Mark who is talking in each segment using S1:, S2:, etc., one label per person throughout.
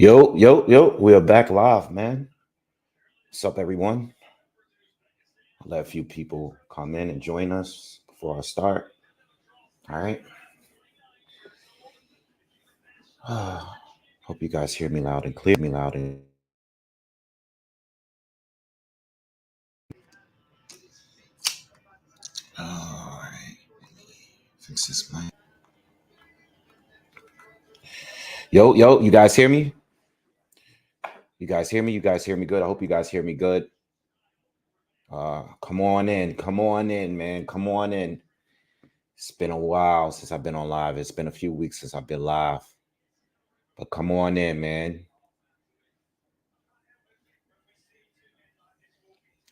S1: Yo, we are back live, man. What's up, everyone? I'll let a few people come in and join us before I start. All right. Hope you guys hear me loud and clear. All right. Fix this mic. Yo, you guys hear me? You guys hear me? You guys hear me good? I hope you guys hear me good. Come on in, man. Come on in. It's been a while since I've been on live. It's been a few weeks since I've been live. But come on in, man.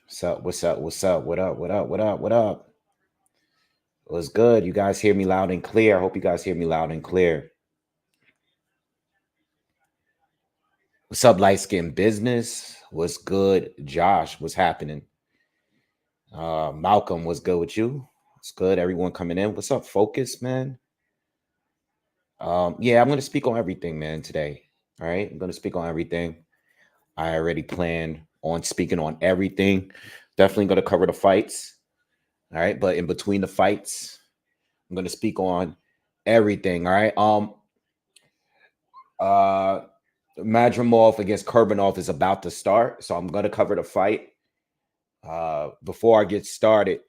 S1: What's up? What up? What's good? You guys hear me loud and clear? I hope you guys hear me loud and clear. What's up, light skin business? What's good? Josh, what's happening? Malcolm, what's good with you? What's good? Everyone coming in. What's up, Focus, man? Yeah, I'm going to speak on everything, man, today. All right. I'm going to speak on everything. I already planned on speaking on everything. Definitely going to cover the fights. All right. But in between the fights, I'm going to speak on everything. All right. Madrimov against Kurbanov is about to start, so I'm going to cover the fight. Before I get started,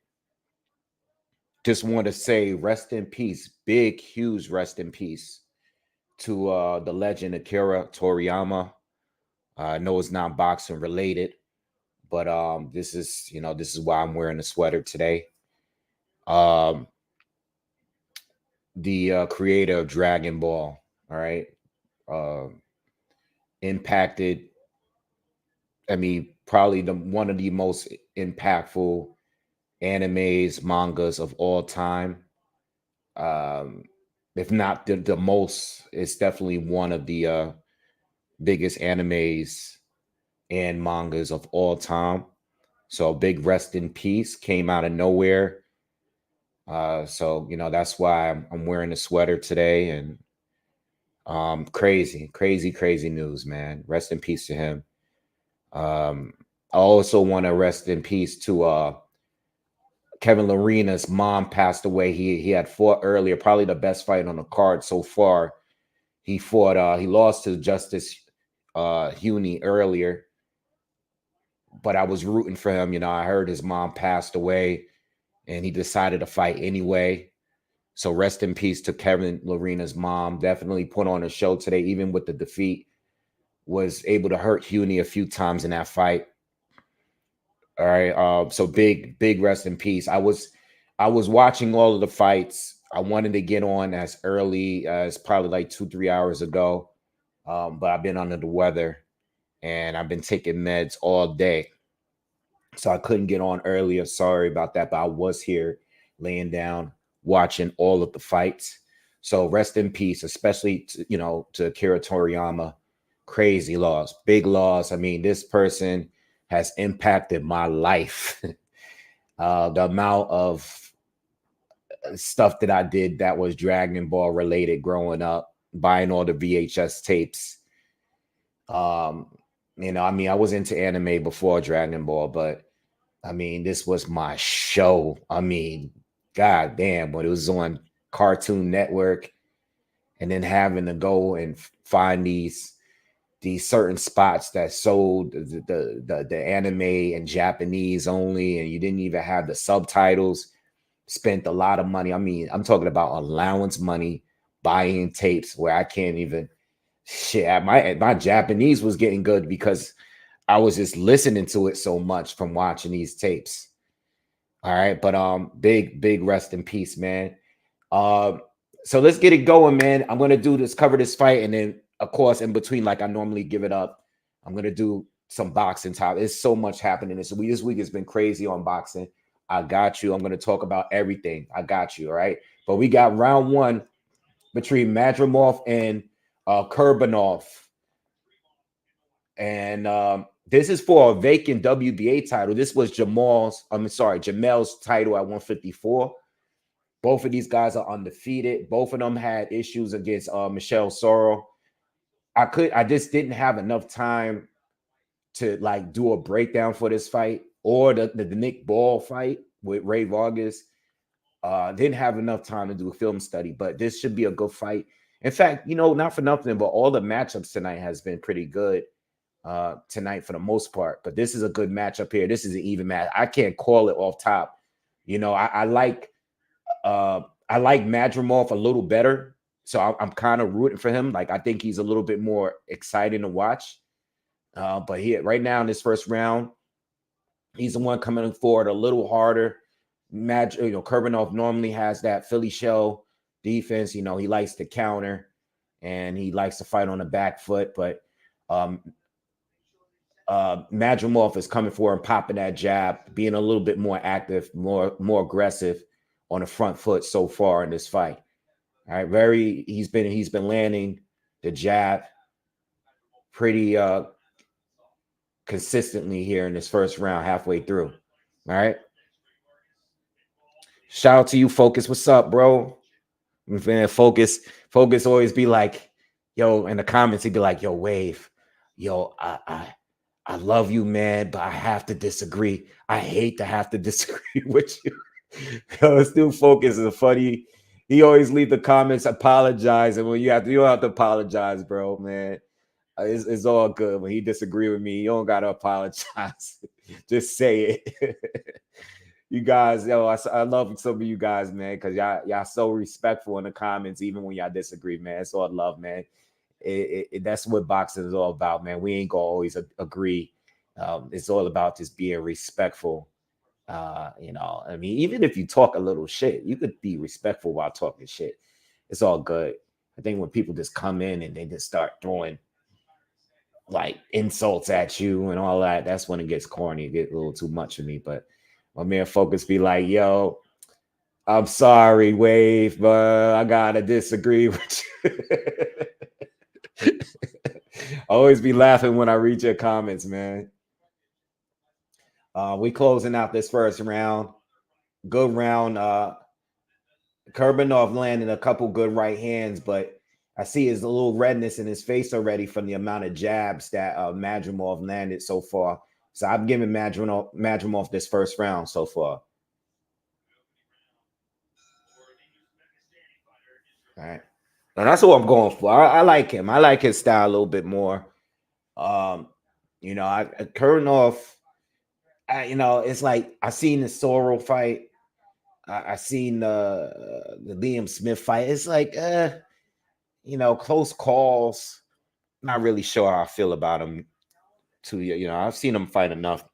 S1: just want to say rest in peace, big, huge rest in peace to the legend Akira Toriyama. I know it's not boxing related, but this is why I'm wearing a sweater today. The creator of Dragon Ball, all right, impacted. I mean, probably one of the most impactful animes, mangas of all time. If not the most, it's definitely one of the biggest animes and mangas of all time. So big rest in peace, came out of nowhere. So that's why I'm wearing a sweater today, and crazy news, man. Rest in peace to him. I also want to rest in peace to Kevin Lorena's mom passed away. He had fought earlier, probably the best fight on the card so far. He lost to Justice Huey earlier, but I was rooting for him. I heard his mom passed away and he decided to fight anyway. So rest in peace to Kevin Lorena's mom. Definitely put on a show today, even with the defeat. Was able to hurt Huey a few times in that fight. All right. So big rest in peace. I was watching all of the fights. I wanted to get on as early as probably like 2-3 hours ago. But I've been under the weather and I've been taking meds all day. So I couldn't get on earlier. Sorry about that. But I was here laying down, watching all of the fights. So rest in peace, especially to Akira Toriyama. Crazy loss, big loss. I mean, this person has impacted my life. The amount of stuff that I did that was Dragon Ball related growing up, buying all the VHS tapes. I mean, I was into anime before Dragon Ball, but I mean, this was my show. I mean, god damn, but it was on Cartoon Network, and then having to go and find these certain spots that sold the anime in Japanese only, and you didn't even have the subtitles. Spent a lot of money. I mean, I'm talking about allowance money, buying tapes where I can't even shit. My Japanese was getting good because I was just listening to it so much from watching these tapes. All right, but big rest in peace, man. So let's get it going, man. I'm gonna cover this fight, and then of course in between, like I normally give it up, I'm gonna do some boxing top. There's so much happening this week has been crazy on boxing. I got you. I'm gonna talk about everything. I got you. All right, but we got round one between Madrimov and Kurbanov, and this is for a vacant WBA title. This was Jamel's title at 154. Both of these guys are undefeated. Both of them had issues against Michelle Sorrell. I just didn't have enough time to like do a breakdown for this fight or the Nick Ball fight with Ray Vargas. Didn't have enough time to do a film study, but this should be a good fight. In fact, not for nothing, but all the matchups tonight has been pretty good tonight for the most part. But this is a good matchup here. This is an even match. I can't call it off top. I like Madrimov a little better, so I'm kind of rooting for him. Like I think he's a little bit more exciting to watch. But right now in this first round, he's the one coming forward a little harder. Kurbanov normally has that Philly shell defense. He likes to counter and he likes to fight on the back foot. But Madrimov is coming forward and popping that jab, being a little bit more active, more aggressive on the front foot so far in this fight. All right, he's been landing the jab pretty consistently here in this first round, halfway through. All right. Shout out to you, Focus. What's up, bro? Man, Focus always be like, yo, in the comments, he'd be like, yo, Wave, yo, I love you, man, but I have to disagree. I hate to have to disagree with you. Yo, this dude Focus is funny. He always leave the comments apologizing when you don't have to apologize, bro, man. It's all good. When he disagree with me, you don't gotta apologize. Just say it. You guys, I love some of you guys, man, because y'all so respectful in the comments, even when y'all disagree, man. It's all love, man. That's what boxing is all about, man. We ain't gonna always agree. It's all about just being respectful. I mean, even if you talk a little shit, you could be respectful while talking shit. It's all good. I think when people just come in and they just start throwing like insults at you and all that, that's when it gets corny. It gets a little too much for me. But my man Focus be like, yo, I'm sorry, Wave, but I gotta disagree with you. I always be laughing when I read your comments, man. We closing out this first round. Good round. Kurbanov landing a couple good right hands, but I see his little redness in his face already from the amount of jabs that Madrimov landed so far. So I'm giving Madrimov this first round so far. All right. And that's what I'm going for. I like him. I like his style a little bit more. Kurbanov, it's like I seen the Sorrell fight. I seen the Liam Smith fight. It's like, close calls. Not really sure how I feel about him. I've seen him fight enough.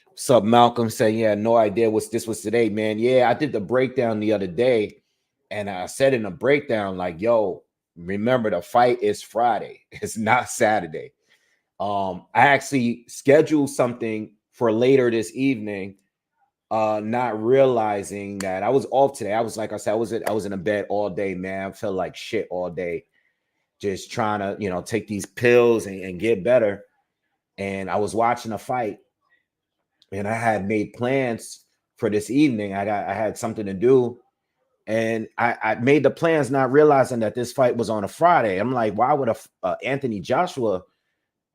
S1: What's up, Malcolm? Saying, yeah, no idea what this was today, man. Yeah, I did the breakdown the other day, and I said in the breakdown, like, yo, remember the fight is Friday. It's not Saturday. I actually scheduled something for later this evening, not realizing that I was off today. I was, like I said, I was in a bed all day, man. I felt like shit all day, just trying to, take these pills and get better. And I was watching a fight, and I had made plans for this evening. I had something to do, and I made the plans not realizing that this fight was on a Friday. I'm like, why would a Anthony Joshua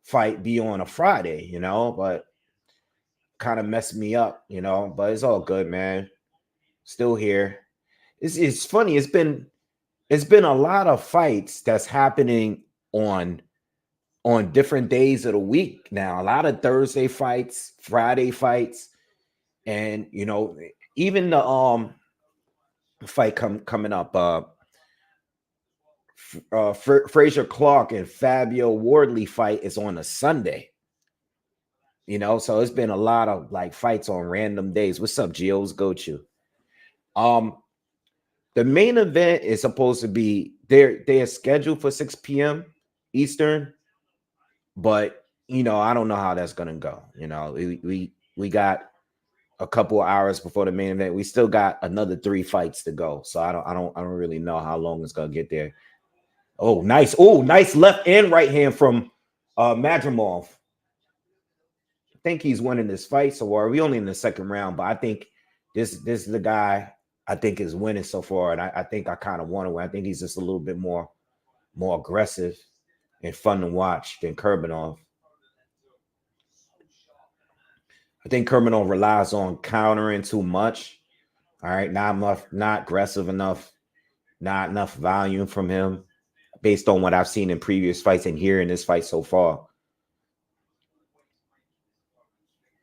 S1: fight be on a Friday? But kind of messed me up, but it's all good, man. Still here. It's funny. It's been a lot of fights that's happening on different days of the week now. A lot of Thursday fights, Friday fights, and even the fight coming up, Frazier Clark and Fabio Wardley fight is on a Sunday. So it's been a lot of like fights on random days. What's up, Geo's Gochu? The main event is supposed to be they're scheduled for 6 p.m. Eastern, but I don't know how that's gonna go. We got a couple of hours before the main event. We still got another 3 fights to go, so I don't really know how long it's gonna get there. Oh, nice! Oh, nice left and right hand from Madrimov. I think he's winning this fight so far. We only in the second round, but I think this is the guy I think is winning so far, and I think I kind of want to win. I think he's just a little bit more more aggressive and fun to watch than Kurbanov. I think Kurbanov relies on countering too much. All right, not aggressive enough, not enough volume from him, based on what I've seen in previous fights and here in this fight so far.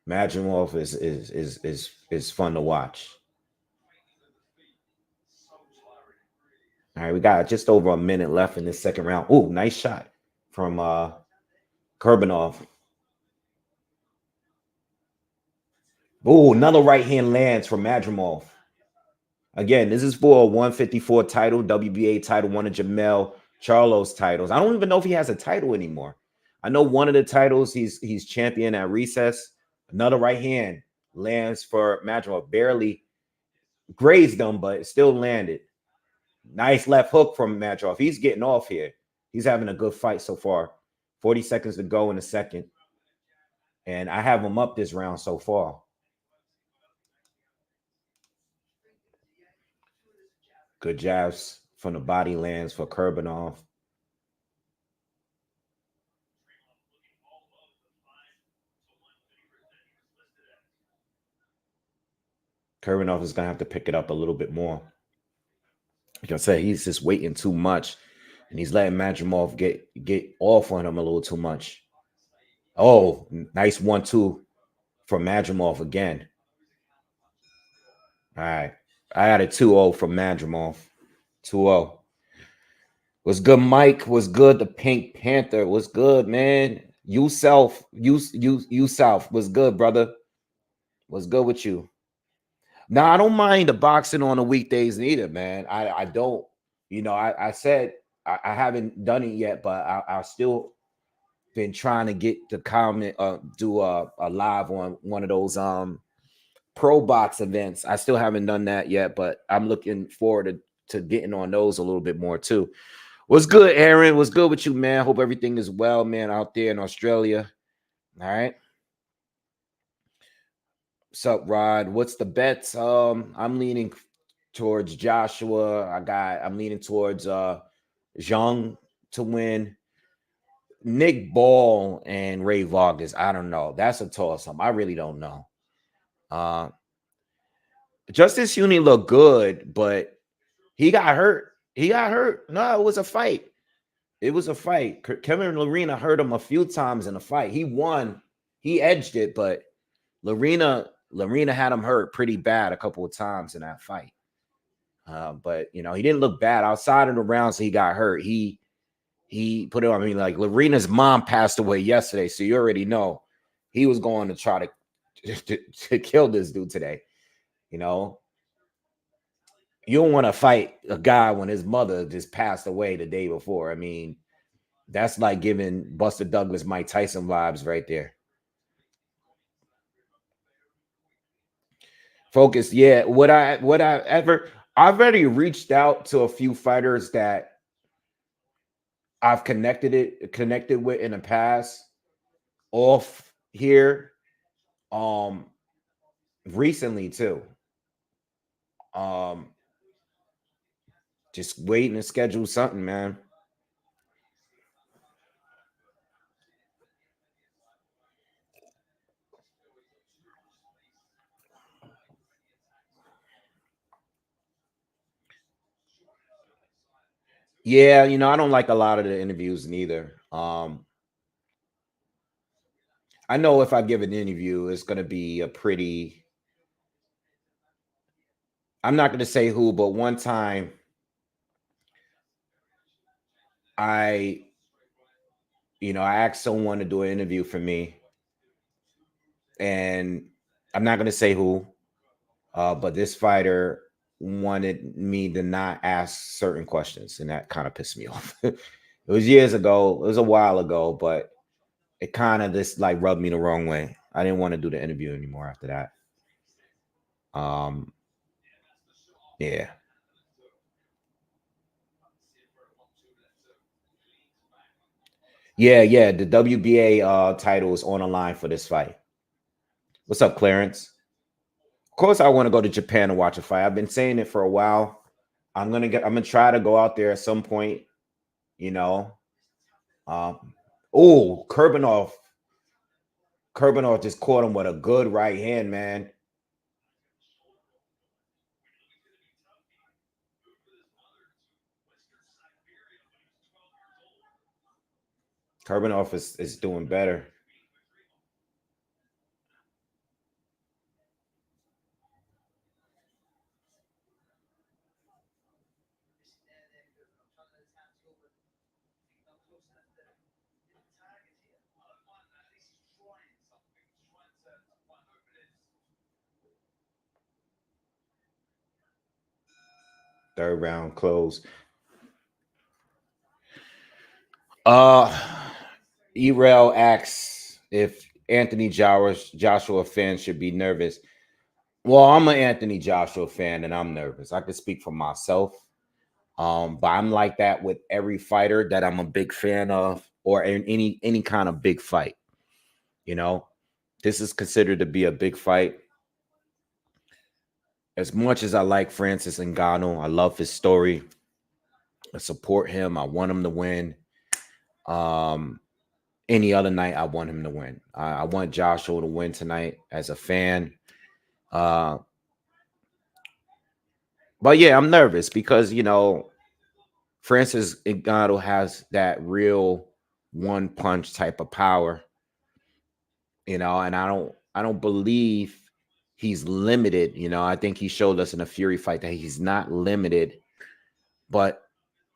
S1: Madrimov is fun to watch. All right, we got just over a minute left in this second round. Oh, nice shot from Kurbanov. Oh, another right hand lands from Madrimov. Again, this is for a 154 title, WBA title, one of Jamel Charlo's titles. I don't even know if he has a title anymore. I know one of the titles he's champion at recess. Another right hand lands for Madrimov. Barely grazed him, but it still landed. Nice left hook from Madrimov. He's getting off here. He's having a good fight so far. 40 seconds to go in the second. And I have him up this round so far. Good jabs from the body lands for Kurbanov. Kurbanov is going to have to pick it up a little bit more. Like I said, he's just waiting too much. And he's letting Madrimov get off on him a little too much. Oh, nice 1-2 from Madrimov again. All right. I had a 2-0 from Madrimov. 2-0. What's good, Mike? What's good? The Pink Panther. What's good, man? You South. What's good, brother? What's good with you? Now, I don't mind the boxing on the weekdays neither, man. I don't. You know, I said I haven't done it yet, but I still been trying to get the comment, do a live on one of those pro box events. I still haven't done that yet, but I'm looking forward to getting on those a little bit more too. What's good, Aaron? What's good with you, man? Hope everything is well, man, out there in Australia. All right. What's up, Rod? What's the bets? I'm leaning towards Joshua. I'm leaning towards Jang to win. Nick Ball and Ray Vargas. I don't know. That's a toss-up. I really don't know. Justice Uni looked good, but he got hurt. No, it was a fight. Kevin Lerena hurt him a few times in the fight. He won. He edged it, but Lerena had him hurt pretty bad a couple of times in that fight. But you know, he didn't look bad outside of the rounds. He got hurt. He put it on. I mean, like Lorena's mom passed away yesterday, so you already know he was going to try to kill this dude today. You know, you don't want to fight a guy when his mother just passed away the day before. I mean, that's like giving Buster Douglas, Mike Tyson vibes right there. Focus, yeah. I've already reached out to a few fighters that I've connected with in the past off here recently too. Just waiting to schedule something, man. Yeah, you know, I don't like a lot of the interviews neither. I know if I give an interview, it's going to be a pretty, I'm not going to say who, but one time I asked someone to do an interview for me, and I'm not going to say who, but this fighter wanted me to not ask certain questions, and that kind of pissed me off. It was years ago. It was a while ago, but it kind of just like rubbed me the wrong way. I didn't want to do the interview anymore after that. Yeah. Yeah. The WBA title is on the line for this fight. What's up, Clarence? Of course, I want to go to Japan and watch a fight. I've been saying it for a while. I'm gonna try to go out there at some point. you know. Oh, Kurbanov just caught him with a good right hand, man. Kurbanov is doing better. Third round close. Erel asks if Anthony Joshua fans should be nervous. Well, I'm an Anthony Joshua fan and I'm nervous. I can speak for myself. But I'm like that with every fighter that I'm a big fan of, or in any kind of big fight. You know, this is considered to be a big fight. As much as I like Francis Ngannou, I love his story. I support him. I want him to win. Any other night, I want him to win. I want Joshua to win tonight as a fan. But yeah, I'm nervous because, you know, Francis Ngannou has that real one punch type of power, you know, and I don't believe he's limited. You know, I think he showed us in a Fury fight that he's not limited, but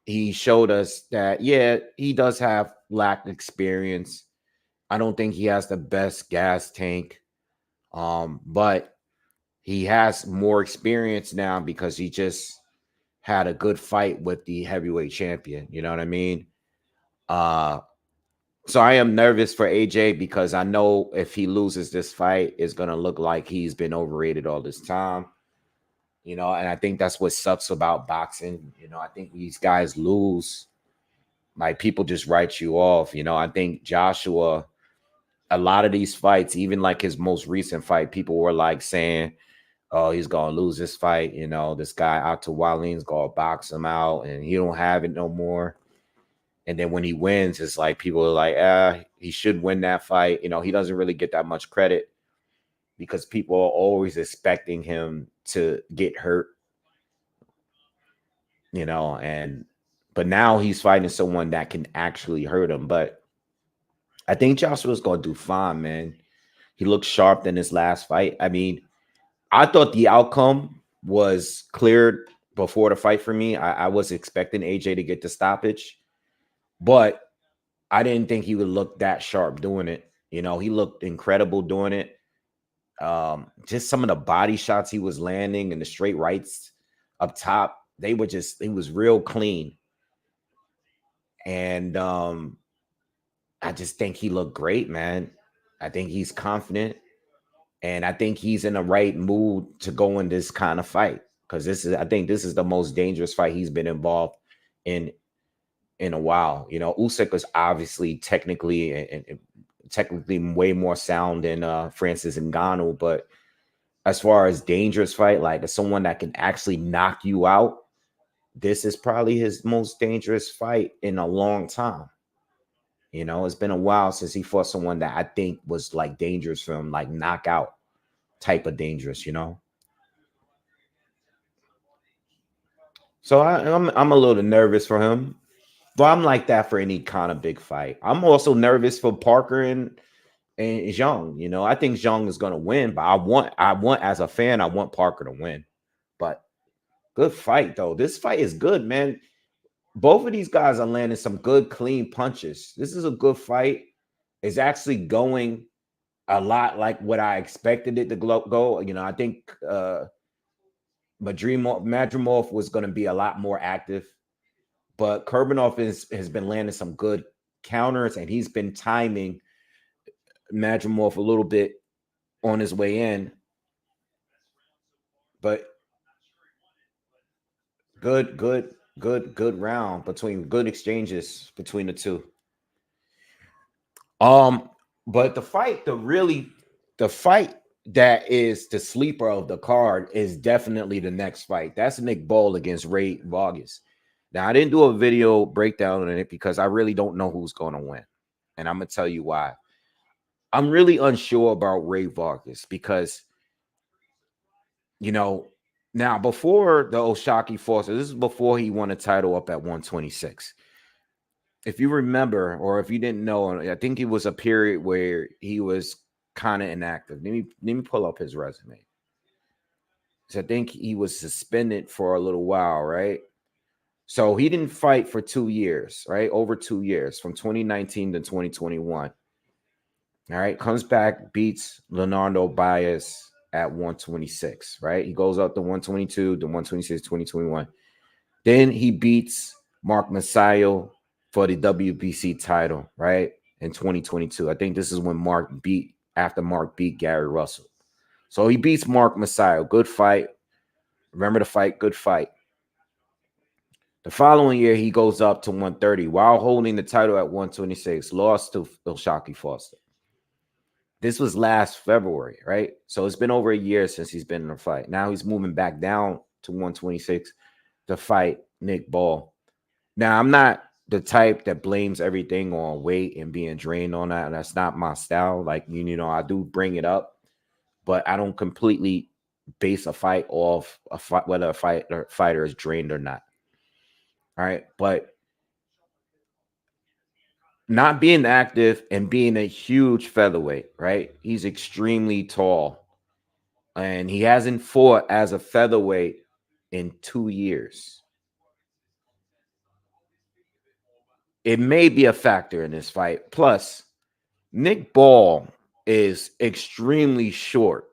S1: he showed us that, yeah, he does have lack experience. I don't think he has the best gas tank. But he has more experience now because he just had a good fight with the heavyweight champion. You know what I mean? So I am nervous for AJ because I know if he loses this fight, it's gonna look like he's been overrated all this time. You know, and I think that's what sucks about boxing. You know, I think these guys lose, like people just write you off. You know, I think Joshua, a lot of these fights, even like his most recent fight, people were like saying, "Oh, he's gonna lose this fight." You know, this guy Otto Wallin's gonna box him out, and he don't have it no more. And then when he wins, it's like people are like, he should win that fight. You know, he doesn't really get that much credit because people are always expecting him to get hurt, you know, but now he's fighting someone that can actually hurt him. But I think Joshua's gonna do fine, man. He looked sharp in his last fight. I mean, I thought the outcome was cleared before the fight for me. I was expecting AJ to get the stoppage, but I didn't think he would look that sharp doing it. You know, he looked incredible doing it. Just some of the body shots he was landing and the straight rights up top, he was real clean. And I just think he looked great, man. I think he's confident. And I think he's in the right mood to go in this kind of fight. Because I think this is the most dangerous fight he's been involved in a while. You know, Usyk is obviously technically technically way more sound than Francis Ngannou, but as far as dangerous fight, like as someone that can actually knock you out, this is probably his most dangerous fight in a long time. You know, it's been a while since he fought someone that I think was like dangerous for him, like knockout type of dangerous, you know. So I'm a little nervous for him. But I'm like that for any kind of big fight. I'm also nervous for Parker and Jang. You know, I think Jang is gonna win, but I want as a fan, I want Parker to win. But good fight though. This fight is good, man. Both of these guys are landing some good clean punches. This is a good fight. It's actually going a lot like what I expected it to go. You know, I think Madrimov was going to be a lot more active, but Kurbanov has been landing some good counters, and he's been timing Madrimov a little bit on his way in. But good round between good exchanges between the two. But the fight that is the sleeper of the card is definitely the next fight. That's Nick Ball against Ray Vargas. Now, I didn't do a video breakdown on it because I really don't know who's going to win. And I'm going to tell you why. I'm really unsure about Ray Vargas because, you know, now before the Oshaki Foster, this is before he won a title up at 126. If you remember, or if you didn't know, I think it was a period where he was kind of inactive. Let me pull up his resume. So I think he was suspended for a little while, right? So he didn't fight for 2 years, right? Over 2 years, from 2019 to 2021. All right, comes back, beats Leonardo Baez at 126, right? He goes up to 122, to 126, 2021. Then he beats Mark Masayo for the WBC title, right? In 2022. I think this is when Mark beat Gary Russell. So he beats Mark Masayo. Good fight. Remember the fight? Good fight. The following year, he goes up to 130 while holding the title at 126, lost to Oshaki Foster. This was last February, right? So it's been over a year since he's been in a fight. Now he's moving back down to 126 to fight Nick Ball. Now, I'm not the type that blames everything on weight and being drained on that. That's not my style. Like, you know, I do bring it up, but I don't completely base a fight off a fight, whether a fighter is drained or not. All right. But not being active and being a huge featherweight, right? He's extremely tall. And he hasn't fought as a featherweight in 2 years. It may be a factor in this fight. Plus, Nick Ball is extremely short.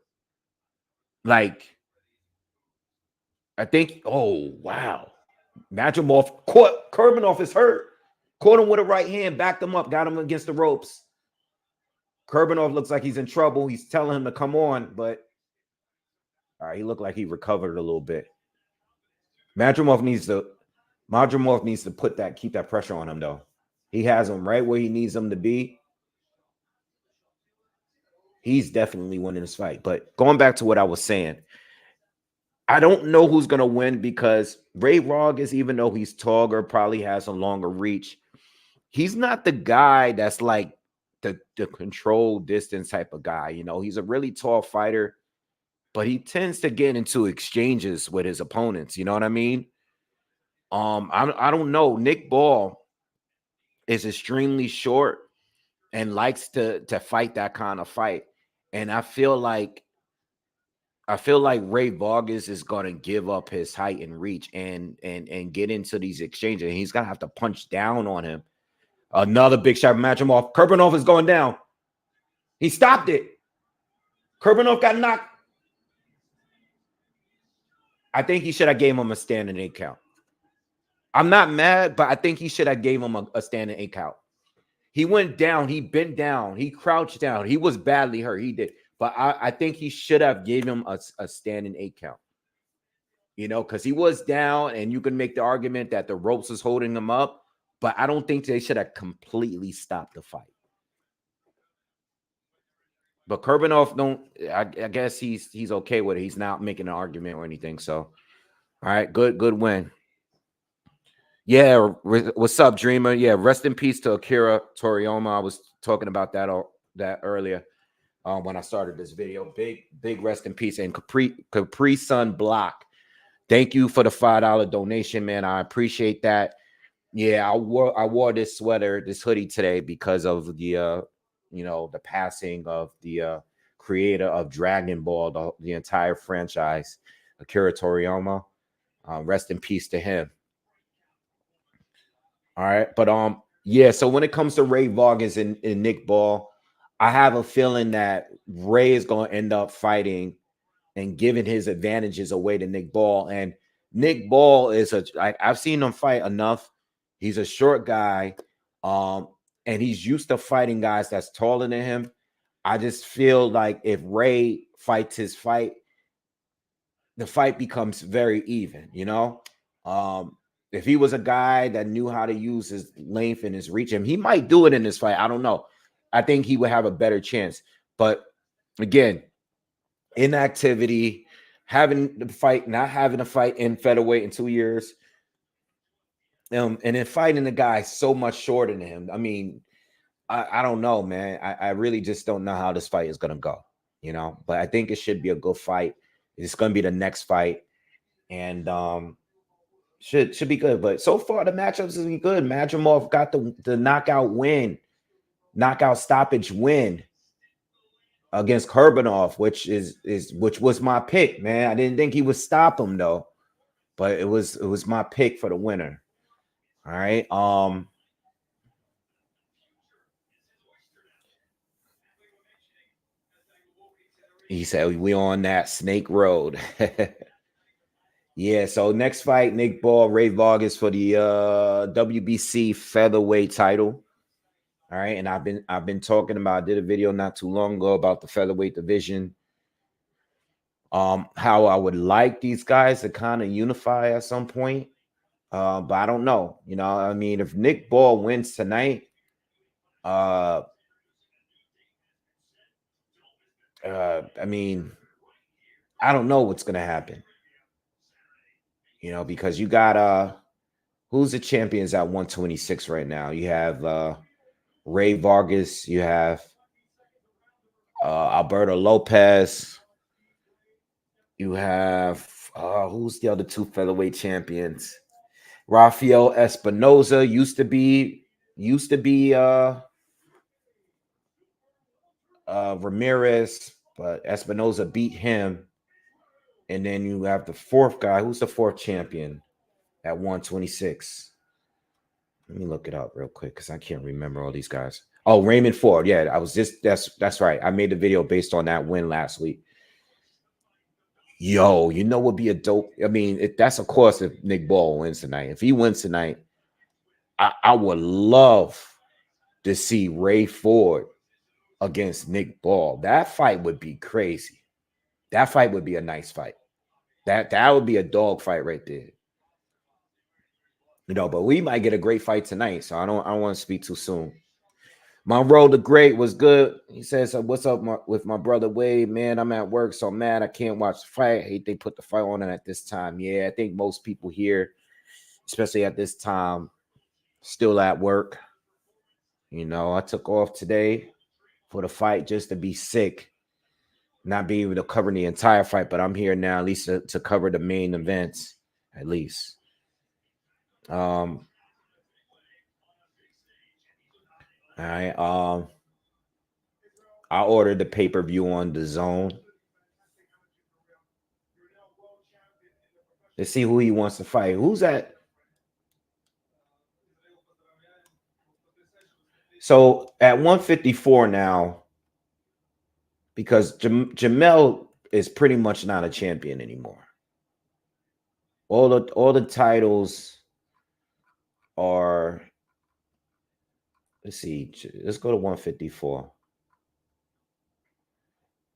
S1: Like, I think, oh, wow. Madrimov caught Kurbanov is hurt. Caught him with a right hand, backed him up, got him against the ropes. Kurbanov looks like he's in trouble. He's telling him to come on, but all right, he looked like he recovered a little bit. Madrimov needs to keep that pressure on him, though. He has him right where he needs him to be. He's definitely winning this fight. But going back to what I was saying, I don't know who's going to win because Ray Vargas, even though he's taller, probably has a longer reach. He's not the guy that's like the control distance type of guy. You know, he's a really tall fighter, but he tends to get into exchanges with his opponents. You know what I mean? I don't know. Nick Ball is extremely short and likes to fight that kind of fight. And I feel like Ray Vargas is going to give up his height and reach and get into these exchanges. And he's going to have to punch down on him. Another big shot, Madrimov. Kurbanov is going down. He stopped it. Kurbanov got knocked. I think he should have gave him a standing 8 count. I'm not mad, but I think he should have gave him a standing 8 count. He went down. He bent down. He crouched down. He was badly hurt. He did. But I think he should have gave him a standing 8 count. You know, because he was down, and you can make the argument that the ropes is holding him up. But I don't think they should have completely stopped the fight. But Kurbanov I guess he's okay with it. He's not making an argument or anything. So, all right, good win. Yeah, what's up, Dreamer? Yeah, rest in peace to Akira Toriyama. I was talking about that earlier when I started this video. Big rest in peace. And Capri Sun Block, thank you for the $5 donation, man. I appreciate that. Yeah, I wore this sweater, this hoodie today because of the the passing of the creator of Dragon Ball, the entire franchise, Akira Toriyama. Rest in peace to him. All right, but yeah. So when it comes to Ray Vargas and Nick Ball, I have a feeling that Ray is going to end up fighting and giving his advantages away to Nick Ball. And Nick Ball is I've seen him fight enough. He's a short guy, and he's used to fighting guys that's taller than him. I just feel like if Ray fights his fight, the fight becomes very even, you know? If he was a guy that knew how to use his length and his reach, and he might do it in this fight. I don't know. I think he would have a better chance. But again, inactivity, not having a fight in featherweight in 2 years. And then fighting the guy so much shorter than him. I mean, I don't know, man. I really just don't know how this fight is gonna go, But I think it should be a good fight. It's gonna be the next fight, and should be good. But so far the matchups have been good. Madrimov got the knockout stoppage win against Kurbanov, which was my pick, man. I didn't think he would stop him though, but it was my pick for the winner. All right. He said we on that snake road. Yeah, so next fight, Nick Ball, Ray Vargas for the WBC featherweight title. All right, and I've been talking about, I did a video not too long ago about the featherweight division. How I would like these guys to kind of unify at some point. But I don't know. I mean, if Nick Ball wins tonight, I mean, I don't know what's gonna happen. Because you got who's the champions at 126 right now? You have Ray Vargas, you have Alberto Lopez, you have who's the other two featherweight champions? Rafael Espinoza used to be Ramirez, but Espinoza beat him. And then you have the fourth guy. Who's the fourth champion at 126? Let me look it up real quick because I can't remember all these guys. Oh, Raymond Ford. Yeah, I was just that's right. I made the video based on that win last week. Yo, would be a dope. I mean, that's of course if Nick Ball wins tonight. If he wins tonight, I would love to see Ray Ford against Nick Ball. That fight would be crazy. That fight would be a nice fight. That would be a dog fight right there. But we might get a great fight tonight. So I don't want to speak too soon. My road to great was good. He says, what's up with my brother Wade? Man, I'm at work, so I'm mad I can't watch the fight. I hate they put the fight on at this time. Yeah, I think most people here, especially at this time, still at work. I took off today for the fight just to be sick, not be able to cover the entire fight, but I'm here now at least to cover the main events, at least. All right. I ordered the pay-per-view on dazn. Let's see who he wants to fight. Who's that? So at 154 now, because Jamel is pretty much not a champion anymore. All the titles are. Let's see. Let's go to 154.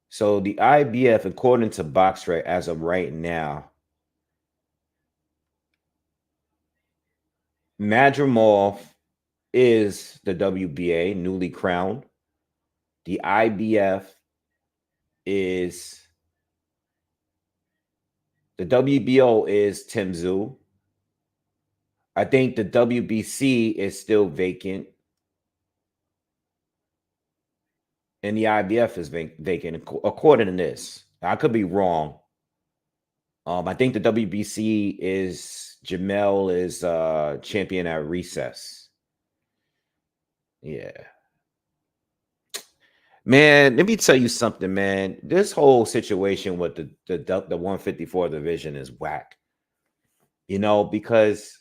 S1: So the IBF, according to BoxRec, as of right now, Madrimov is the WBA newly crowned. The IBF is the WBO is Tim Tszyu. I think the WBC is still vacant. And the IBF is vacant according to this. I could be wrong. I think the WBC is Jamel is champion at recess. Yeah. Man, let me tell you something, man. This whole situation with the 154 division is whack. Because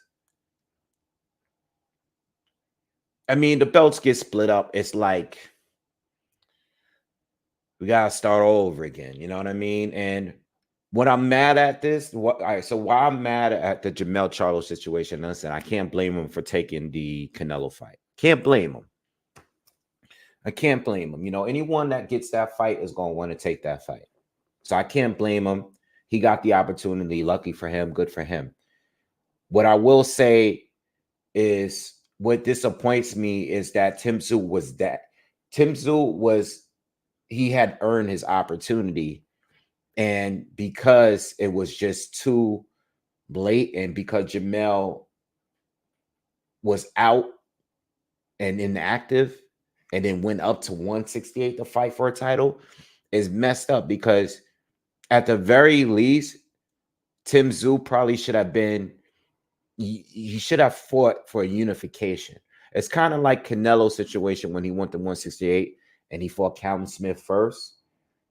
S1: I mean the belts get split up. It's like we gotta start all over again. You know what I mean? And what I'm mad at so why I'm mad at the Jamel Charlo situation, listen, I can't blame him for taking the Canelo fight. Can't blame him. I can't blame him. Anyone that gets that fight is going to want to take that fight. So I can't blame him. He got the opportunity. Lucky for him. Good for him. What I will say is what disappoints me is that Tim Tszyu he had earned his opportunity. And because it was just too blatant, because Jamel was out and inactive and then went up to 168 to fight for a title is messed up, because at the very least, Tim Tszyu probably should have been, he should have fought for a unification. It's kind of like Canelo's situation when he went to 168 and he fought Callum Smith first.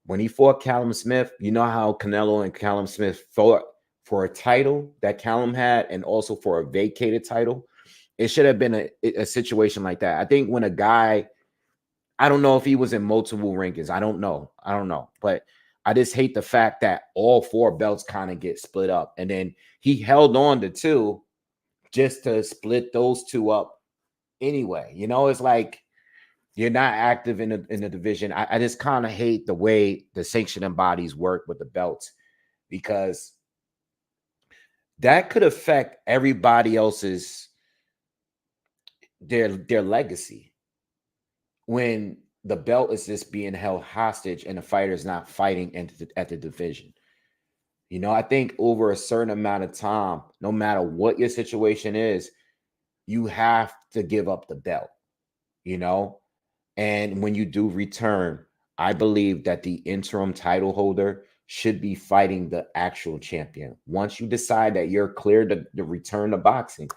S1: When he fought Callum Smith, you know how Canelo and Callum Smith fought for a title that Callum had and also for a vacated title. It should have been a situation like that. I think when a guy, I don't know if he was in multiple rankings. I don't know. But I just hate the fact that all four belts kind of get split up. And then he held on to two just to split those two up anyway. You know, it's like you're not active in the division. I just kind of hate the way the sanctioning bodies work with the belts, because that could affect everybody else's their legacy when the belt is just being held hostage and the fighter's not fighting at the division. You know, I think over a certain amount of time, no matter what your situation is, you have to give up the belt, you know? And when you do return, I believe that the interim title holder should be fighting the actual champion. Once you decide that you're clear to return to boxing,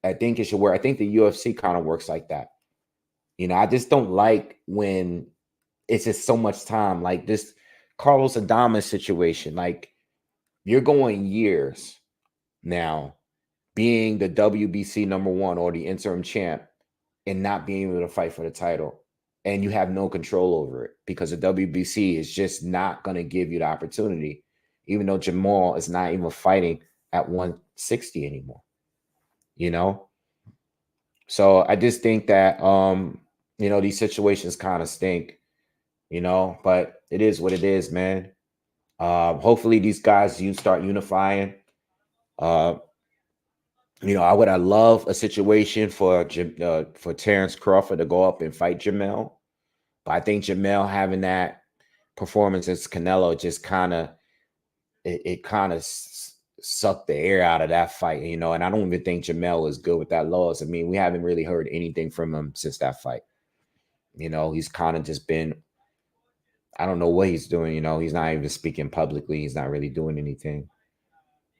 S1: I think it should work. I think the UFC kind of works like that. You know, I just don't like when it's just so much time. Like this Carlos Adames situation, like you're going years now being the WBC #1 or the interim champ and not being able to fight for the title. And you have no control over it because the WBC is just not going to give you the opportunity, even though Jamal is not even fighting at 160 anymore, you know? So I just think that, you know, these situations kind of stink, you know, but it is what it is, man. Hopefully these guys start unifying. Uh, you know, I love a situation for Terrence Crawford to go up and fight Jamel, but I think Jamel having that performance as Canelo just kind of it kind of sucked the air out of that fight, you know. And I don't even think Jamel is good with that loss. I mean, we haven't really heard anything from him since that fight. You know, he's kind of just been, I don't know what he's doing. You know, he's not even speaking publicly. He's not really doing anything.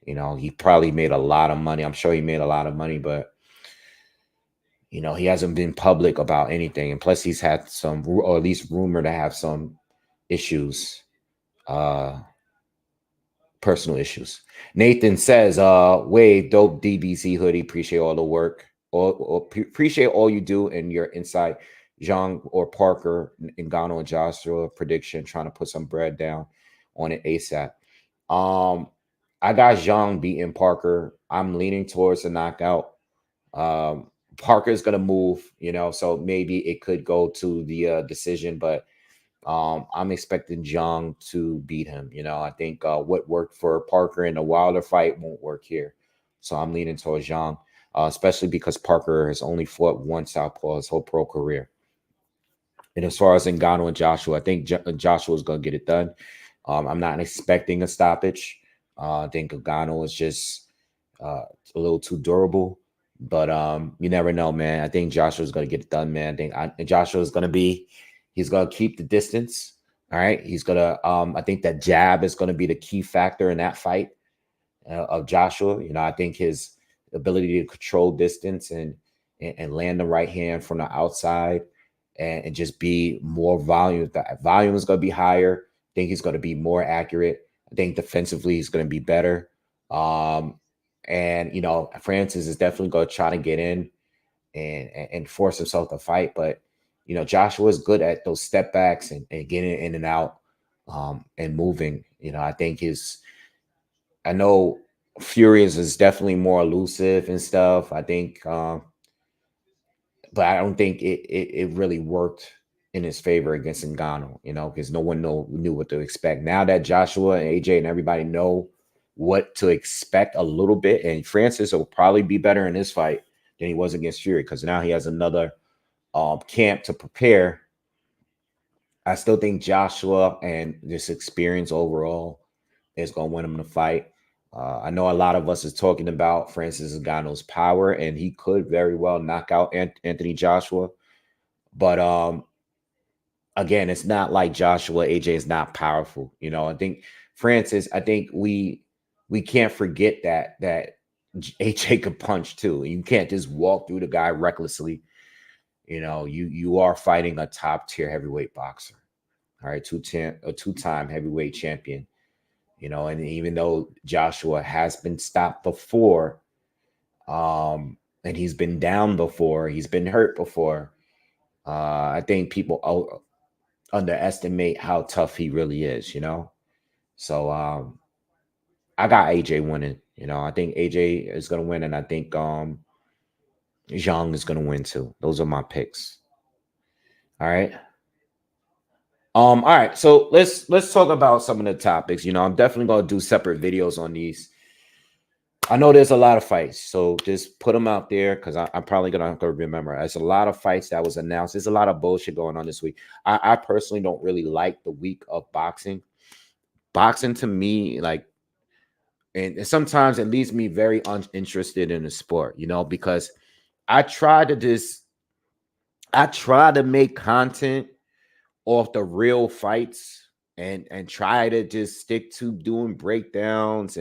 S1: You know, he probably made a lot of money. I'm sure he made a lot of money, but you know, he hasn't been public about anything. And plus, he's had some, or at least rumored to have some issues, personal issues. Nathan says, Wave, dope DBZ hoodie. Appreciate all the work. Appreciate all you do and your insight. Jang or Parker, Ngannou and Joshua prediction, trying to put some bread down on it ASAP. I got Zhang beating Parker. I'm leaning towards a knockout. Parker's gonna move, you know, so maybe it could go to the decision, but I'm expecting Zhang to beat him. You know, I think what worked for Parker in the Wilder fight won't work here, so I'm leaning towards Zhang, especially because Parker has only fought one southpaw his whole pro career. And as far as Ngannou and Joshua, I think Joshua is going to get it done. I'm not expecting a stoppage. I think Ngannou is just a little too durable, but you never know, man. I think Joshua is going to get it done, man. I think Joshua is going to be, he's going to keep the distance. All right. He's going to, I think that jab is going to be the key factor in that fight of Joshua. You know, I think his ability to control distance and land the right hand from the outside and just be more volume. The volume is going to be higher. I think he's going to be more accurate. I think defensively he's going to be better. And you know, Francis is definitely going to try to get in and force himself to fight. But you know, Joshua is good at those step backs and getting in and out and moving. You know, I think I know Furious is definitely more elusive and stuff. I think but I don't think it really worked in his favor against Ngannou, you know, because no one knew what to expect. Now that Joshua and AJ and everybody know what to expect a little bit, and Francis will probably be better in this fight than he was against Fury because now he has another camp to prepare. I still think Joshua and this experience overall is going to win him the fight. I know a lot of us is talking about Francis Ngannou's power, and he could very well knock out Anthony Joshua. But again, it's not like Joshua. AJ is not powerful. You know, I think Francis. I think we can't forget that AJ could punch too. You can't just walk through the guy recklessly. You know, you are fighting a top tier heavyweight boxer. All right, a two-time heavyweight champion. You know, and even though Joshua has been stopped before, and he's been down before, he's been hurt before. I think people underestimate how tough he really is, you know. So I got AJ winning. You know, I think AJ is gonna win, and I think Jang is gonna win too. Those are my picks. All right. All right. So let's talk about some of the topics. You know, I'm definitely gonna do separate videos on these. I know there's a lot of fights, so just put them out there because I'm probably gonna have to remember. There's a lot of fights that was announced. There's a lot of bullshit going on this week. I personally don't really like the week of boxing. Boxing to me, like, and sometimes it leaves me very uninterested in the sport, you know, because I try to make content off the real fights and try to just stick to doing breakdowns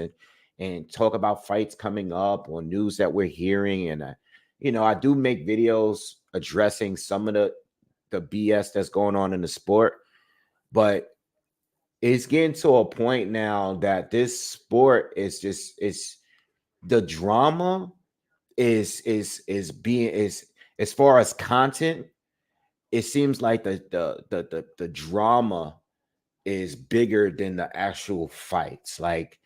S1: and talk about fights coming up or news that we're hearing. And you know, I do make videos addressing some of the BS that's going on in the sport, but it's getting to a point now that this sport is just it's the drama is being is as far as content, it seems like the drama is bigger than the actual fights. Like,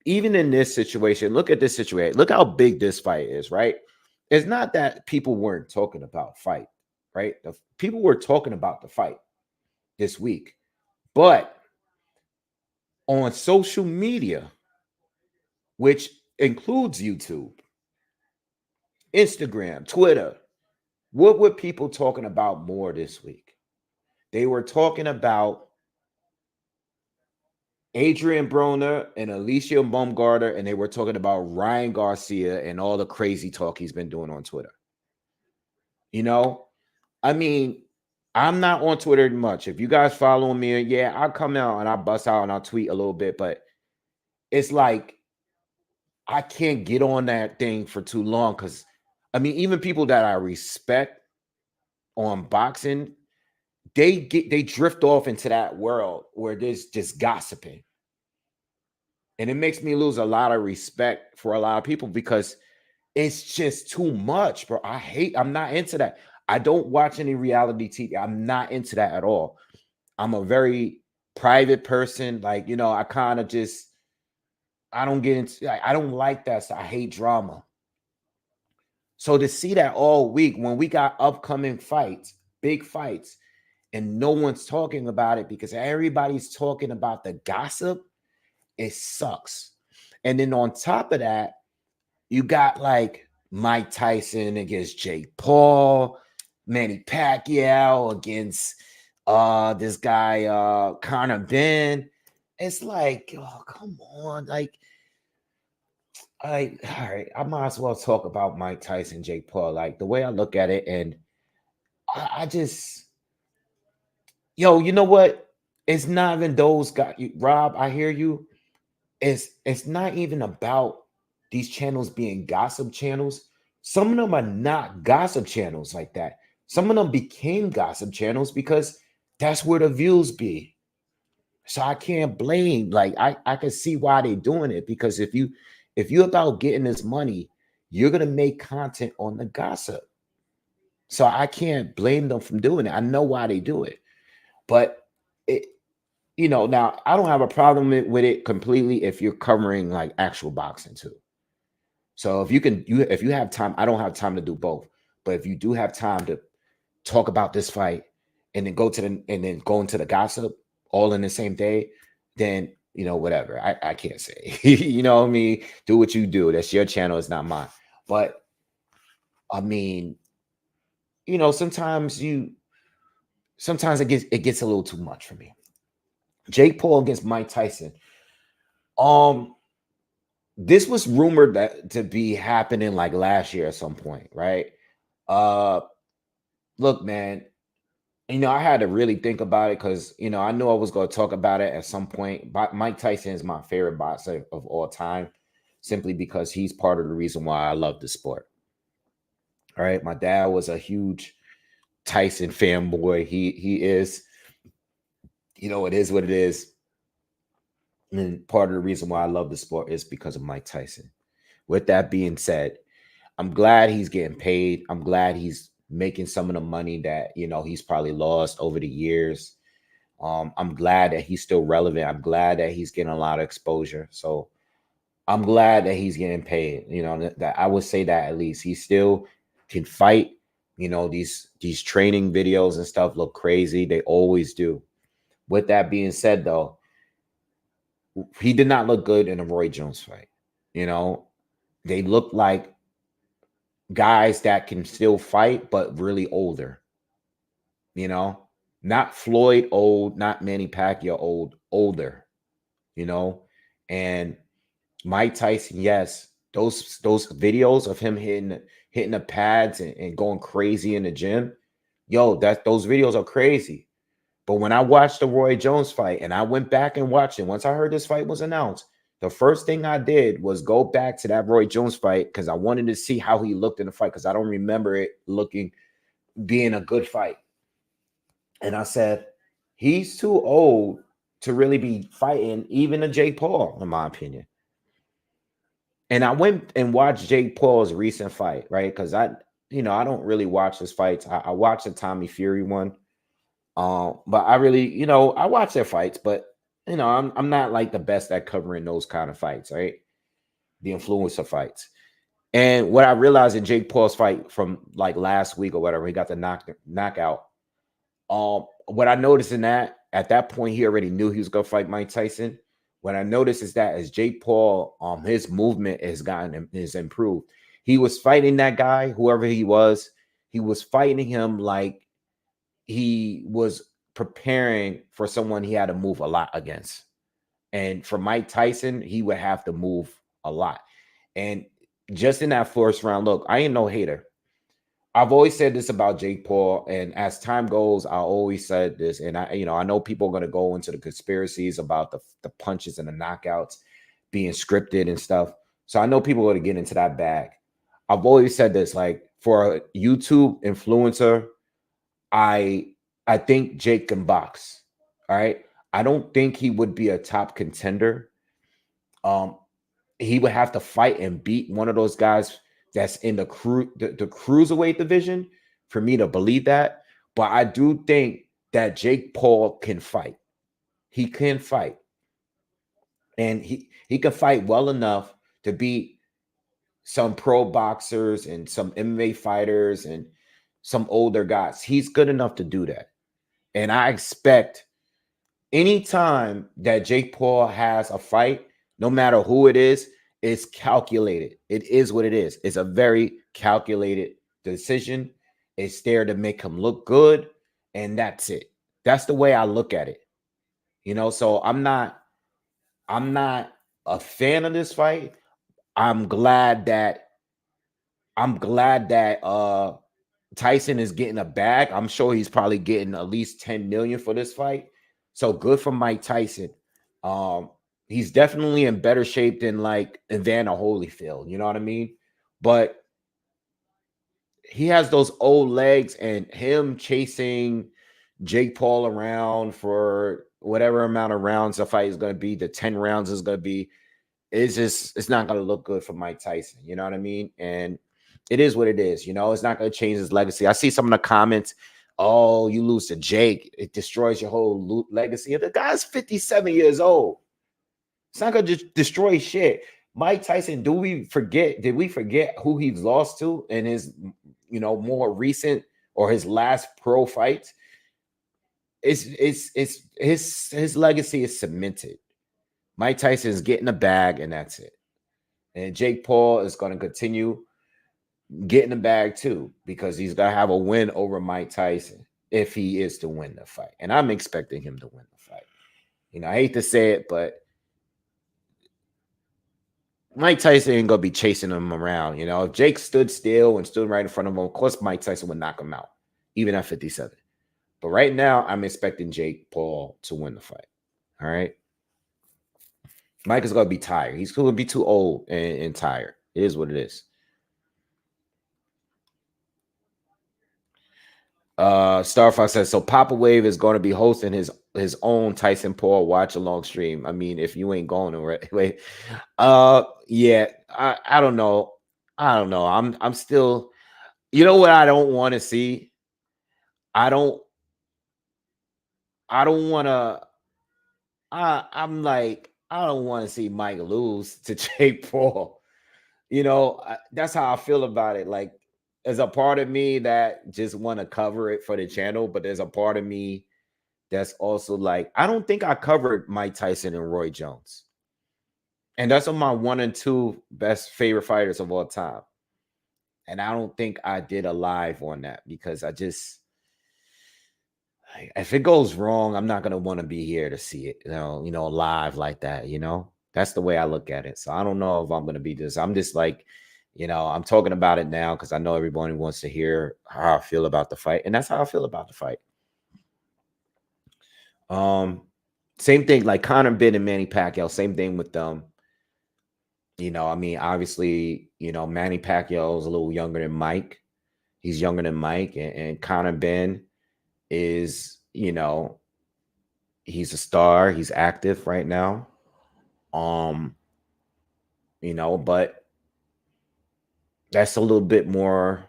S1: even in this situation, look at this situation. Look how big this fight is, right? It's not that people weren't talking about fight, right? The people were talking about the fight this week, but on social media, which includes YouTube, Instagram, Twitter, what were people talking about more this week? They were talking about Adrian Broner and Alicia Baumgartner, and they were talking about Ryan Garcia and all the crazy talk he's been doing on Twitter. You know, I mean, I'm not on Twitter much. If you guys follow me, yeah, I'll come out and I'll bust out and I'll tweet a little bit, but it's like I can't get on that thing for too long because I mean, even people that I respect on boxing, they drift off into that world where there's just gossiping. And it makes me lose a lot of respect for a lot of people because it's just too much, bro. I'm not into that. I don't watch any reality TV. I'm not into that at all. I'm a very private person. Like, you know, I kind of just, I don't get into, I don't like that. So I hate drama. So to see that all week when we got upcoming fights, big fights, and no one's talking about it because everybody's talking about the gossip, it sucks. And then on top of that, you got like Mike Tyson against Jake Paul, Manny Pacquiao against this guy Conor Ben. It's like, oh, come on. Like, all right, I might as well talk about Mike Tyson, Jake Paul. Like, the way I look at it, and I just, yo, you know what? It's not even those guys. Rob, I hear you. It's not even about these channels being gossip channels. Some of them are not gossip channels like that. Some of them became gossip channels because that's where the views be. So I can't blame. Like, I can see why they're doing it, because if you're about getting this money, you're gonna make content on the gossip. So I can't blame them from doing it. I know why they do it, but it, you know, now I don't have a problem with it completely if you're covering like actual boxing too. So if you have time, I don't have time to do both. But if you do have time to talk about this fight and then go into the gossip all in the same day, then you know, whatever. I can't say. You know what I mean? Do what you do. That's your channel, it's not mine. But I mean, you know, sometimes it gets a little too much for me. Jake Paul against Mike Tyson. Um, this was rumored that to be happening like last year at some point, right? Uh, look, man, I had to really think about it because I knew I was going to talk about it at some point. But Mike Tyson is my favorite boxer of all time, simply because he's part of the reason why I love the sport. All right, my dad was a huge Tyson fanboy. He is, it is what it is. And part of the reason why I love the sport is because of Mike Tyson. With that being said, I'm glad he's getting paid. I'm glad he's making some of the money that he's probably lost over the years. I'm glad that he's still relevant. I'm glad that he's getting a lot of exposure. So I'm glad that he's getting paid. That I would say that at least he still can fight. These training videos and stuff look crazy. They always do. With that being said, though, he did not look good in a Roy Jones fight. They look like guys that can still fight, but really older. Not Floyd old, not Manny Pacquiao old, older. And Mike Tyson, yes, those videos of him hitting the pads and going crazy in the gym, those videos are crazy. But when I watched the Roy Jones fight and I went back and watched it, once I heard this fight was announced, the first thing I did was go back to that Roy Jones fight because I wanted to see how he looked in the fight because I don't remember it being a good fight. And I said, he's too old to really be fighting even a Jake Paul, in my opinion. And I went and watched Jake Paul's recent fight, right? Because I don't really watch his fights. I watched the Tommy Fury one. But I really, I watch their fights, but I'm not like the best at covering those kind of fights, right? The influencer fights. And what I realized in Jake Paul's fight from like last week or whatever, he got the knockout. What I noticed in that at that point, he already knew he was gonna fight Mike Tyson. What I noticed is that as Jake Paul, his movement is improved. He was fighting that guy, whoever he was fighting him like he was preparing for someone he had to move a lot against. And for Mike Tyson, he would have to move a lot. And just in that first round, look, I ain't no hater. I've always said this about Jake Paul, and as time goes, I always said this, and I know people are going to go into the conspiracies about the punches and the knockouts being scripted and stuff. So I know people are going to get into that bag. I've always said this, like for a YouTube influencer, I think Jake can box. All right. I don't think he would be a top contender. He would have to fight and beat one of those guys that's in the cruiserweight division for me to believe that. But I do think that Jake Paul can fight. He can fight. And he can fight well enough to beat some pro boxers and some MMA fighters and some older guys. He's good enough to do that. And I expect anytime that Jake Paul has a fight, no matter who it is, it's calculated. It is what it is. It's a very calculated decision. It's there to make him look good, and that's it. That's the way I look at it. So I'm not a fan of this fight. I'm glad that Tyson is getting a bag. I'm sure he's probably getting at least 10 million for this fight. So good for Mike Tyson. He's definitely in better shape than like Evander Holyfield. You know what I mean? But he has those old legs, and him chasing Jake Paul around for whatever amount of rounds the fight is going to be, the 10 rounds is going to be, it's not going to look good for Mike Tyson. You know what I mean? And it is what it is. It's not going to change his legacy. I see some of the comments. Oh, you lose to Jake, it destroys your whole legacy. The guy's 57 years old. It's not going to destroy shit. Mike Tyson, did we forget who he's lost to in his, more recent or his last pro fight? It's his legacy is cemented. Mike Tyson is getting a bag, and that's it. And Jake Paul is going to continue getting the bag too, because he's going to have a win over Mike Tyson if he is to win the fight. And I'm expecting him to win the fight. I hate to say it, but Mike Tyson ain't gonna be chasing him around. You know, if Jake stood still and stood right in front of him, of course Mike Tyson would knock him out, even at 57. But right now, I'm expecting Jake Paul to win the fight. All right. Mike is gonna be tired. He's gonna be too old and tired. It is what it is. Starfox says so. Papa Wave is going to be hosting his own Tyson Paul watch along stream. I mean, if you ain't going to wait, yeah, I don't know. I don't know. I'm still. You know what I don't want to see. I don't. I don't want to. I'm like I don't want to see Mike lose to Jake Paul. You know, that's how I feel about it. Like, there's a part of me that just want to cover it for the channel, but there's a part of me that's also like, I don't think I covered Mike Tyson and Roy Jones. And that's on my 1 and 2 best favorite fighters of all time. And I don't think I did a live on that because I just, if it goes wrong, I'm not going to want to be here to see it, live like that, That's the way I look at it. So I don't know if I'm going to be this. I'm just like, I'm talking about it now because I know everybody wants to hear how I feel about the fight. And that's how I feel about the fight. Same thing like Conor Ben and Manny Pacquiao, same thing with them. I mean, obviously, Manny Pacquiao is a little younger than Mike. He's younger than Mike, and Conor Ben is, he's a star. He's active right now. But that's a little bit more.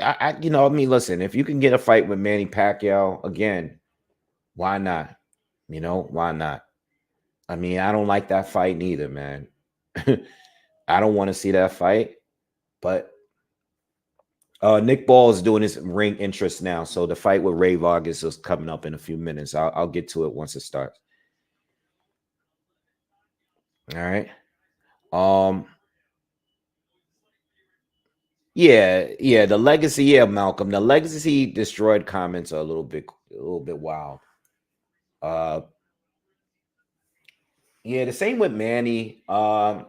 S1: I mean, listen, if you can get a fight with Manny Pacquiao again, why not? Why not? I mean, I don't like that fight neither, man. I don't want to see that fight, but Nick Ball is doing his ring interest now. So the fight with Ray Vargas is coming up in a few minutes. I'll get to it once it starts. All right. Yeah, the legacy, Malcolm. The legacy destroyed comments are a little bit wild. Yeah, the same with Manny. I'm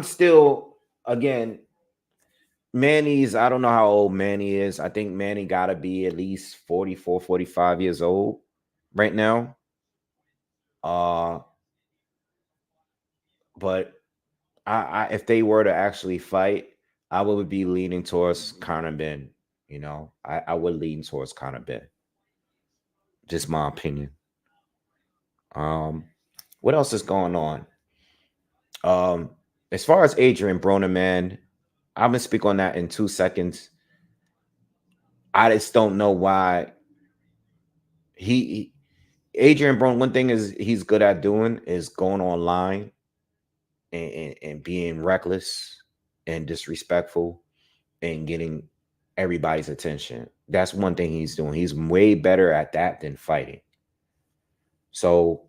S1: still again, Manny's, I don't know how old Manny is. I think Manny got to be at least 44, 45 years old right now. But I if they were to actually fight, I would be leaning towards Conor Ben. I would lean towards Conor Ben. Just my opinion. What else is going on? As far as Adrian Broner, man, I'm gonna speak on that in 2 seconds. I just don't know why Adrian Broner. One thing is he's good at doing is going online and being reckless and disrespectful and getting everybody's attention. That's one thing he's doing. He's way better at that than fighting. So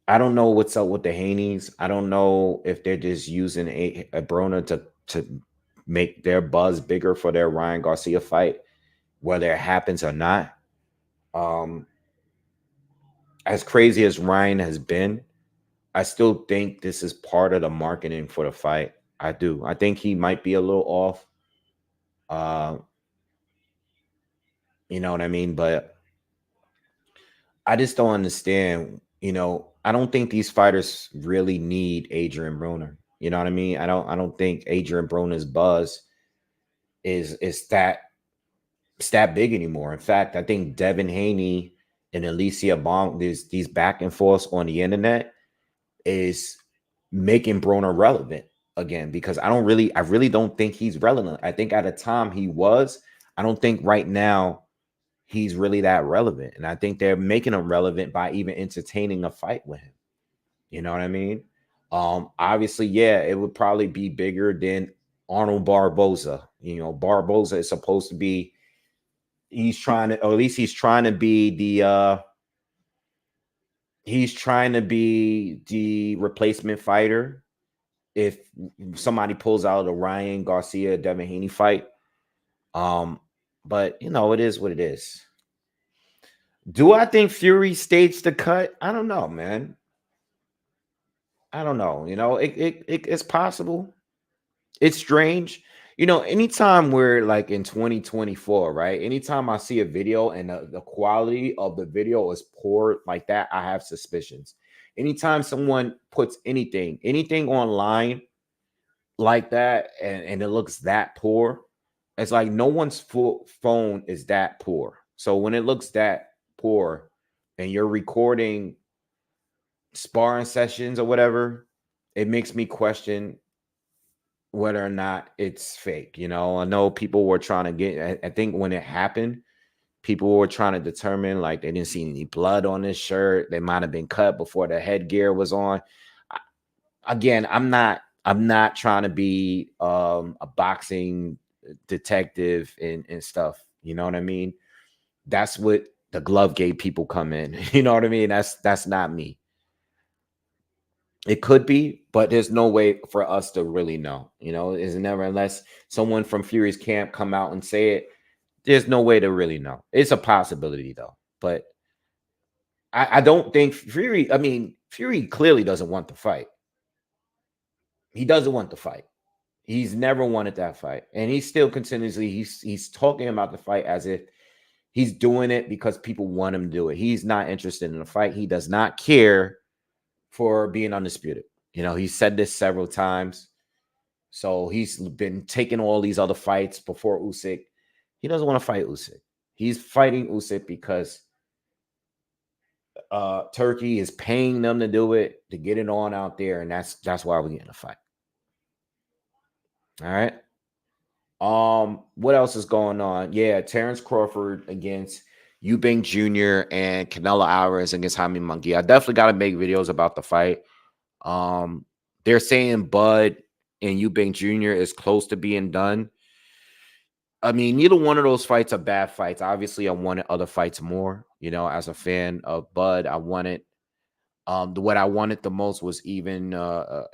S1: I don't know what's up with the Haneys. I don't know if they're just using a Broner to make their buzz bigger for their Ryan Garcia fight, whether it happens or not. As crazy as Ryan has been, I still think this is part of the marketing for the fight. I do. I think he might be a little off. You know what I mean? But I just don't understand. I don't think these fighters really need Adrian Broner. You know what I mean? I don't think Adrian Broner's buzz is that big anymore. In fact, I think Devin Haney and Alicia Bong, these back and forths on the internet is making Broner relevant again because I really don't think he's relevant. I think at a time he was. I don't think right now he's really that relevant. And I think they're making him relevant by even entertaining a fight with him. You know what I mean? Obviously, yeah, it would probably be bigger than Arnold Barboza. Barboza is supposed to be, he's trying to, or at least he's trying to be the replacement fighter if somebody pulls out a Ryan Garcia Devin Haney fight. But it is what it is. Do I think Fury staged the cut? I don't know, man. I don't know. It's possible. It's strange. Anytime we're like in 2024, right? Anytime I see a video and the quality of the video is poor like that, I have suspicions. Anytime someone puts anything online like that, and it looks that poor, it's like no one's full phone is that poor. So when it looks that poor and you're recording sparring sessions or whatever, it makes me question whether or not it's fake. I know people were trying to get, I think when it happened, people were trying to determine like they didn't see any blood on this shirt. They might have been cut before the headgear was on. Again, I'm not trying to be a boxing detective and stuff. You know what I mean? That's what the glove gate people come in. You know what I mean? That's not me. It could be, but there's no way for us to really know. Is never unless someone from Fury's camp come out and say it. There's no way to really know. It's a possibility though, but I don't think Fury. I mean, Fury clearly doesn't want the fight. He doesn't want the fight. He's never wanted that fight, and he's still continuously he's talking about the fight as if he's doing it because people want him to do it. He's not interested in the fight. He does not care for being undisputed. He said this several times. So he's been taking all these other fights before Usyk. He doesn't want to fight Usyk. He's fighting Usyk because Turkey is paying them to do it, to get it on out there, and that's why we're getting a fight. All right. What else is going on? Yeah, Terrence Crawford against Eubank Jr. and Canelo Alvarez against Jaime Munguia. I definitely got to make videos about the fight. They're saying Bud and Eubank Jr. is close to being done. I mean, neither one of those fights are bad fights. Obviously, I wanted other fights more. As a fan of Bud, I wanted what I wanted the most was even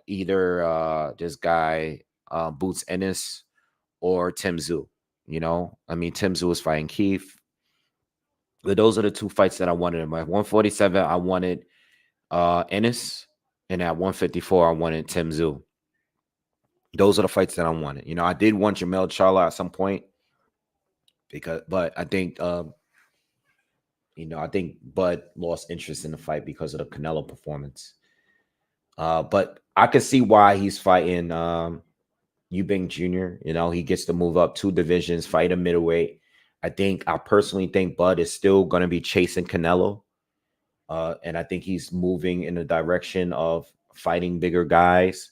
S1: either this guy Boots Ennis or Tim Tszyu. I mean, Tim Tszyu was fighting Keith. But those are the two fights that I wanted. In my 147, I wanted Ennis, and at 154, I wanted Tim Tszyu. Those are the fights that I wanted. I did want Jamel Charlo at some point but I think I think Bud lost interest in the fight because of the Canelo performance. But I can see why he's fighting Eubank Jr. He gets to move up 2 divisions, fight a middleweight. I personally think Bud is still going to be chasing Canelo. And I think he's moving in the direction of fighting bigger guys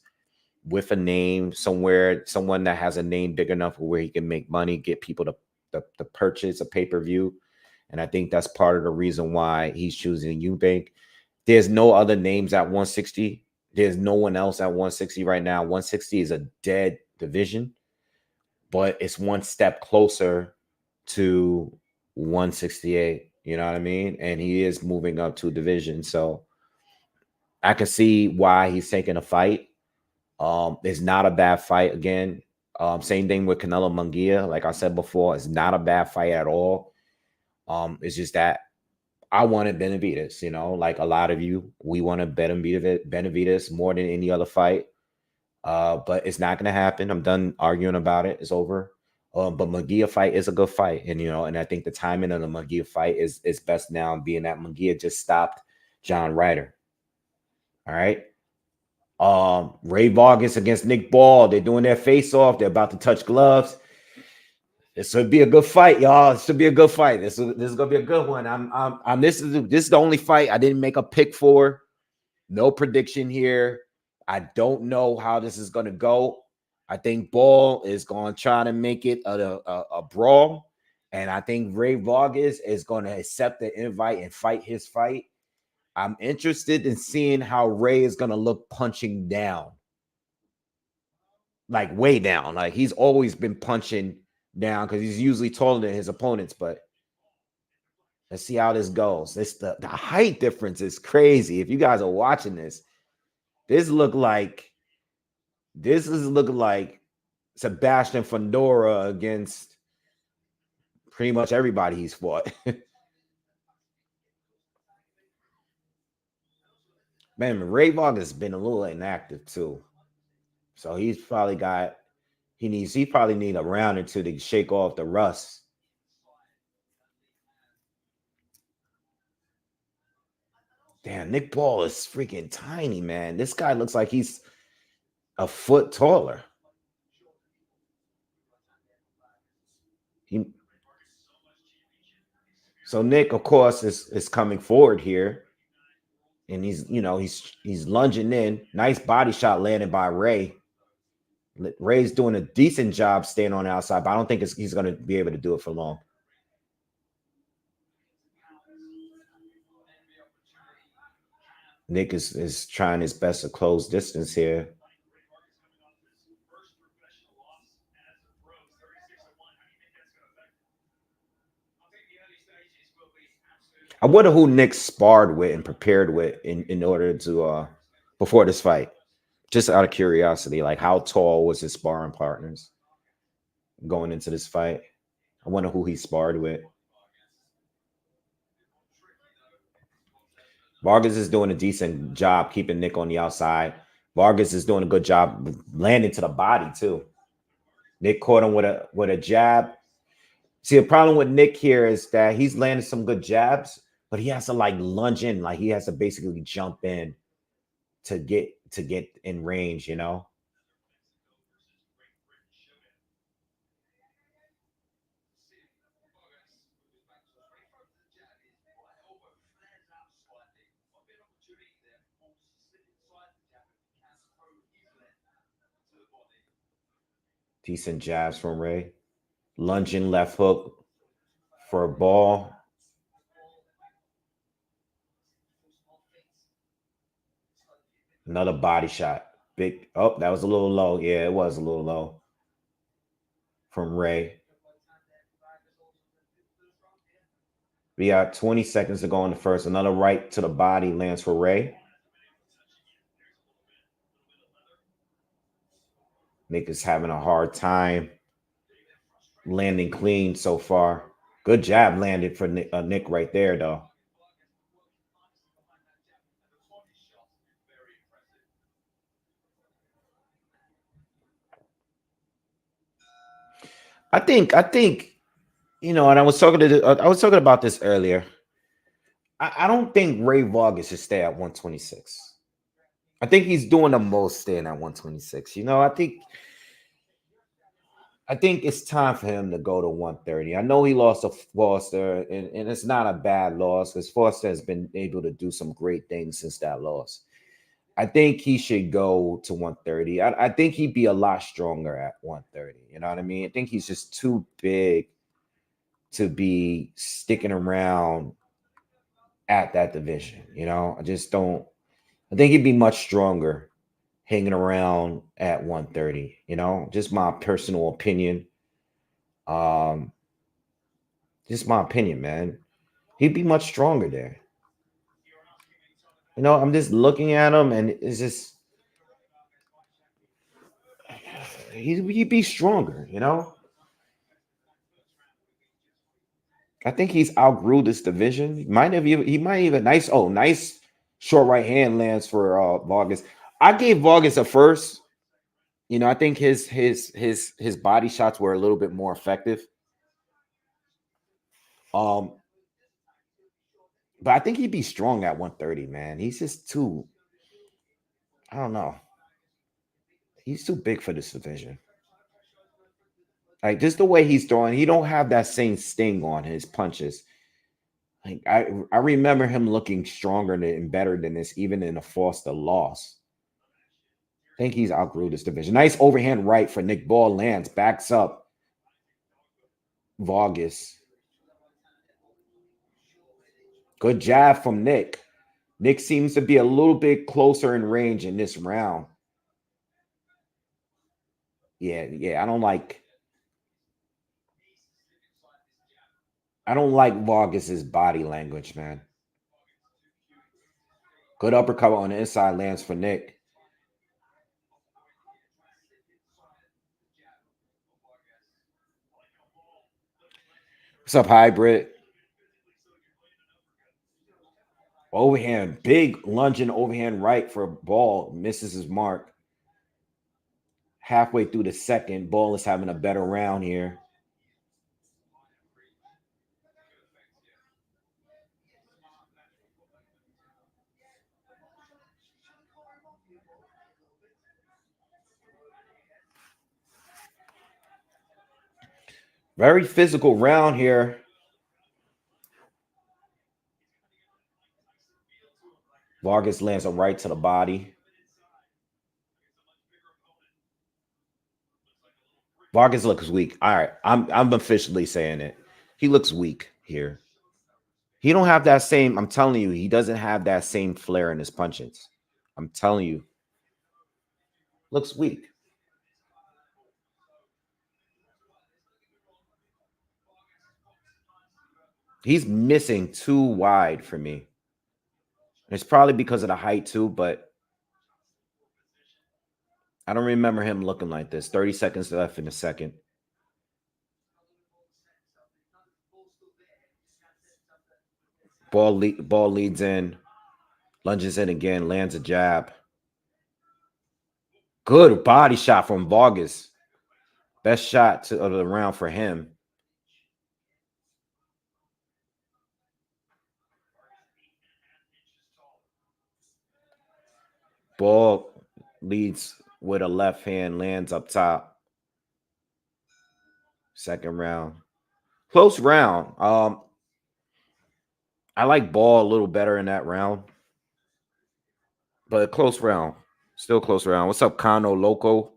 S1: with a name somewhere, someone that has a name big enough where he can make money, get people to purchase a pay-per-view. And I think that's part of the reason why he's choosing Eubank. There's no other names at 160. There's no one else at 160 right now. 160 is a dead division, but it's one step closer to 168. You know what I mean? And he is moving up 2 divisions. So I can see why he's taking a fight. It's not a bad fight again. Same thing with Canelo Munguia. Like I said before, it's not a bad fight at all. It's just that I wanted Benavidez, like a lot of you, we want to Benavidez more than any other fight. But it's not going to happen. I'm done arguing about it. It's over. But Munguia fight is a good fight. And I think the timing of the Munguia fight is best now, being that Munguia just stopped John Ryder. All right. Ray Vargas against Nick Ball. They're doing their face off. They're about to touch gloves. This should be a good fight, y'all. This should be a good fight. This is gonna be a good one. This is the only fight I didn't make a pick for. No prediction here. I don't know how this is gonna go. I think Ball is gonna try to make it a brawl, and I think Ray Vargas is gonna accept the invite and fight his fight. I'm interested in seeing how Ray is gonna look punching down, like way down. Like he's always been punching down because he's usually taller than his opponents. But let's see how this goes. The height difference is crazy. If you guys are watching this, this is looking like Sebastian Fundora against pretty much everybody he's fought. Man, Ray Vargas has been a little inactive too. So he's probably got he probably need a round or two to shake off the rust. Damn, Nick Ball is freaking tiny, man. This guy looks like he's a foot taller. He, so Nick, of course, is coming forward here, and he's lunging in. Nice body shot landed by Ray. Ray's doing a decent job staying on the outside, but I don't think he's going to be able to do it for long. Nick is trying his best to close distance here. I wonder who Nick sparred with and prepared with in order to before this fight. Just out of curiosity, like how tall was his sparring partners going into this fight? I wonder who he sparred with. Vargas is doing a decent job keeping Nick on the outside. Vargas is doing a good job landing to the body too. Nick caught him with a jab. See, the problem with Nick here is that he's landed some good jabs, but he has to like lunge in, like he has to basically jump in to get in range, you know. Decent jabs from Ray. Lunging left hook for a ball. Another body shot. Big. Oh, that was a little low. Yeah, it was a little low from Ray. We got 20 seconds to go in the first. Another right to the body lands for Ray. Nick is having a hard time landing clean so far. Good jab landed for Nick right there, though. I think, and I was talking about this earlier. I don't think Ray Vargas should stay at 126. I think he's doing the most staying at 126. I think it's time for him to go to 130. I know he lost to Foster, and it's not a bad loss because Foster has been able to do some great things since that loss. I think he should go to 130. I think he'd be a lot stronger at 130. You know what I mean? I think he's just too big to be sticking around at that division. I just don't. I think he'd be much stronger hanging around at 130. Just my personal opinion. Um, just my opinion, man. He'd be much stronger there. I'm just looking at him, and it's just he'd be stronger. I think he's outgrew this division. He might even nice short right hand lands for Vargas. I gave Vargas a first. I think his body shots were a little bit more effective. Um, but I think he'd be strong at 130, man. He's just too, I don't know. He's too big for this division. Like just the way he's throwing, he don't have that same sting on his punches. Like I remember him looking stronger and better than this, even in a Foster loss. I think he's outgrew this division. Nice overhand right for Nick Ball lands, backs up Vargas. Good jab from Nick. Nick seems to be a little bit closer in range in this round. Yeah. I don't like Vargas's body language, man. Good uppercut on the inside lands for Nick. What's up, hybrid? Overhand, big lunging overhand right for Ball. Misses his mark. Halfway through the second, Ball is having a better round here. Very physical round here. Vargas lands a right to the body. Vargas looks weak. All right, I'm officially saying it. He looks weak here. He don't have that same. I'm telling you, he doesn't have that same flair in his punches. I'm telling you, looks weak. He's missing too wide for me. It's probably because of the height too, but I don't remember him looking like this. 30 seconds left in the second. Ball leads in, lunges in again, lands a jab. Good body shot from Vargas. Best shot of the round for him. Ball leads with a left hand, lands up top. Second round. Close round. I like Ball a little better in that round. But a close round. Still close round. What's up, Kano Loco?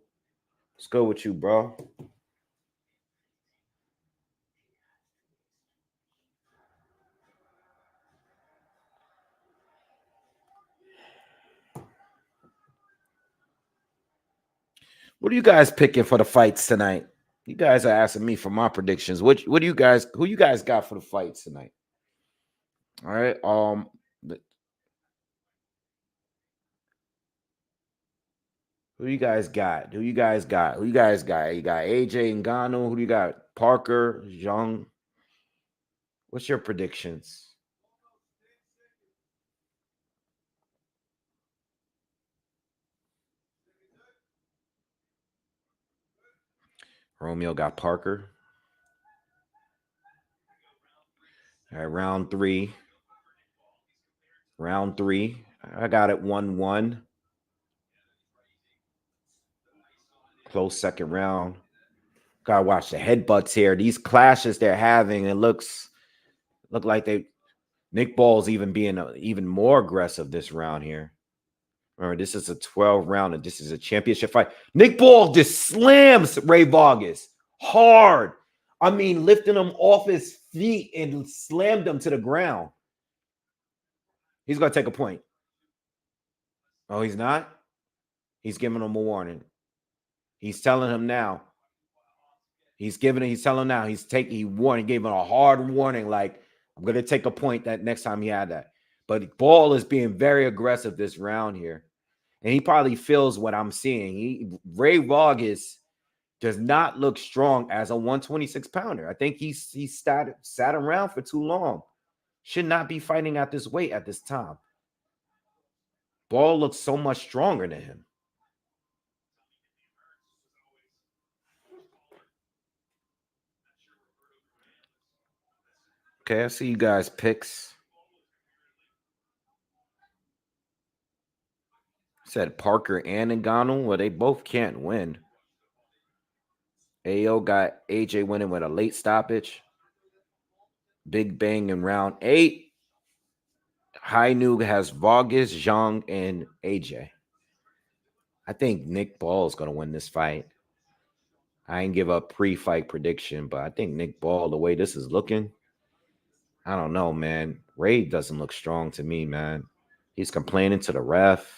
S1: Let's go with you, bro. What are you guys picking for the fights tonight? You guys are asking me for my predictions. What do you guys who you guys got for the fights tonight? All right. Who you guys got? Who you guys got? Who you guys got? You got AJ Ngannou. Who do you got? Parker, Jang. What's your predictions? Romeo got Parker. All right, round three. Round three. I got it 1-1. Close second round. Gotta watch the headbutts here. These clashes they're having, it look like Nick Ball's even being even more aggressive this round here. Remember, this is a 12 round and this is a championship fight. Nick Ball just slams Ray Vargas hard. I mean, lifting him off his feet and slammed him to the ground. He's gonna take a point. Oh, he's not? He's giving him a warning. He's telling him now. He's telling him now. He warning, gave him a hard warning, like I'm gonna take a point that next time he had that. But Ball is being very aggressive this round here. And he probably feels what I'm seeing. Ray Vargas does not look strong as a 126 pounder. I think he's sat around for too long. Should not be fighting at this weight at this time. Ball looks so much stronger than him. Okay, I see you guys' picks. Said Parker and Ngannou. Well, they both can't win. AO got AJ winning with a late stoppage. Big bang in round 8. High Noog has Vargas, Zhang, and AJ. I think Nick Ball is going to win this fight. I ain't give a pre-fight prediction, but I think Nick Ball, the way this is looking, I don't know, man. Ray doesn't look strong to me, man. He's complaining to the ref.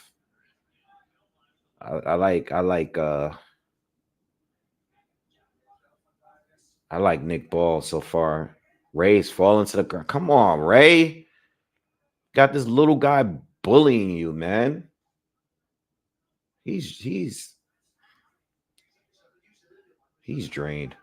S1: I like Nick Ball so far. Ray's falling to the ground. Come on, Ray. Got this little guy bullying you, man. He's drained.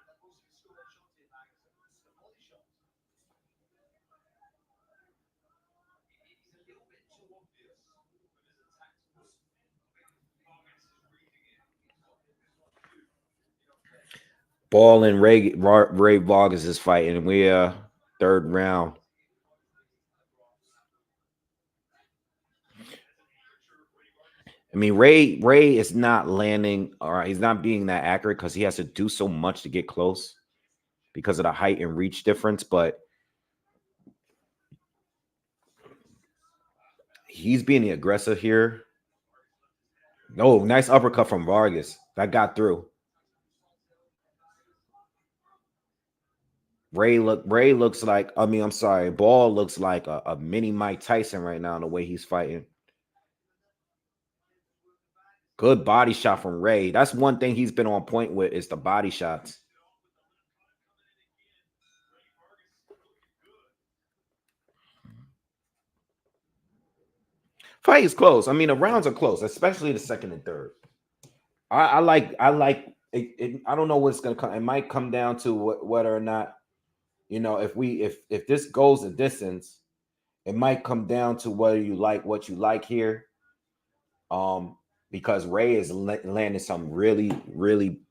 S1: Ball and Ray Vargas is fighting. We third round. I mean, Ray is not landing, or he's not being that accurate because he has to do so much to get close because of the height and reach difference. But he's being aggressive here. Oh, nice uppercut from Vargas. That got through. Ray looks like, I mean, I'm sorry, Ball looks like a mini Mike Tyson right now, the way he's fighting. Good body shot from Ray. That's one thing he's been on point with, is the body shots. Fight is close. I mean, the rounds are close, especially the second and third. I like it. I don't know what's gonna come. It might come down to whether or not, if this goes a distance, it might come down to whether you like what you like here. Because Ray is landing some really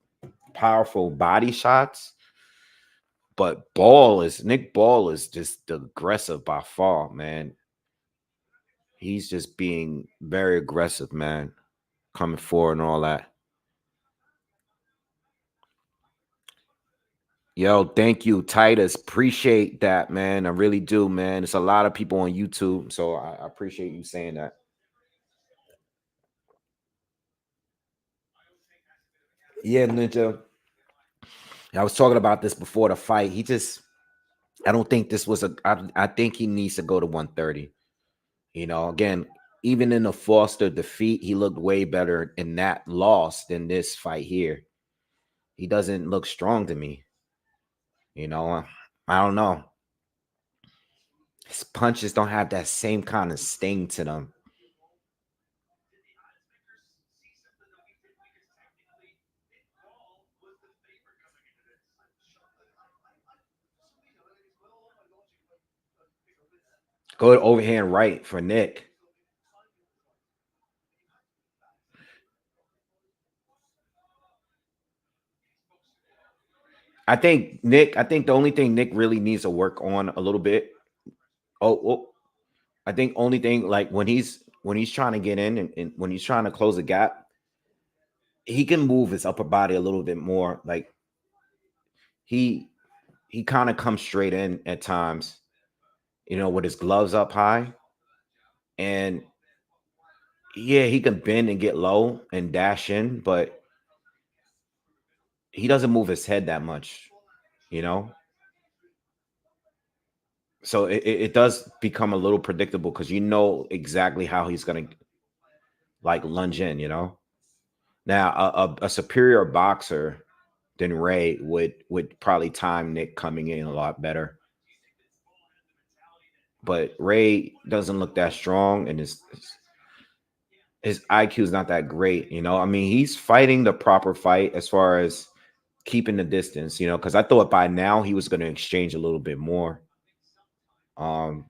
S1: powerful body shots, but Nick Ball is just aggressive by far, man. He's just being very aggressive, man, coming forward and all that. Yo, thank you, Titus. Appreciate that, man. I really do, man. It's a lot of people on YouTube, so I appreciate you saying that. Yeah, Ninja. I was talking about this before the fight. I don't think this was I think he needs to go to 130. Again, even in the Foster defeat, he looked way better in that loss than this fight here. He doesn't look strong to me. I don't know. His punches don't have that same kind of sting to them. Good overhand right for Nick. I think the only thing Nick really needs to work on a little bit. Oh, I think only thing, like when he's trying to get in, and when he's trying to close the gap, he can move his upper body a little bit more. Like he he kind of comes straight in at times, with his gloves up high. And yeah, he can bend and get low and dash in, but he doesn't move his head that much, you know? So it does become a little predictable because you know exactly how he's going to like lunge in. Now, a superior boxer than Ray would probably time Nick coming in a lot better. But Ray doesn't look that strong, and his IQ is not that great. I mean, he's fighting the proper fight as far as keeping the distance. Because I thought by now he was going to exchange a little bit more. Um,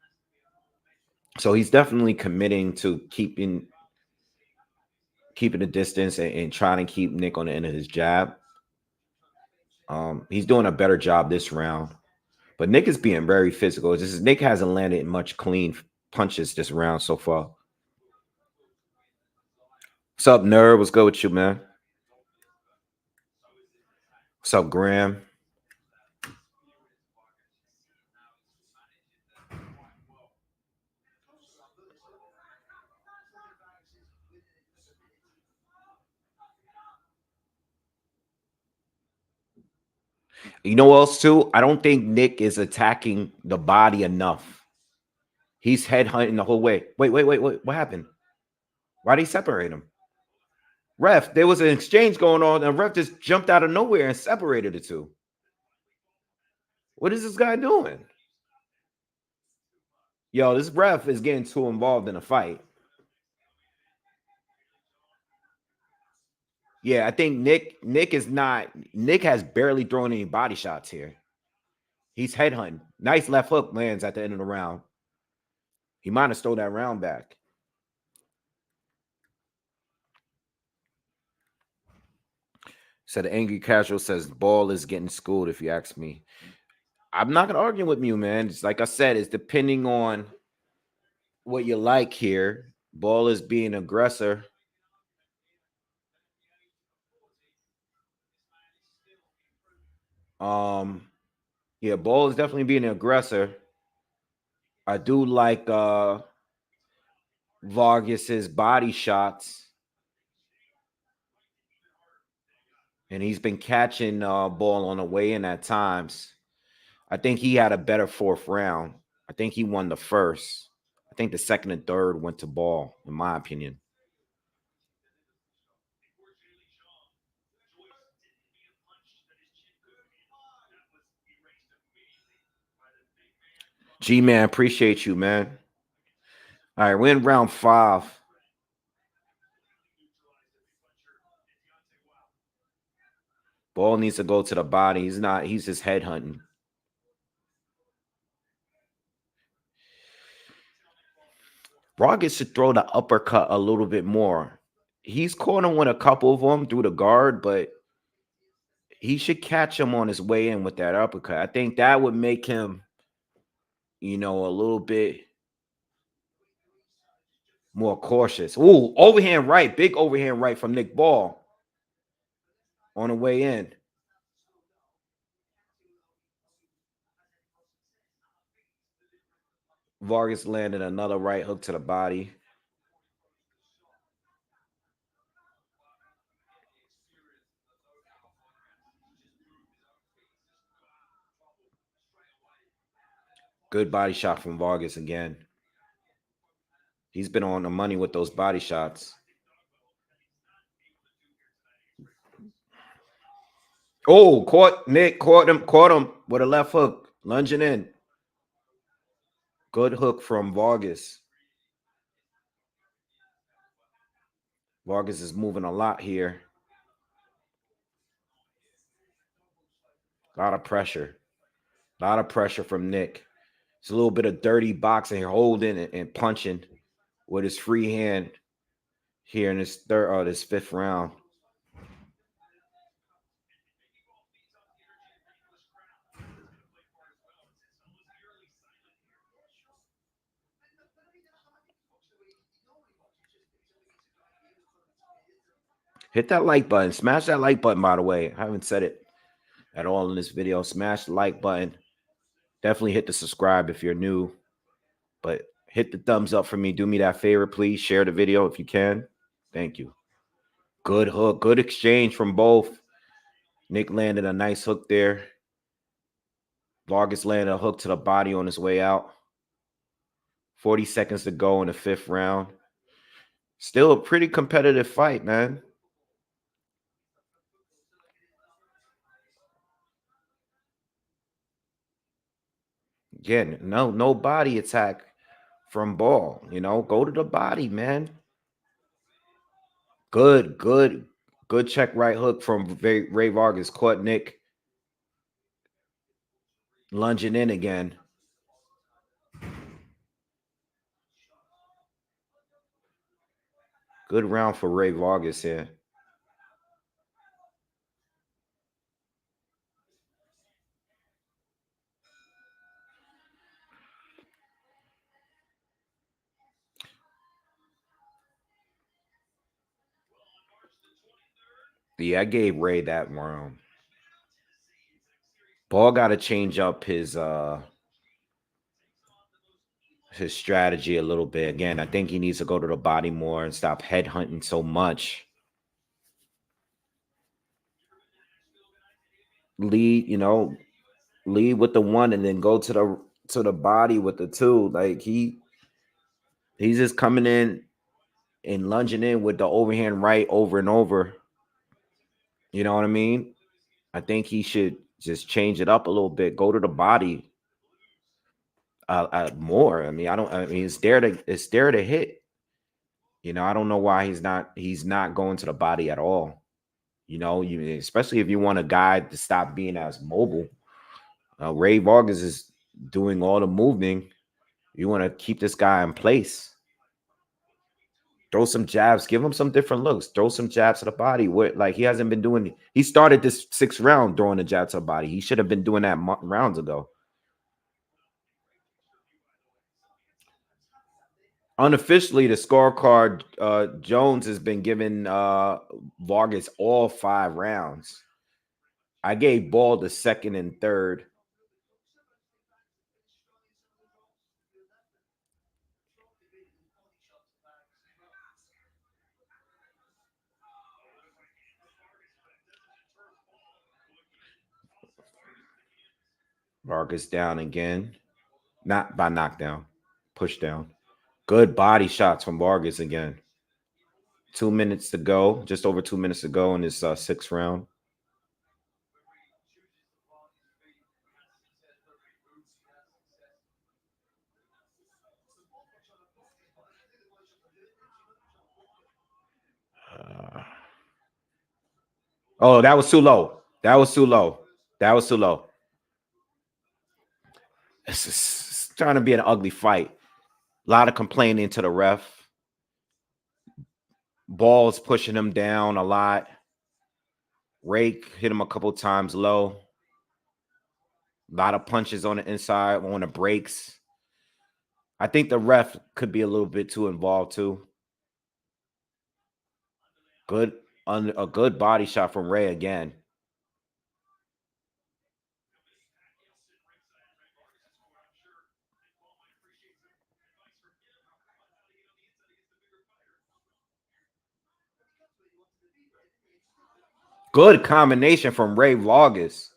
S1: so he's definitely committing to keeping the distance, and trying to keep Nick on the end of his jab. He's doing a better job this round, but Nick is being very physical. It's just Nick hasn't landed much clean punches this round so far. What's up, nerd? What's good with you, man? What's up, Graham? You know what else too? I don't think Nick is attacking the body enough. He's headhunting the whole way. Wait. What happened? Why'd he separate him? Ref, there was an exchange going on, and ref just jumped out of nowhere and separated the two. What is this guy doing? Yo, this ref is getting too involved in a fight. Yeah, I think Nick has barely thrown any body shots here. He's headhunting. Nice left hook lands at the end of the round. He might have stole that round back. So the angry casual says Ball is getting schooled. If you ask me, I'm not gonna argue with you, man. It's like I said, it's depending on what you like here. Ball is being aggressor. Yeah, Ball is definitely being an aggressor. I do like Vargas's body shots, and he's been catching Ball on the way in at times. I think he had a better fourth round. I think he won the first. I think the second and third went to Ball, in my opinion. G man, appreciate you, man. All right, we're in round 5. Ball needs to go to the body. He's just head hunting. Vargas should throw the uppercut a little bit more. He's caught him with a couple of them through the guard, but he should catch him on his way in with that uppercut. I think that would make him, a little bit more cautious. Ooh, overhand right, big overhand right from Nick Ball on the way in. Vargas landed another right hook to the body. Good body shot from Vargas again. He's been on the money with those body shots. Oh, caught him with a left hook, lunging in. Good hook from Vargas. Vargas is moving a lot here. A lot of pressure. A lot of pressure from Nick. It's a little bit of dirty boxing here, holding and punching with his free hand here in this fifth round. Hit that like button. Smash that like button, by the way. I haven't said it at all in this video. Smash the like button. Definitely hit the subscribe if you're new. But hit the thumbs up for me. Do me that favor, please. Share the video if you can. Thank you. Good hook. Good exchange from both. Nick landed a nice hook there. Vargas landed a hook to the body on his way out. 40 seconds to go in the fifth round. Still a pretty competitive fight, man. Again, no body attack from Ball. Go to the body, man. Good check right hook from Ray Vargas. Caught Nick lunging in again. Good round for Ray Vargas here. Yeah, I gave Ray that round. Ball got to change up his strategy a little bit. Again, I think he needs to go to the body more and stop head hunting so much. Lead with the one and then go to the body with the two. Like he's just coming in and lunging in with the overhand right over and over. You know what I mean? I think he should just change it up a little bit. Go to the body more. I mean, it's there to hit. I don't know why he's not going to the body at all. Especially if you want a guy to stop being as mobile. Ray Vargas is doing all the moving. You want to keep this guy in place. Throw some jabs. Give him some different looks. Throw some jabs to the body. What like he hasn't been doing. He started this 6th round throwing a jab to the body. He should have been doing that rounds ago. Unofficially, the scorecard, Jones has been giving Vargas all 5 rounds. I gave Ball the 2nd and 3rd. Vargas down again. Not by knockdown. Push down. Good body shots from Vargas again. 2 minutes to go. Just over 2 minutes to go in this 6th round. Oh, that was too low. That was too low. That was too low. It's trying to be an ugly fight. A lot of complaining to the ref. Ball's pushing him down a lot. Rake hit him a couple times low. A lot of punches on the inside, on the breaks. I think the ref could be a little bit too involved too. A good body shot from Ray again. Good combination from Ray Vargas.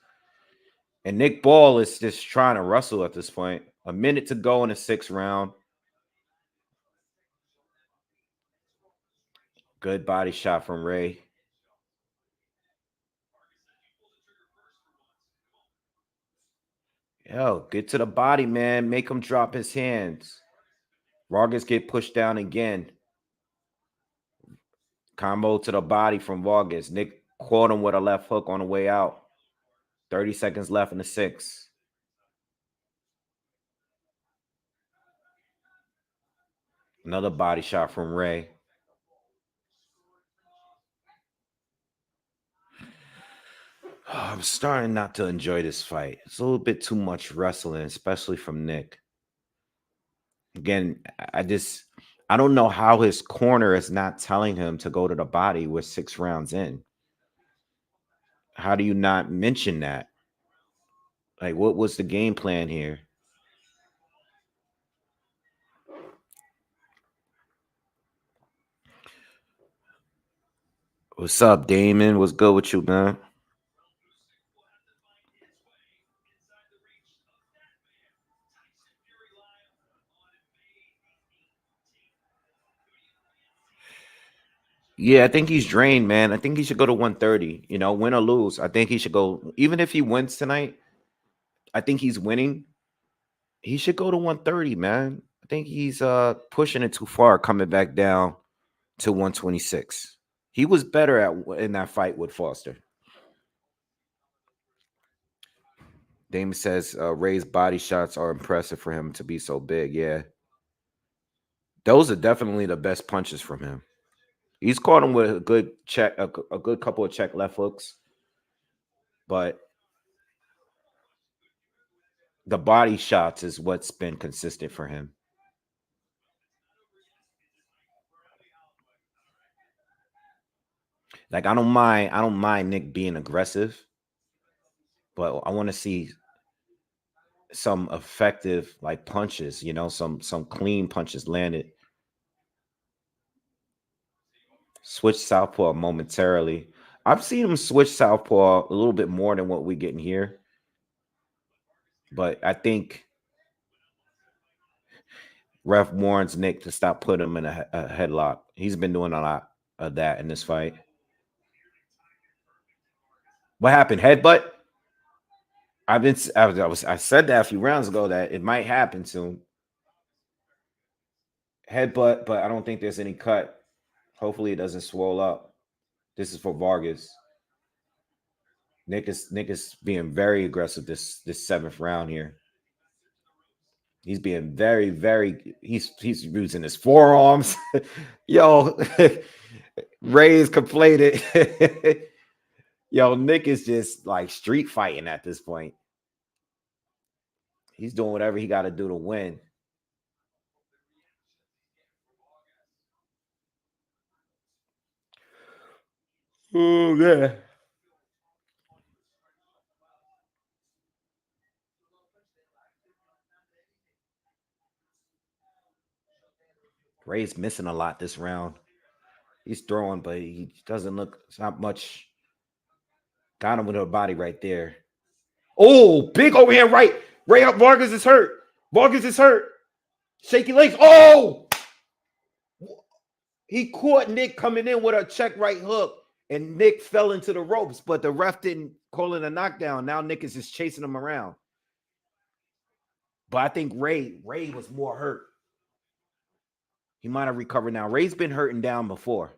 S1: And Nick Ball is just trying to wrestle at this point. A minute to go in the 6th round. Good body shot from Ray. Yo, get to the body, man. Make him drop his hands. Vargas get pushed down again. Combo to the body from Vargas. Nick caught him with a left hook on the way out. 30 seconds left in the 6th. Another body shot from Ray. I'm starting not to enjoy this fight. It's a little bit too much wrestling, especially from Nick. Again, I don't know how his corner is not telling him to go to the body with 6 rounds in. How do you not mention that? Like, what was the game plan here? What's up, Damon? What's good with you, man? Yeah, I think he's drained, man. I think he should go to 130. You know, win or lose. I think he should go, even if he wins tonight, I think he's winning. He should go to 130, man. I think he's pushing it too far, coming back down to 126. He was better in that fight with Foster. Damon says Ray's body shots are impressive for him to be so big. Yeah. Those are definitely the best punches from him. He's caught him with a good check, a good couple of check left hooks, but the body shots is what's been consistent for him. Like I don't mind Nick being aggressive, but I want to see some effective like punches, you know, some clean punches landed. Switch southpaw momentarily. I've seen him switch southpaw a little bit more than what we get in here, but I think ref warns Nick to stop putting him in a headlock. He's been doing a lot of that in this fight. What happened? Headbutt? I said that a few rounds ago that it might happen soon. Headbutt, but I don't think there's any cut. Hopefully it doesn't swell up. This is for Vargas. Nick is being very aggressive this 7th round here. He's being very, very. He's using his forearms. Yo, Ray is completed. Yo, Nick is just like street fighting at this point. He's doing whatever he got to do to win. Oh yeah. Ray's missing a lot this round. He's throwing, but he doesn't look. It's not much. Got him with her body right there. Oh, big overhand right. Vargas is hurt. Vargas is hurt. Shaky legs. Oh, he caught Nick coming in with a check right hook, and Nick fell into the ropes, but the ref didn't call it a knockdown. Now Nick is just chasing him around. But I think Ray was more hurt. He might have recovered now. Ray's been hurting down before.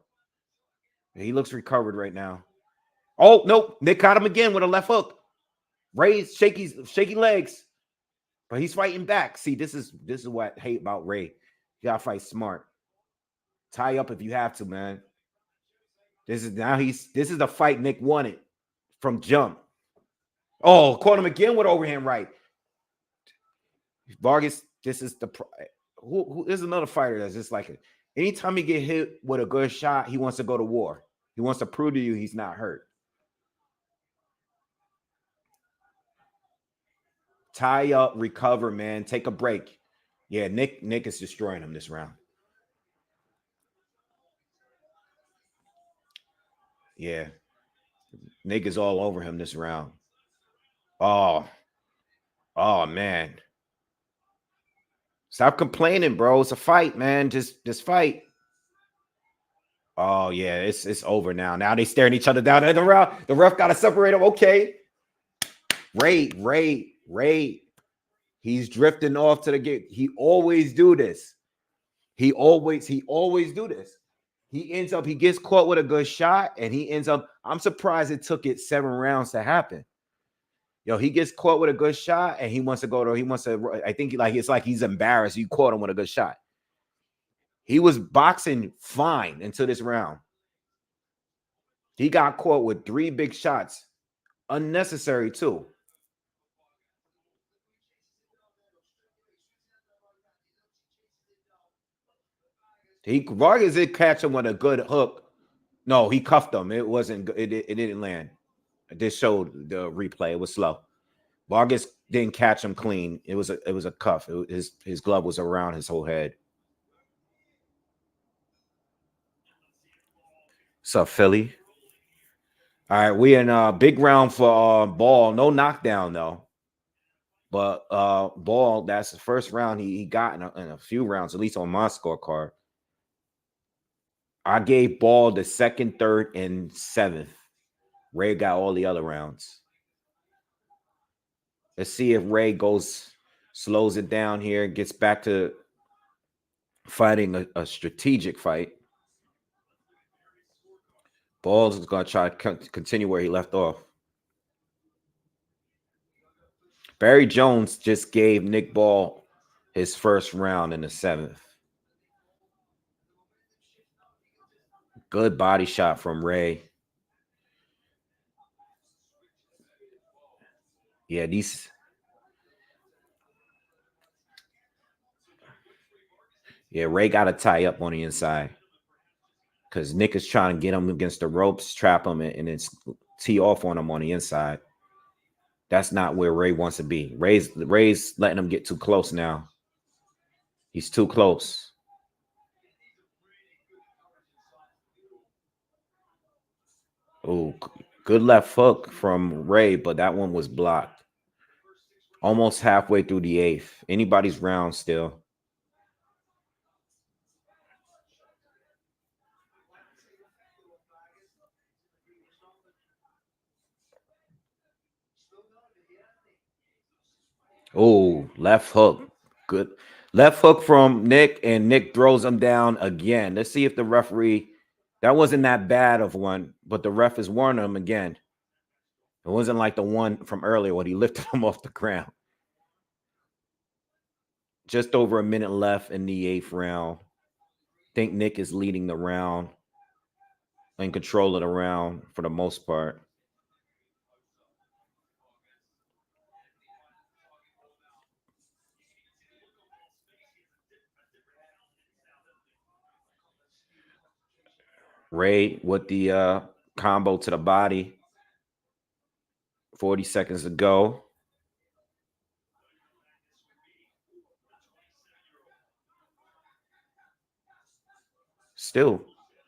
S1: He looks recovered right now. Oh, nope. Nick caught him again with a left hook. Ray's shaky legs. But he's fighting back. See, this is what I hate about Ray. You gotta fight smart. Tie up if you have to, man. This is the fight Nick wanted from jump. Oh, caught him again with overhand right. Vargas, this is the who is another fighter that's just like it. Anytime he get hit with a good shot, he wants to go to war. He wants to prove to you he's not hurt. Tie up, recover, man. Take a break. Yeah, Nick is destroying him this round. Yeah. Nick is all over him this round. Oh man. Stop complaining, bro. It's a fight, man. Just fight. Oh yeah, it's over now. Now they staring each other down in the round. The ref got to separate them. Okay. Ray. He's drifting off to the gate. He always do this. He always do this. He gets caught with a good shot, and he ends up. I'm surprised it took it 7 rounds to happen. Yo, he gets caught with a good shot, and he wants to. I think it's like he's embarrassed. You caught him with a good shot. He was boxing fine until this round. He got caught with 3 big shots, unnecessary too. Vargas did catch him with a good hook. No, he cuffed him. It wasn't. It didn't land. This showed the replay. It was slow. Vargas didn't catch him clean. It was a cuff. His glove was around his whole head. What's up, Philly? All right, we in a big round for Ball. No knockdown though. But Ball, that's the first round he got in a few rounds, at least on my scorecard. I gave Ball the 2nd, 3rd, and 7th. Ray got all the other rounds. Let's see if Ray slows it down here, gets back to fighting a strategic fight. Ball's is going to try to continue where he left off. Barry Jones just gave Nick Ball his first round in the 7th. Good body shot from Ray. Yeah, Ray got to tie up on the inside because Nick is trying to get him against the ropes, trap him, and then tee off on him on the inside. That's not where Ray wants to be. Ray's letting him get too close now. He's too close. Oh, good left hook from Ray, but that one was blocked. Almost halfway through the 8th. Anybody's round still. Oh, left hook. Good. Left hook from Nick, and Nick throws him down again. Let's see if the referee, that wasn't that bad of one, but the ref is warning him again. It wasn't like the one from earlier when he lifted him off the ground. Just over a minute left in the 8th round. I think Nick is leading the round, in control of the round for the most part. Ray with the combo to the body. 40 seconds to go. Still.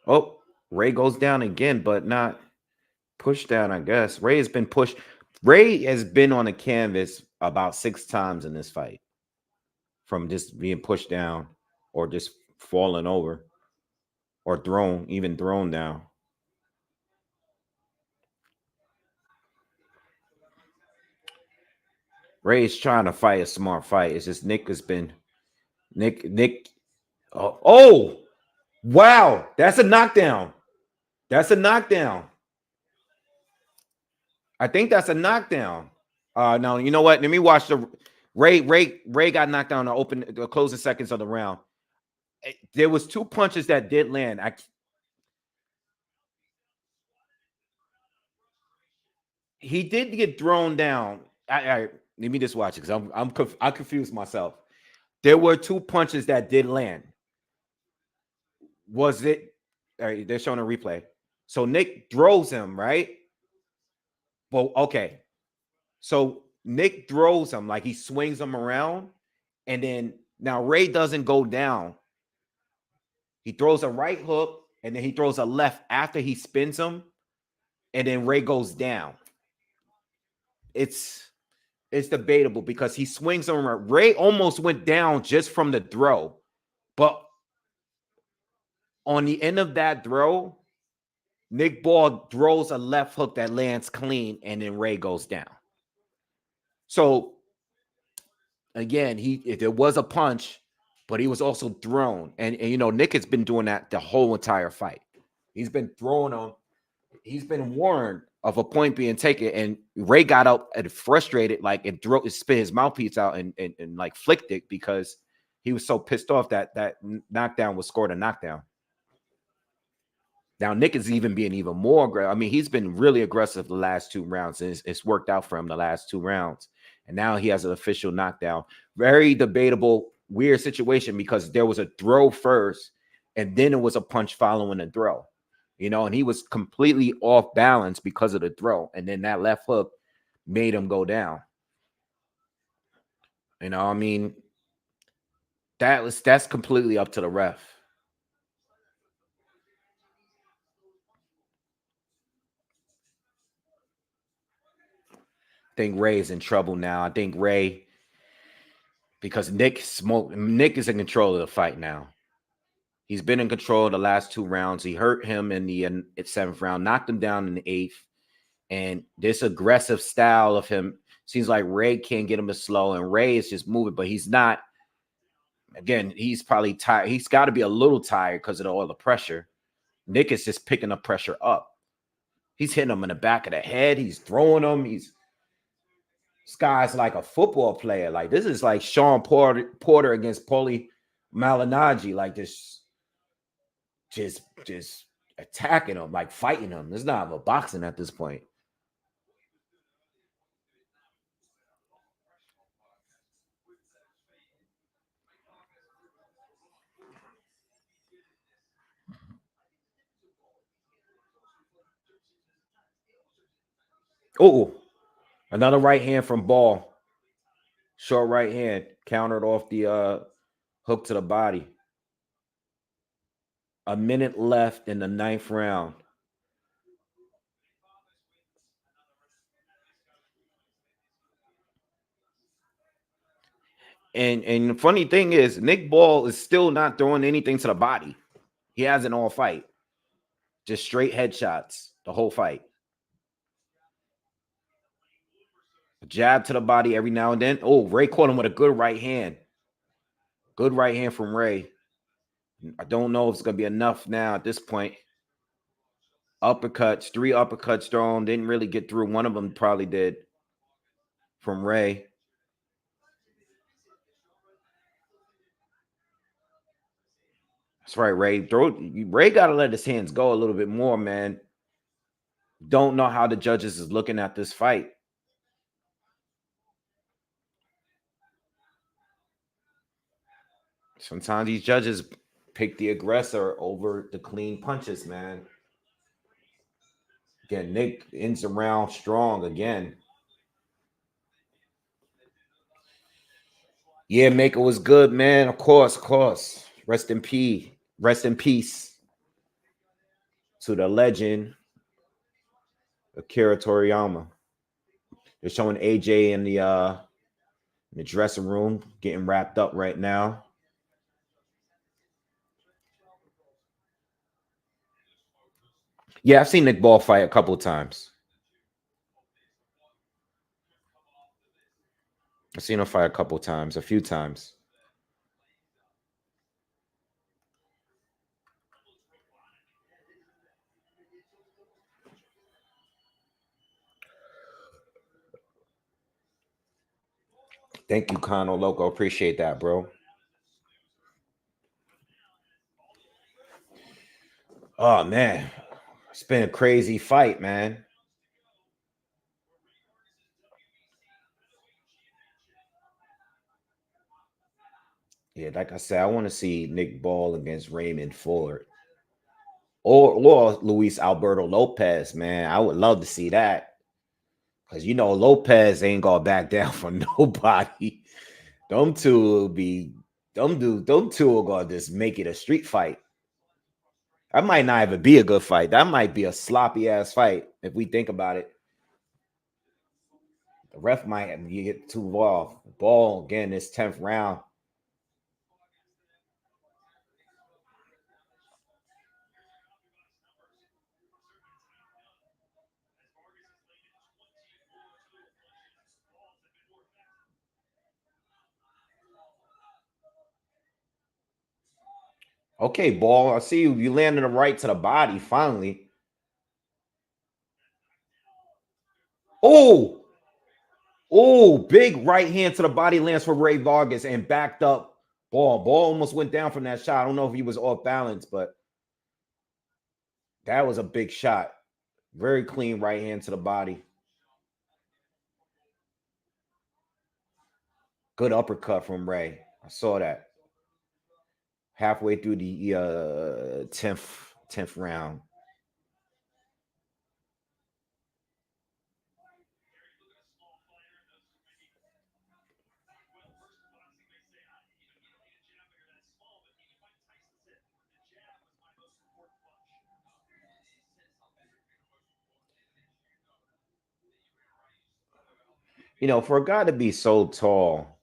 S1: Oh, Ray goes down again, but not pushed down, I guess. Ray has been pushed. Ray has been on the canvas about 6 times in this fight from just being pushed down or just falling over or even thrown down. Ray's trying to fight a smart fight. It's just Nick has been Nick. Oh, wow. That's a knockdown. That's a knockdown. I think that's a knockdown. No, you know what? Let me watch the Ray got knocked down the closing seconds of the round. There was 2 punches that did land. He did get thrown down. Let me just watch it because I confused myself. There were 2 punches that did land. Was it? All right, they're showing a replay. So Nick throws him, right? Well, okay. So Nick throws him, like he swings him around, and then now Ray doesn't go down. He throws a right hook, and then he throws a left after he spins him, and then Ray goes down. It's debatable because he swings him around. Ray almost went down just from the throw, but on the end of that throw, Nick Ball throws a left hook that lands clean, and then Ray goes down. So again, there was a punch, but he was also thrown. And you know, Nick has been doing that the whole entire fight. He's been throwing on. He's been warned of a point being taken, and Ray got up and frustrated, like it spit his mouthpiece out and like flicked it because he was so pissed off that knockdown was scored a knockdown. Now Nick is even being even more aggressive. I mean, he's been really aggressive the last 2 rounds, and it's worked out for him the last 2 rounds. And now he has an official knockdown. Very debatable, weird situation because there was a throw first, and then it was a punch following the throw. You know, and he was completely off balance because of the throw, and then that left hook made him go down. You know, I mean, that's completely up to the ref. I think Ray is in trouble now. I think Ray, because Nick is in control of the fight now. He's been in control of the last 2 rounds. He hurt him in the 7th round, knocked him down in the 8th. And this aggressive style of him seems like Ray can't get him to slow, and Ray is just moving, but he's not. Again, he's probably tired. He's got to be a little tired because of all the pressure. Nick is just picking the pressure up. He's hitting him in the back of the head. He's throwing him. This guy's like a football player. Like, this is like Sean Porter against Paulie Malignaggi. Like, just attacking him, like fighting him. It's not a boxing at this point. Oh, another right hand from Ball. Short right hand countered off the hook to the body. A minute left in the 9th round. And the funny thing is, Nick Ball is still not throwing anything to the body. He hasn't all fight. Just straight headshots the whole fight. A jab to the body every now and then. Oh, Ray caught him with a good right hand. Good right hand from Ray. I don't know if it's going to be enough now at this point. Uppercuts, 3 uppercuts thrown. Didn't really get through. One of them probably did from Ray. That's right, Ray. Ray got to let his hands go a little bit more, man. Don't know how the judges is looking at this fight. Sometimes these judges pick the aggressor over the clean punches, man. Again, Nick ends the round strong again. Yeah, Maker was good, man. Of course. Rest in peace. Rest in peace to the legend, Akira Toriyama. They're showing AJ in the dressing room, getting wrapped up right now. Yeah, I've seen Nick Ball fight a couple of times. I've seen him fight a couple of times, a few times. Thank you, Kano Loco. Appreciate that, bro. Oh, man. It's been a crazy fight, man. Yeah, like I said, I want to see Nick Ball against Raymond Ford. Or Luis Alberto Lopez, man. I would love to see that. Because you know Lopez ain't gonna back down for nobody. Them two will be them two are gonna just make it a street fight. That might not even be a good fight. That might be a sloppy ass fight if we think about it. The ref might have you get too involved. Ball again this 10th round. Okay, Ball. I see you. You landed a right to the body finally. Oh, big right hand to the body lands for Ray Vargas and backed up Ball. Ball almost went down from that shot. I don't know if he was off balance, but that was a big shot. Very clean right hand to the body. Good uppercut from Ray. I saw that. Halfway through the 10th round. You know, for a guy to be so tall,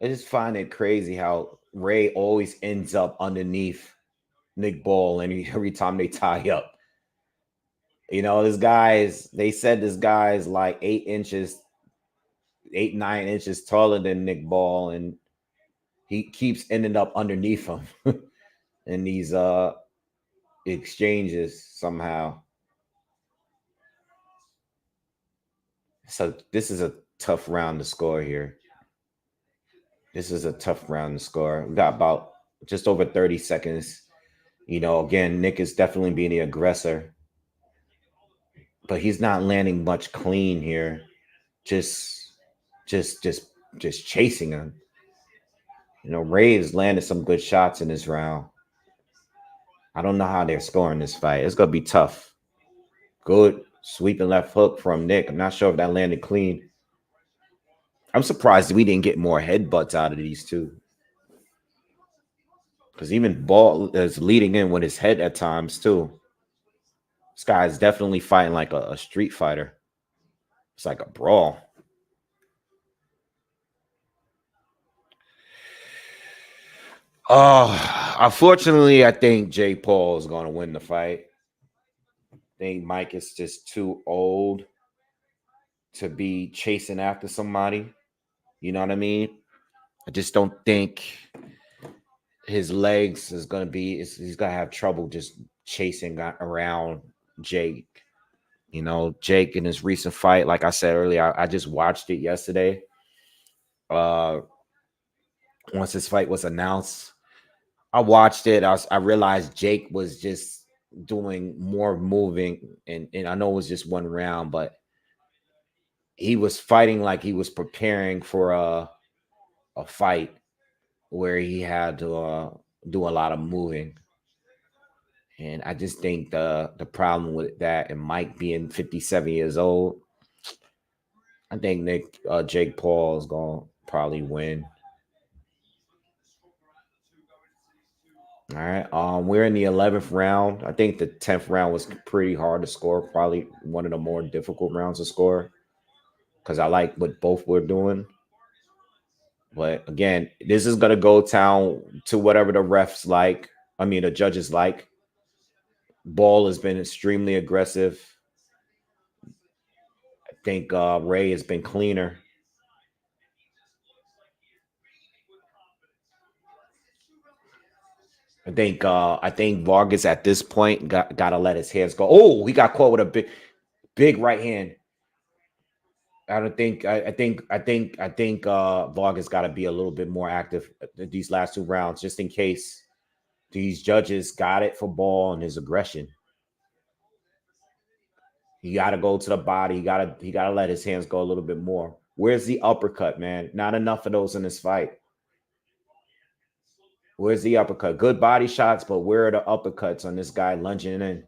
S1: I just find it crazy how Ray always ends up underneath Nick Ball every time they tie up. You know, they said this guy's like 8 inches, 8, 9 inches taller than Nick Ball, and he keeps ending up underneath him in these exchanges somehow. So this is a tough round to score here. This is a tough round to score. We got about just over 30 seconds. You know, again, Nick is definitely being the aggressor, but he's not landing much clean here. Just chasing him. You know, Ray has landed some good shots in this round. I don't know how they're scoring this fight. It's gonna be tough. Good sweeping left hook from Nick. I'm not sure if that landed clean. I'm surprised we didn't get more headbutts out of these two. Because even Ball is leading in with his head at times, too. This guy is definitely fighting like a street fighter. It's like a brawl. Oh, unfortunately, I think Jake Paul is going to win the fight. I think Mike is just too old to be chasing after somebody. You know what I mean? I just don't think his legs is going to be, he's going to have trouble just chasing around Jake. You know, Jake in his recent fight, like I said earlier, I just watched it yesterday. Once his fight was announced, I watched it. I realized Jake was just doing more moving, and I know it was just one round, but he was fighting like he was preparing for a fight where he had to do a lot of moving. And I just think the problem with that, and Mike being 57 years old, I think Jake Paul is gonna probably win. All right. We're in the 11th round. I think the 10th round was pretty hard to score. Probably one of the more difficult rounds to score because I like what both were doing. But again, this is gonna go down to whatever the refs like. I mean, the judges like. Ball has been extremely aggressive. I think Ray has been cleaner. I think Vargas at this point gotta let his hands go. Oh, he got caught with a big right hand. I don't think I think Vargas got to be a little bit more active these last two rounds, just in case these judges got it for Ball and his aggression. He got to go to the body. He gotta let his hands go a little bit more. Where's the uppercut, man? Not enough of those in this fight. Where's the uppercut? Good body shots, but where are the uppercuts on this guy lunging in?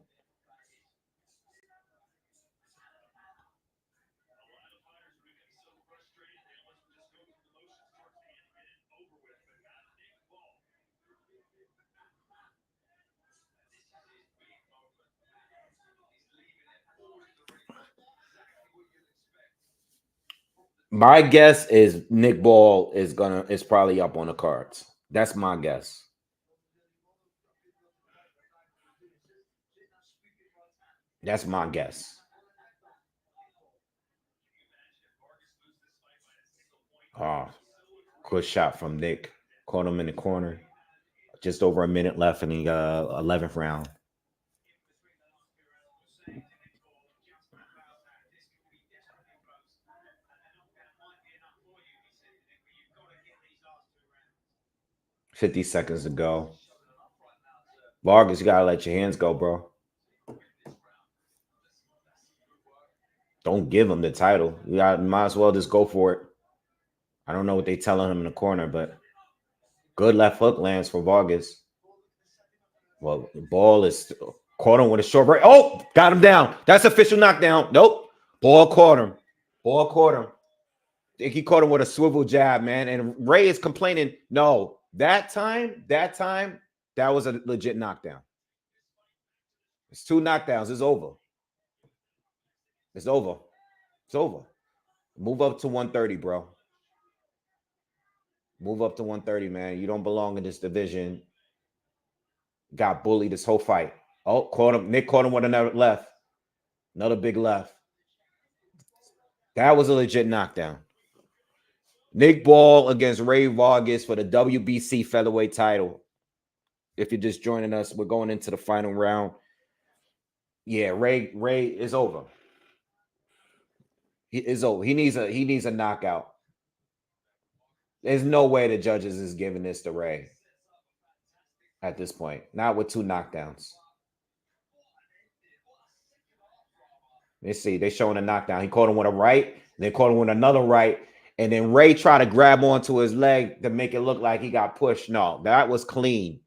S1: My guess is Nick Ball is probably up on the cards. That's my guess. That's my guess. Oh, good shot from Nick. Caught him in the corner. Just over a minute left in the 11th round. $50 to go. Vargas, you gotta let your hands go, bro. Don't give him the title. Might as well just go for it. I don't know what they telling him in the corner, but good left hook lands for Vargas. Well, the ball is caught him with a short break. Oh, got him down. That's official knockdown. Nope. Ball caught him. Ball caught him. I think he caught him with a swivel jab, man. And Ray is complaining. No, that time, that was a legit knockdown. It's 2 knockdowns. It's over. It's over. It's over. Move up to 130, bro. Move up to 130, man. You don't belong in this division. Got bullied this whole fight. Oh, caught him. Nick caught him with another left. Another big left. That was a legit knockdown. Nick Ball against Ray Vargas for the WBC featherweight title. If you're just joining us, we're going into the final round. Yeah, Ray is over. He is over. He needs a knockout. There's no way the judges is giving this to Ray at this point. Not with 2 knockdowns. Let's see. They showing a knockdown. He caught him with a right. They caught him with another right. And then Ray tried to grab onto his leg to make it look like he got pushed. No, that was clean.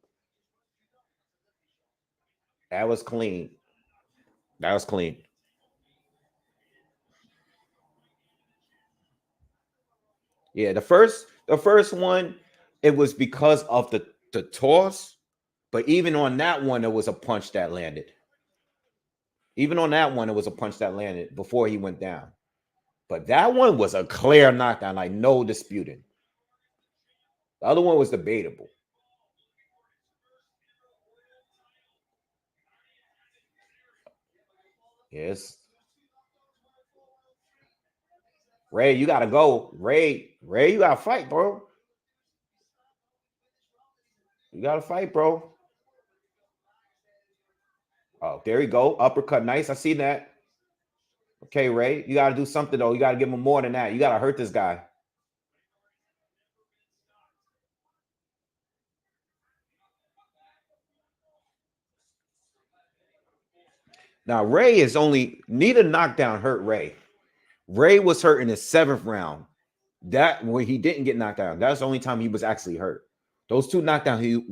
S1: That was clean. That was clean. Yeah, the first one, it was because of the toss. But even on that one, there was a punch that landed. Even on that one, it was a punch that landed before he went down. But that one was a clear knockdown, like no disputing. The other one was debatable. Yes. Ray, you gotta go. Ray, you gotta fight, bro. You gotta fight, bro. Oh, there you go. Uppercut. Nice. I see that. Okay, Ray. You gotta do something though. You gotta give him more than that. You gotta hurt this guy. Now Ray is only neither knockdown hurt Ray. Ray was hurt in the 7th round. That where he didn't get knocked out. That's the only time he was actually hurt. Those 2 knockdowns,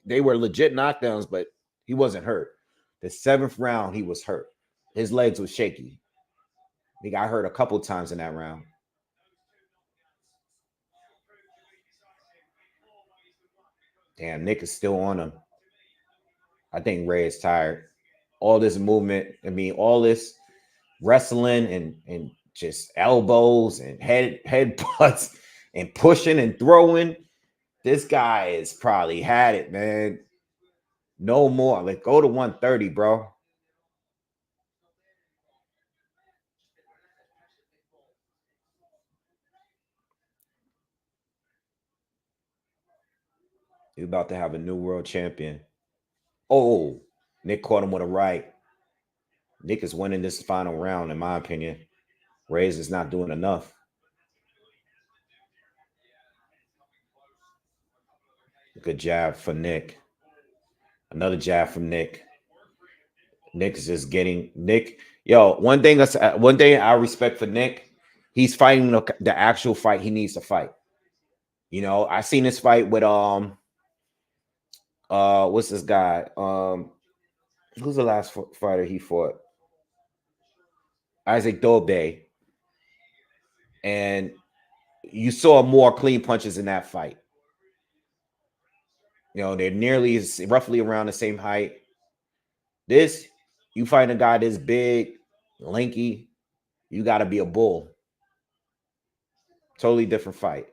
S1: they were legit knockdowns, but he wasn't hurt. The 7th round, he was hurt. His legs were shaky. He got hurt a couple times in that round. Damn, Nick is still on him. I think Ray is tired. All this movement, I mean, all this wrestling and just elbows and headbutts and pushing and throwing. This guy is probably had it, man. No more. Like, go to 130, bro. He's about to have a new world champion. Oh, Nick caught him with a right. Nick is winning this final round, in my opinion. Reyes is not doing enough. Good jab for Nick. Another jab from Nick. Nick is just getting Nick. Yo, one thing I respect for Nick, he's fighting the actual fight he needs to fight. You know, I seen this fight with what's this guy? Who's the last fighter he fought? Isaac Dobe. And you saw more clean punches in that fight. You know, they're roughly around the same height. This, you find a guy this big, lanky, you got to be a bull. Totally different fight.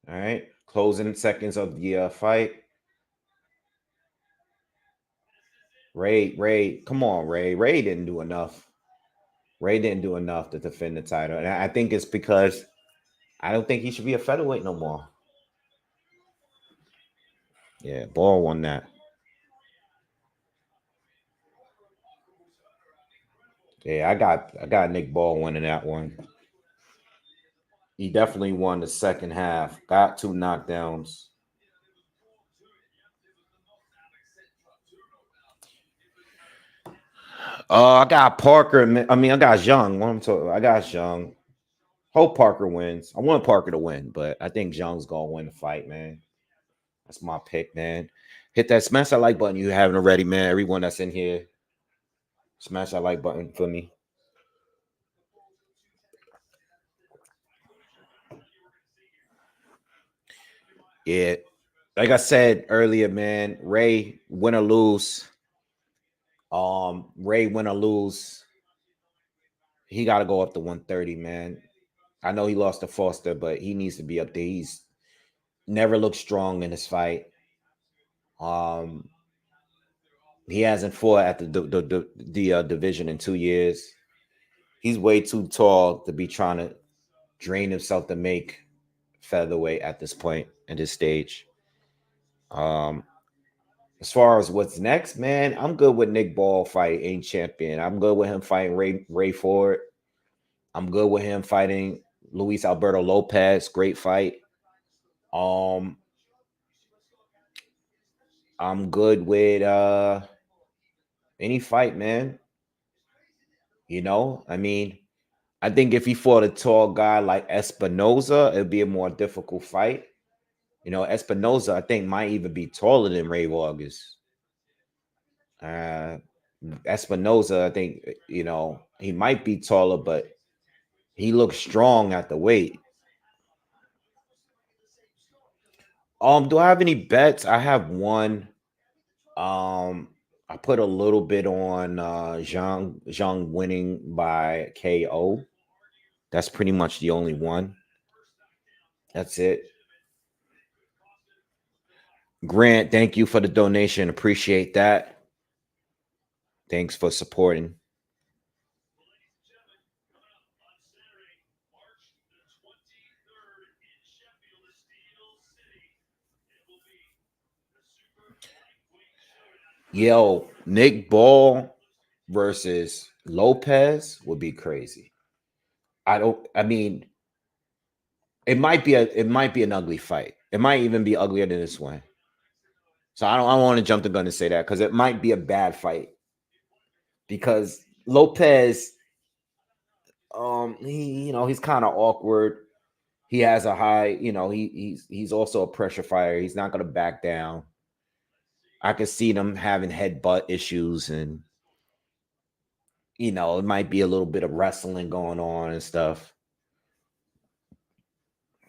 S1: All right, closing seconds of the fight. Ray, come on, Ray. Ray didn't do enough. Ray didn't do enough to defend the title, and I think it's because I don't think he should be a featherweight no more. Yeah, Ball won that. Yeah, I got Nick Ball winning that one. He definitely won the second half. Got 2 knockdowns. I got Parker. I mean, I got Jang. What I'm talking, I got Jang. Hope Parker wins. I want Parker to win, but I think Jang's gonna win the fight, man. That's my pick, man. Hit that smash that like button you haven't already, man. Everyone that's in here, smash that like button for me. Yeah, like I said earlier, man. Ray win or lose. Ray win or lose. He got to go up to 130, man. I know he lost to Foster, but he needs to be up there. He's never looked strong in this fight. Um, he hasn't fought at the division in 2 years. He's way too tall to be trying to drain himself to make featherweight at this point at this stage. Um, as far as what's next, man, I'm good with Nick Ball fighting champion. I'm good with him fighting Ray Ford. I'm good with him fighting Luis Alberto Lopez. Great fight. Um, I'm good with any fight, man. You know, I mean, I think if he fought a tall guy like Espinoza, it'd be a more difficult fight. You know, Espinoza, I think, might even be taller than Ray Vargas. Uh, Espinoza, I think, you know, he might be taller, but he looks strong at the weight. Do I have any bets? I have one. I put a little bit on Zhang winning by KO. That's pretty much the only one. That's it. Grant, thank you for the donation. Appreciate that. Thanks for supporting. Yo, Nick Ball versus Lopez would be crazy. I mean, it might be an ugly fight. It might even be uglier than this one. So I don't want to jump the gun and say that because it might be a bad fight. Because Lopez, he's kind of awkward. He has a high, he's also a pressure fighter. He's not going to back down. I could see them having headbutt issues, and it might be a little bit of wrestling going on and stuff.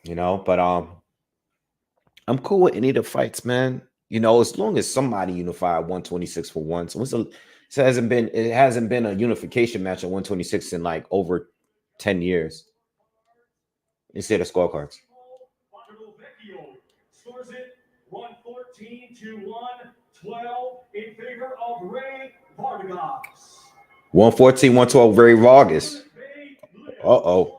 S1: But I'm cool with any of the fights, man. As long as somebody unified 126 for once. It hasn't been a unification match at 126 in like over 10 years. You see the scorecards. Scores it 114-112 in favor of Ray Vargas. 114-112 Ray Vargas. Uh-oh.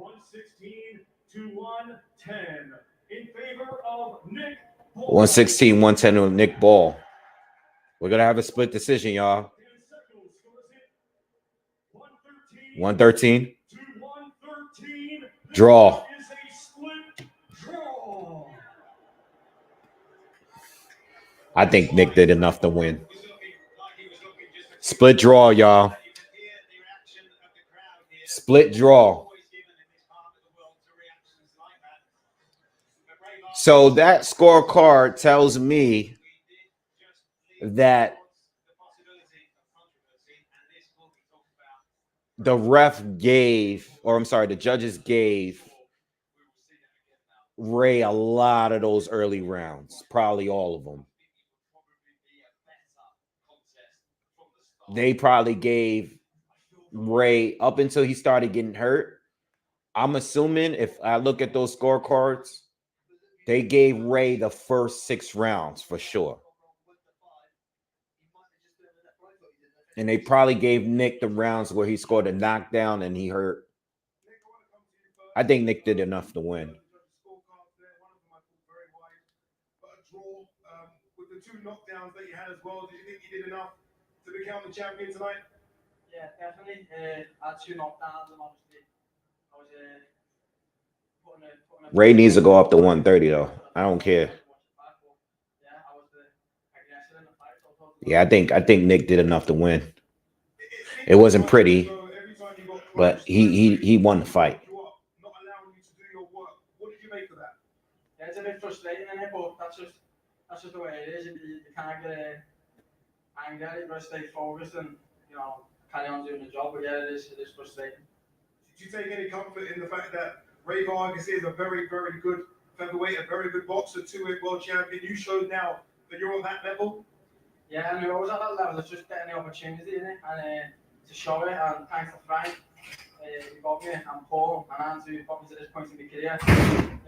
S1: 116-110 in favor of Nick Ball. 116-110 with Nick Ball. We're going to have a split decision, y'all. 113. Draw. I think Nick did enough to win. Split draw, y'all. Split draw. So that scorecard tells me that the judges gave Ray a lot of those early rounds, probably all of them. They probably gave Ray up until he started getting hurt. I'm assuming if I look at those scorecards, they gave Ray the first 6 rounds for sure. And they probably gave Nick the rounds where he scored a knockdown and he hurt. I think Nick did enough to win. With the 2 knockdowns that you had as well, did you think you did enough to become the champion tonight? Yeah, definitely. I had 2 knockdowns, and obviously I was Ray needs to go up to 130 though. I don't care. Yeah, I think Nick did enough to win. It wasn't pretty, but he won the fight. Not allowing you to do your work. What did you make of that? Yeah, it's a bit frustrating, isn't it? But that's just the way it is. You can't get angry. You've got to stay focused and carry on doing the job. But yeah, it is frustrating. Did you take any comfort in the fact that Ray Vargas is a very, very good featherweight, a very good boxer, 2-weight world champion? You showed now that you're on that level. Yeah, I knew I was at that level. It's just getting the opportunity, isn't it? And to show it. And thanks to Frank, he got me, and Paul and Andrew got me to this point in my career. I've shown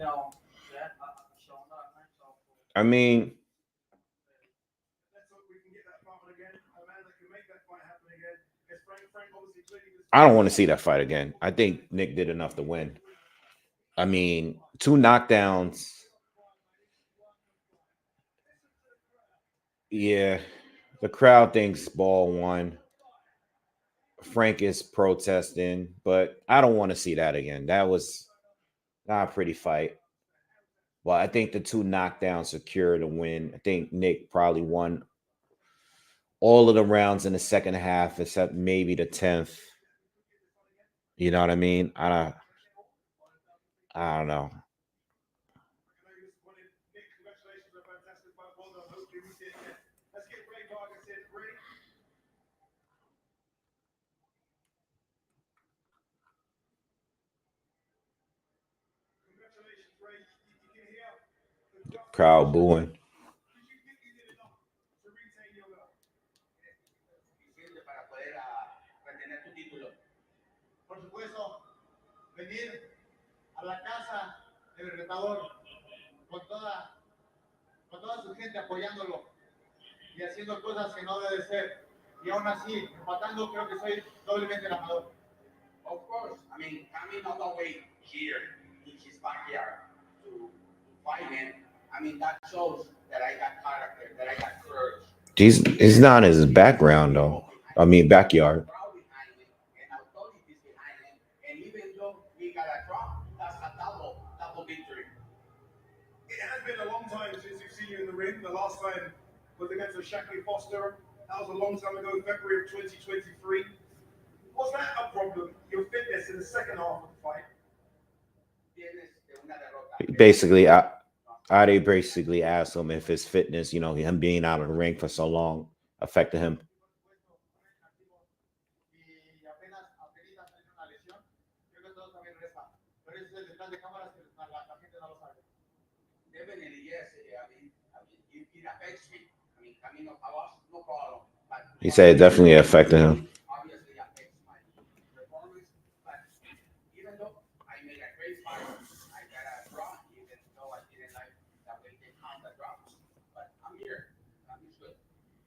S1: that. I mean, let's hope we can get that fight again. A man that can make that fight happen again. Frank obviously clearly. I don't want to see that fight again. I think Nick did enough to win. I mean, 2 knockdowns. Yeah, the crowd thinks Ball won. Frank is protesting, but I don't want to see that again. That was not a pretty fight. Well, I think the 2 knockdowns secured a win. I think Nick probably won all of the rounds in the second half, except maybe the 10th. You know what I mean? I don't know. Crowd booing. Por supuesto, venir a la casa del retador con toda su gente apoyándolo y haciendo cosas que no debe ser. Y aún así, empatando, creo que soy doblemente ganador. Of course, I mean, coming all the way here in his backyard to fight him, I mean, that shows that I got character, that I got courage. He's not in his background, though. I mean, backyard. And even though
S2: think the last time was against Shaki Foster. That was a long time ago, February of 2023. Was that a problem? Your fitness in the second half of the fight?
S1: Basically, I basically asked him if his fitness, you know, him being out of the ring for so long affected him. He said it definitely affected him.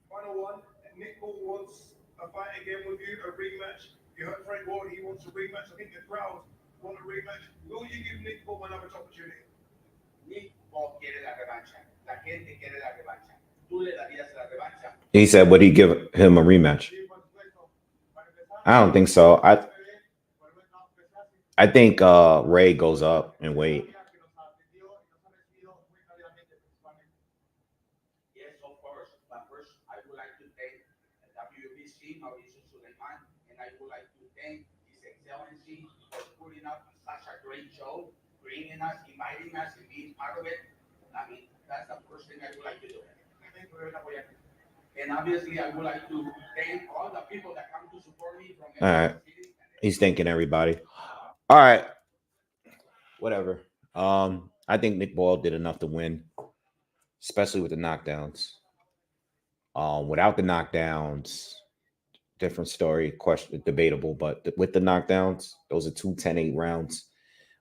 S2: Final one. Nick Paul wants a fight again with you, a rematch. You heard Frank Ward, he wants a rematch. I think the crowd want a rematch. Will you give Nick Paul another opportunity? Nick Paul quiere la revancha. La gente quiere la revancha. ¿Tú le darías la revancha?
S1: He said, would he give him a rematch? I don't think so. I think Ray goes up and wait.
S2: Yes, of course. But first, I would like to thank WBC, Mauricio Suleiman, and I would like to thank His Excellency for putting up such a great show, bringing us, inviting us, and being part of it. I mean, that's the first thing I would like to do. And obviously, I would like to thank all the people that come to support me from
S1: all right. He's thanking everybody. All right. Whatever. I think Nick Paul did enough to win, especially with the knockdowns. Without the knockdowns, different story, question debatable, but with the knockdowns, those are 10-8 rounds.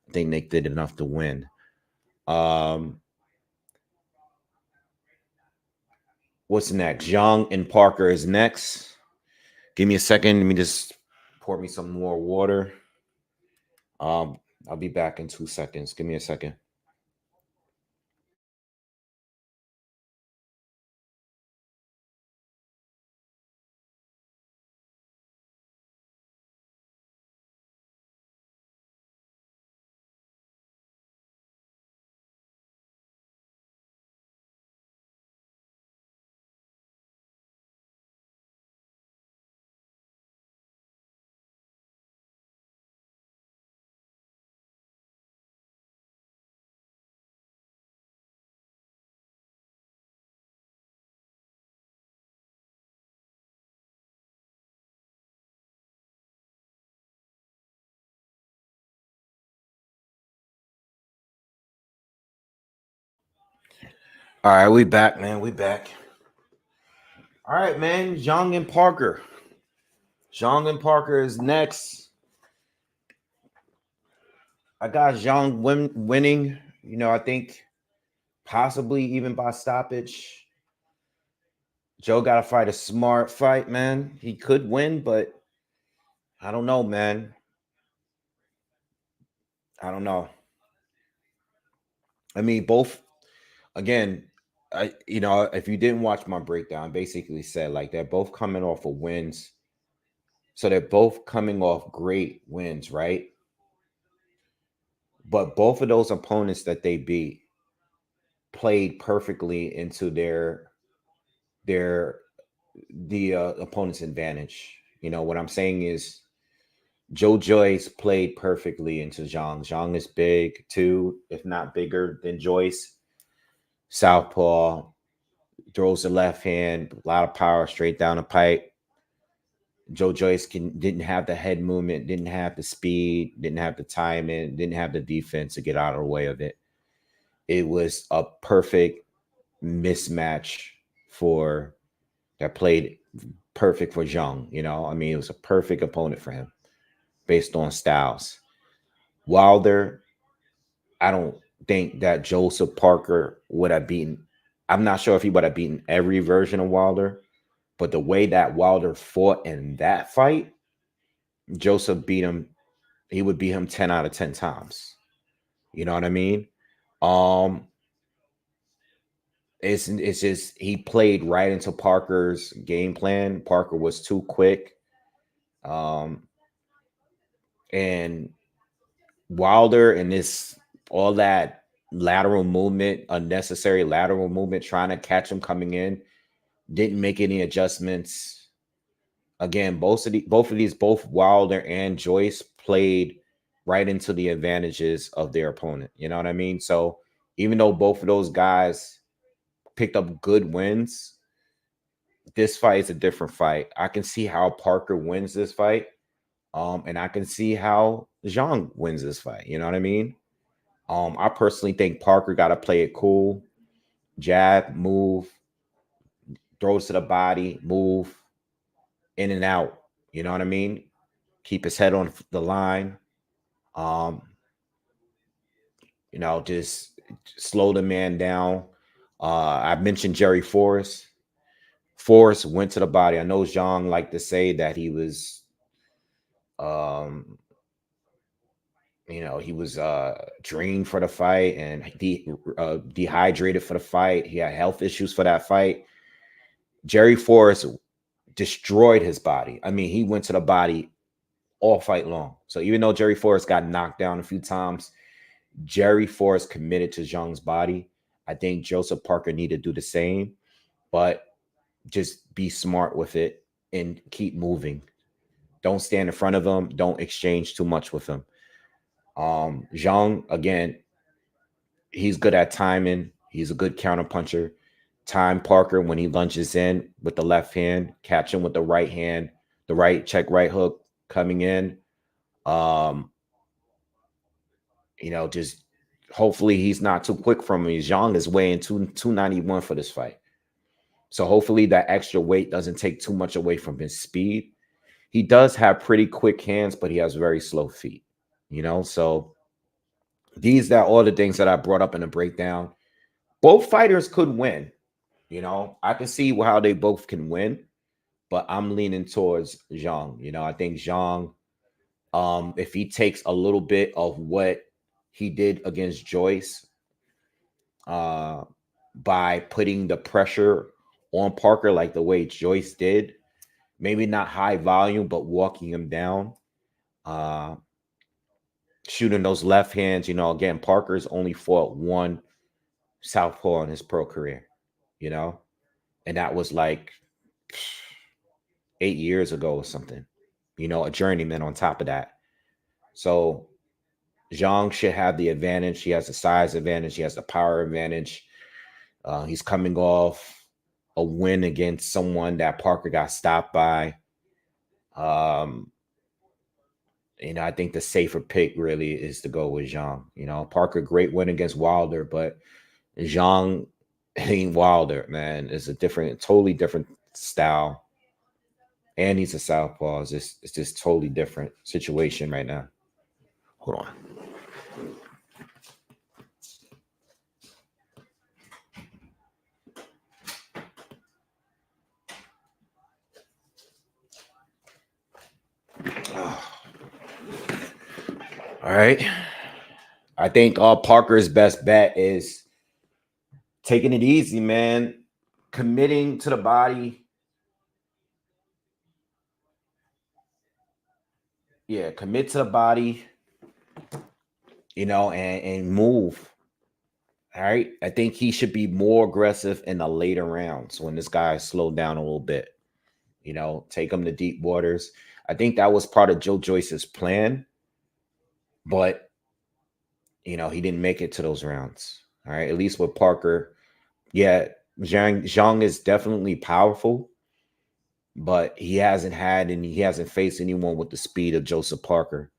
S1: I think Nick did enough to win. What's next? Jang and Parker is next. Give me a second. Let me just pour me some more water. I'll be back in 2 seconds. Give me a second. All right, we back, man. We back. All right, man. Jang and Parker. Jang and Parker is next. I got Jang winning. You know, I think possibly even by stoppage. Joe got to fight a smart fight, man. He could win, but I don't know, man. I don't know. I mean, both. Again, if you didn't watch my breakdown, I basically said like they're both coming off of wins. So they're both coming off great wins, right? But both of those opponents that they beat played perfectly into the opponent's advantage. You know what I'm saying is Joe Joyce played perfectly into Zhang. Zhang is big too, if not bigger than Joyce. Southpaw, throws the left hand, a lot of power straight down the pipe. Joe Joyce didn't have the head movement, didn't have the speed, didn't have the timing, didn't have the defense to get out of the way of it. It was a perfect mismatch for that played perfect for Jung. You know, I mean, it was a perfect opponent for him based on styles. Wilder, I don't think that Joseph Parker would have beaten. I'm not sure if he would have beaten every version of Wilder, but the way that Wilder fought in that fight, Joseph beat him. He would beat him 10 out of 10 times. You know what I mean? It's just he played right into Parker's game plan. Parker was too quick. And Wilder and this all that lateral movement, unnecessary lateral movement, trying to catch him coming in. Didn't make any adjustments. Again, both of these, both Wilder and Joyce played right into the advantages of their opponent. You know what I mean? So even though both of those guys picked up good wins, this fight is a different fight. I can see how Parker wins this fight. And I can see how Zhang wins this fight. You know what I mean? I personally think Parker got to play it cool, jab, move, throws to the body, move, in and out. You know what I mean? Keep his head on the line. Um, just slow the man down. I mentioned Jerry Forrest. Forrest went to the body. I know Zhang liked to say that he was, um, he was drained for the fight and dehydrated for the fight. He had health issues for that fight. Jerry Forrest destroyed his body. I mean, he went to the body all fight long. So even though Jerry Forrest got knocked down a few times, Jerry Forrest committed to Zhang's body. I think Joseph Parker need to do the same, but just be smart with it and keep moving. Don't stand in front of him. Don't exchange too much with him. Zhang, again, he's good at timing. He's a good counter puncher. Time Parker when he lunges in with the left hand, catch him with the right hand, the right check right hook coming in. Just hopefully he's not too quick from him. Zhang is weighing 291 for this fight. So hopefully that extra weight doesn't take too much away from his speed. He does have pretty quick hands, but he has very slow feet, So these are all the things that I brought up in the breakdown. Both fighters could win. I can see how they both can win, but I'm leaning towards Zhang. I think Zhang, if he takes a little bit of what he did against Joyce, by putting the pressure on Parker like the way Joyce did, maybe not high volume, but walking him down, shooting those left hands. Again, Parker's only fought one southpaw in his pro career, and that was like 8 years ago or something, a journeyman on top of that. So Zhang should have the advantage. He has the size advantage. He has the power advantage. He's coming off a win against someone that Parker got stopped by. I think the safer pick really is to go with Zhang. Parker, great win against Wilder, but Zhang ain't Wilder, man. It's a totally different style. And he's a southpaw. It's just totally different situation right now. Hold on. All right. I think Parker's best bet is taking it easy, man. Committing to the body. Yeah, commit to the body, and move. All right. I think he should be more aggressive in the later rounds when this guy slowed down a little bit. Take him to deep waters. I think that was part of Joe Joyce's plan, but he didn't make it to those rounds. All right, at least with Parker. Yeah, Zhang is definitely powerful, but he hasn't faced anyone with the speed of Joseph Parker.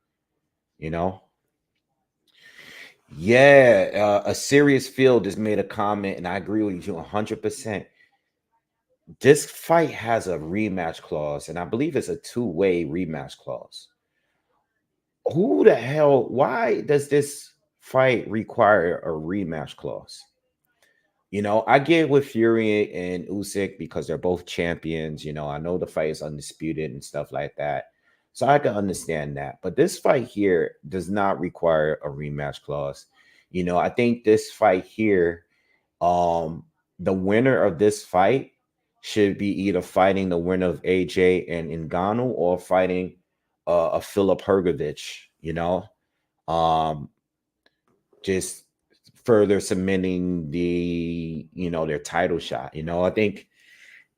S1: Yeah, a serious field just made a comment, and I agree with you 100%. This fight has a rematch clause, and I believe it's a two-way rematch clause. Who the hell? Why does this fight require a rematch clause? I get with Fury and Usyk because they're both champions. I know the fight is undisputed and stuff like that. So I can understand that. But this fight here does not require a rematch clause. I think this fight here, the winner of this fight should be either fighting the winner of AJ and Ngannou or fighting a Philip Hrgovic, just further cementing the, their title shot.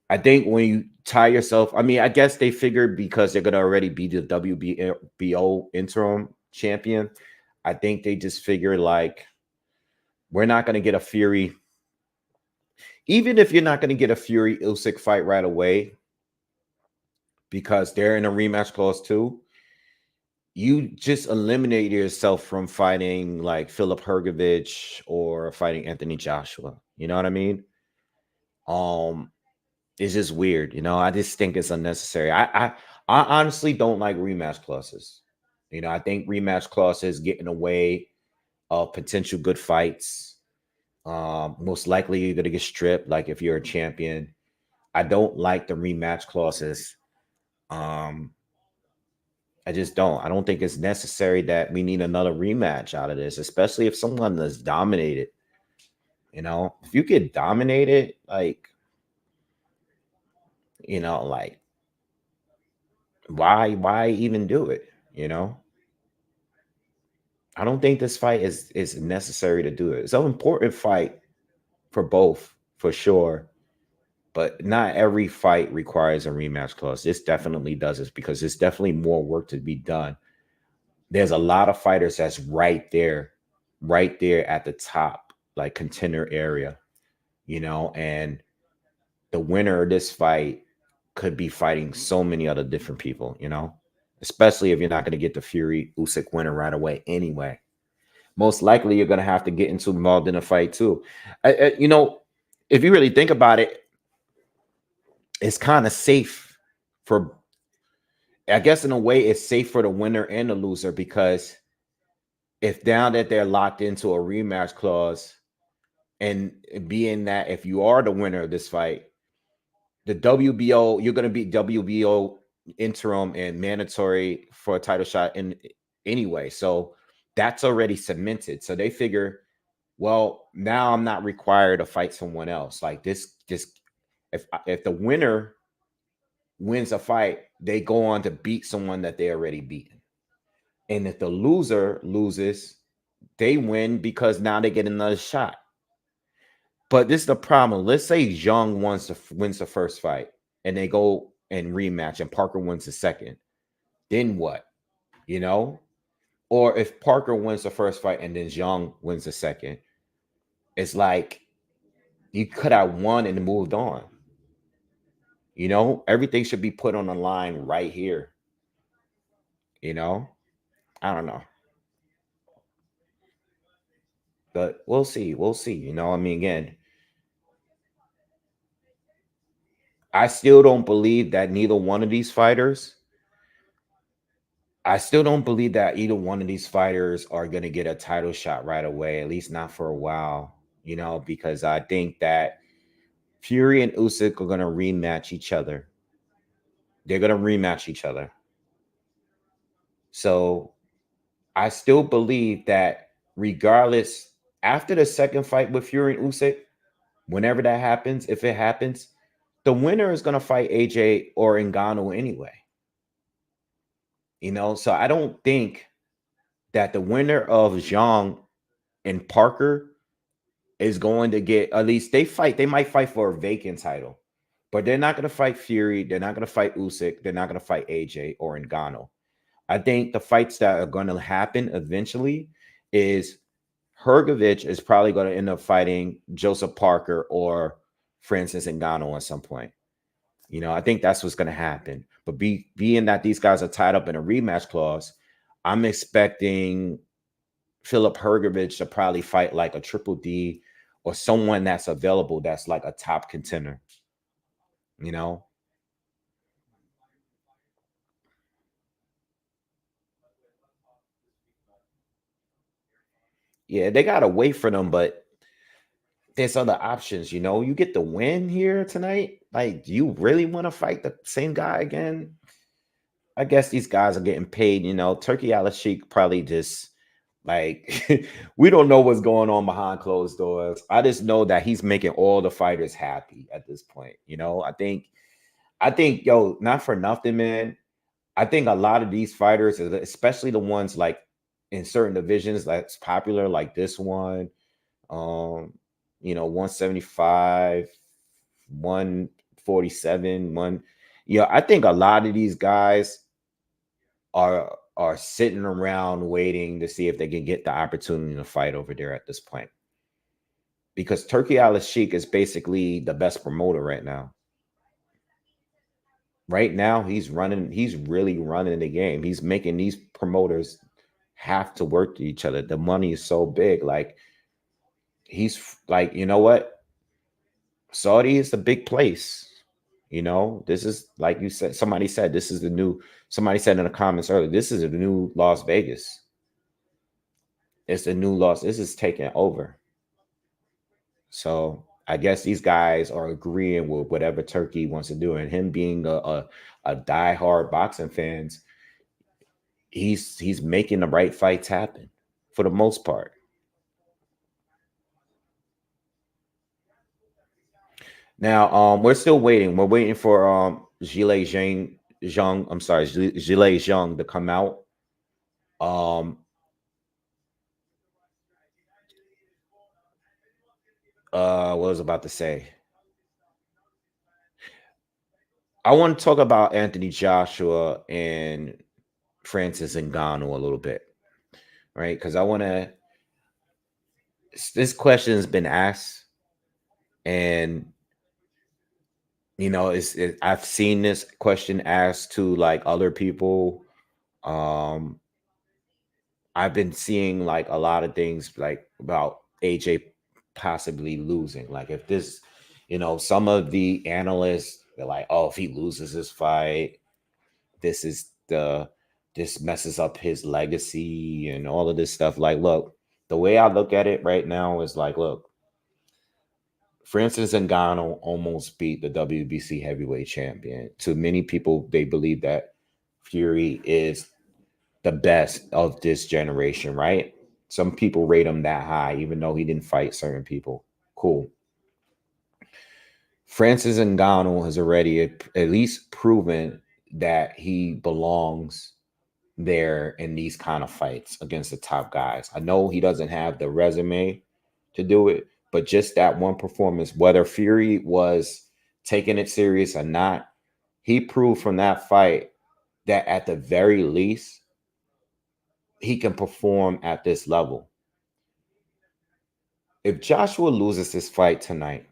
S1: I think when you tie yourself, I mean, I guess they figured because they're gonna already be the WBO interim champion. I think they just figured like we're not gonna get a Fury, even if you're not gonna get a Fury Usyk fight right away, because they're in a rematch clause too. You just eliminate yourself from fighting like Philip Hergovich or fighting Anthony Joshua. You know what I mean? Um, it's just weird, I just think it's unnecessary. I honestly don't like rematch clauses. I think rematch clauses get in the way of potential good fights. Most likely you're gonna get stripped, like if you're a champion. I don't like the rematch clauses. Um, I just don't. I don't think it's necessary that we need another rematch out of this, especially if someone is dominated. If you get dominated, like, like why even do it? I don't think this fight is necessary to do it. It's an important fight for both, for sure. But not every fight requires a rematch clause. This definitely does this because there's definitely more work to be done. There's a lot of fighters that's right there at the top, like contender area, and the winner of this fight could be fighting so many other different people, especially if you're not going to get the Fury Usyk winner right away anyway. Most likely you're going to have to get involved in a fight too. If you really think about it, it's kind of safe for, I guess in a way, it's safe for the winner and the loser because if now that they're locked into a rematch clause, and being that if you are the winner of this fight, the WBO, you're going to be WBO interim and mandatory for a title shot in anyway. So that's already cemented. So they figure, well, now I'm not required to fight someone else. Like this, just if the winner wins a fight, they go on to beat someone that they already beaten. And if the loser loses, they win because now they get another shot. But this is the problem. Let's say Jang wins the first fight and they go and rematch and Parker wins the second. Then what? Or if Parker wins the first fight and then Jang wins the second, it's like you could have won and moved on. Everything should be put on the line right here. I don't know. But we'll see. We'll see. I mean, again, I still don't believe that neither one of these fighters, I still don't believe that either one of these fighters are going to get a title shot right away, at least not for a while, because I think that Fury and Usyk are going to rematch each other. They're going to rematch each other. So I still believe that regardless, after the second fight with Fury and Usyk, whenever that happens, if it happens, the winner is going to fight AJ or Ngannou anyway. So I don't think that the winner of Zhang and Parker is going to get, at least they might fight for a vacant title, but they're not going to fight Fury. They're not going to fight Usyk. They're not going to fight AJ or Ngannou. I think the fights that are going to happen eventually is Hergovich is probably going to end up fighting Joseph Parker or Francis Ngannou at some point. I think that's what's going to happen. But being that these guys are tied up in a rematch clause, I'm expecting Philip Hergovich to probably fight like a Triple D or someone that's available that's like a top contender. Yeah, they got to wait for them, but there's other options. You get the win here tonight. Like, do you really want to fight the same guy again? I guess these guys are getting paid. Turkey Al Sheikh probably just like we don't know what's going on behind closed doors. I just know that he's making all the fighters happy at this point. I think, yo, not for nothing, man. I think a lot of these fighters, especially the ones like in certain divisions that's popular, like this one, You know, 175, 147, one. Yeah, I think a lot of these guys are sitting around waiting to see if they can get the opportunity to fight over there at this point. Because Turkey Al Sheikh is basically the best promoter right now. Right now, he's really running the game. He's making these promoters have to work to each other. The money is so big. Like, he's like, you know what? Saudi is a big place. You know, this is like you said, somebody said this is the new, somebody said in the comments earlier, this is a new Las Vegas. It's the new Las, this is taking over. So I guess these guys are agreeing with whatever Turkey wants to do. And him being a diehard boxing fans, he's making the right fights happen for the most part. Now, we're still waiting. We're waiting for Gile Zhang. I'm sorry, Gile Zhang to come out. What was I about to say? I want to talk about Anthony Joshua and Francis Ngannou a little bit, right? Because I want to. This question has been asked, and you know, I've seen this question asked to like other people. Um, I've been seeing like a lot of things like about AJ possibly losing. Like if this, you know, some of the analysts they're like, oh, if he loses this fight, this is the this messes up his legacy and all of this stuff. Like, look, the way I look at it right now is like, look, Francis Ngannou almost beat the WBC heavyweight champion. To many people, they believe that Fury is the best of this generation, right? Some people rate him that high, even though he didn't fight certain people. Cool. Francis Ngannou has already at least proven that he belongs there in these kind of fights against the top guys. I know he doesn't have the resume to do it, but just that one performance, whether Fury was taking it serious or not, he proved from that fight that at the very least, he can perform at this level. If Joshua loses this fight tonight,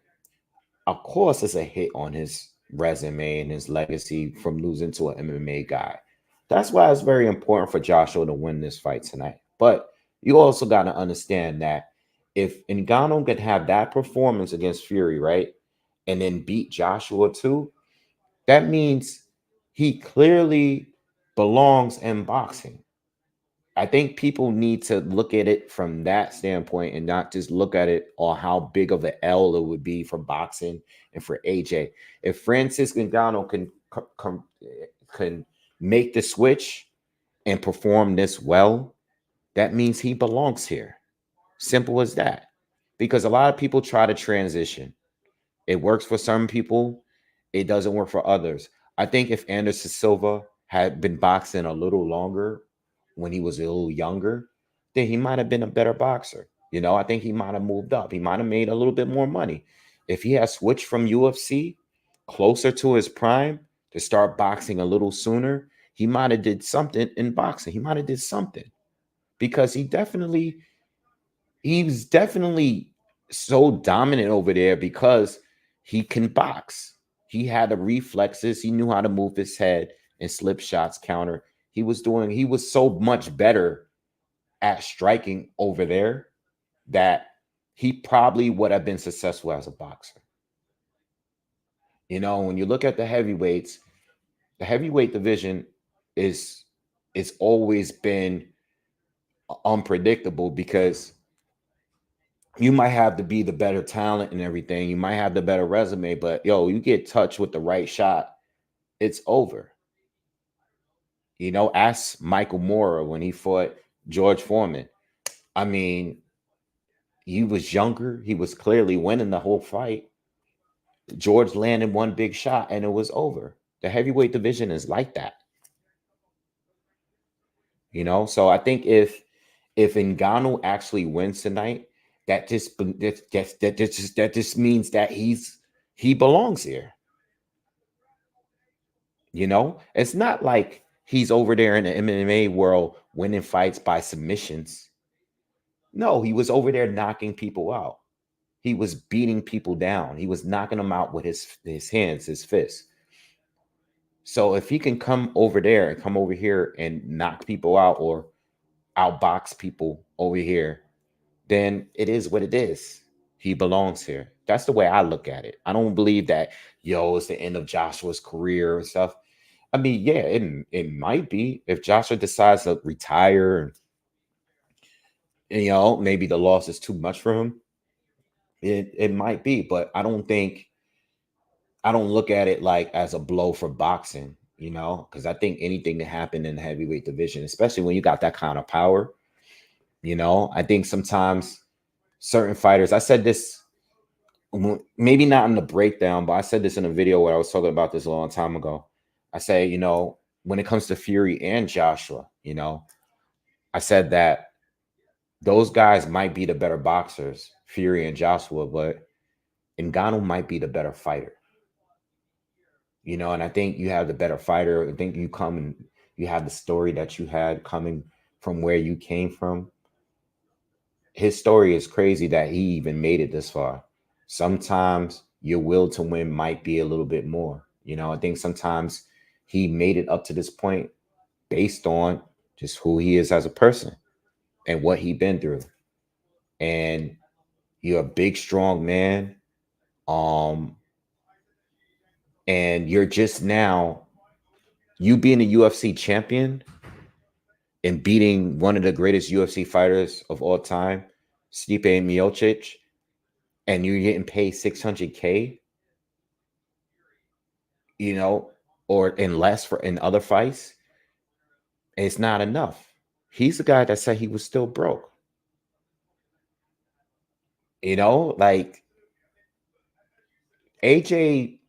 S1: of course, it's a hit on his resume and his legacy from losing to an MMA guy. That's why it's very important for Joshua to win this fight tonight. But you also got to understand that if Ngannou could have that performance against Fury, right, and then beat Joshua too, that means he clearly belongs in boxing. I think people need to look at it from that standpoint and not just look at it on how big of an L it would be for boxing and for AJ. If Francis Ngannou can make the switch and perform this well, that means he belongs here. Simple as that. Because a lot of people try to transition. It works for some people, it doesn't work for others. I think if Anderson Silva had been boxing a little longer when he was a little younger, then he might have been a better boxer. You know, I think he might have moved up. He might have made a little bit more money. If he had switched from UFC closer to his prime to start boxing a little sooner, he might have did something in boxing. He might have did something because he's definitely so dominant over there because he can box. He had the reflexes. He knew how to move his head and slip shots, counter. He was so much better at striking over there that he probably would have been successful as a boxer. You know, when you look at the heavyweight division is it's always been unpredictable because you might have to be the better talent and everything. You might have the better resume, but yo, you get touched with the right shot, it's over. You know, ask Michael Moore when he fought George Foreman. I mean, he was younger. He was clearly winning the whole fight. George landed one big shot and it was over. The heavyweight division is like that. You know, so I think if Ngannou actually wins tonight, That just means that he belongs here. You know, it's not like he's over there in the MMA world winning fights by submissions. No, he was over there knocking people out. He was beating people down. He was knocking them out with his hands, his fists. So if he can come over there and come over here and knock people out or outbox people over here, then it is what it is. He belongs here. That's the way I look at it. I don't believe that, it's the end of Joshua's career and stuff. I mean, yeah, it might be if Joshua decides to retire and maybe the loss is too much for him. It might be, but I don't look at it like as a blow for boxing, because I think anything that happened in the heavyweight division, especially when you got that kind of power, I think sometimes certain fighters, I said this, maybe not in the breakdown, but I said this in a video where I was talking about this a long time ago. I say, when it comes to Fury and Joshua, I said that those guys might be the better boxers, Fury and Joshua, but Ngannou might be the better fighter. And I think you have the better fighter. I think you come and you have the story that you had coming from where you came from. His story is crazy that he even made it this far. Sometimes your will to win might be a little bit more. I think sometimes he made it up to this point based on just who he is as a person and what he been through. And you're a big, strong man. And you're just now, you being a UFC champion and beating one of the greatest UFC fighters of all time, Stipe Miocic, and you're getting paid $600K, or in less for in other fights, it's not enough. He's the guy that said he was still broke. Like AJ,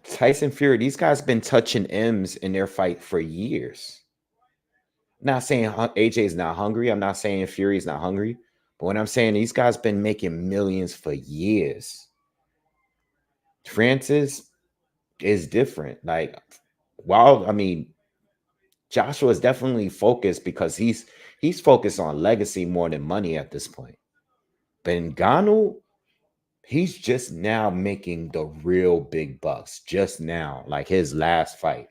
S1: Tyson Fury, these guys been touching M's in their fight for years. Not saying AJ is not hungry. I'm not saying Fury is not hungry. But what I'm saying, these guys been making millions for years. Francis is different. Like, Joshua is definitely focused because he's focused on legacy more than money at this point. But Ngannou, he's just now making the real big bucks. Just now, like his last fight.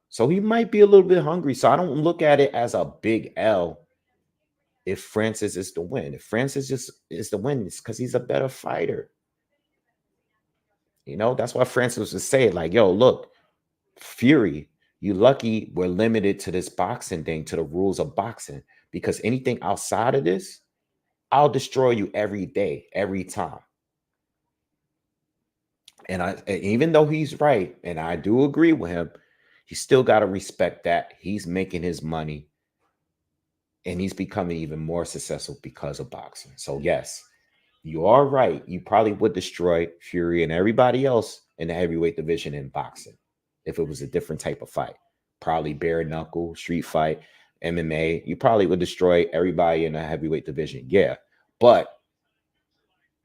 S1: So he might be a little bit hungry. So I don't look at it as a big L if Francis is the win. If Francis just is the win, it's because he's a better fighter. That's why Francis would say, like, yo, look, Fury, you lucky we're limited to this boxing thing, to the rules of boxing, because anything outside of this, I'll destroy you every day, every time. And even though he's right, and I do agree with him, you still got to respect that he's making his money and he's becoming even more successful because of boxing. So yes, you are right. You probably would destroy Fury and everybody else in the heavyweight division in boxing if it was a different type of fight. Probably bare knuckle, street fight, MMA. You probably would destroy everybody in the heavyweight division. Yeah. But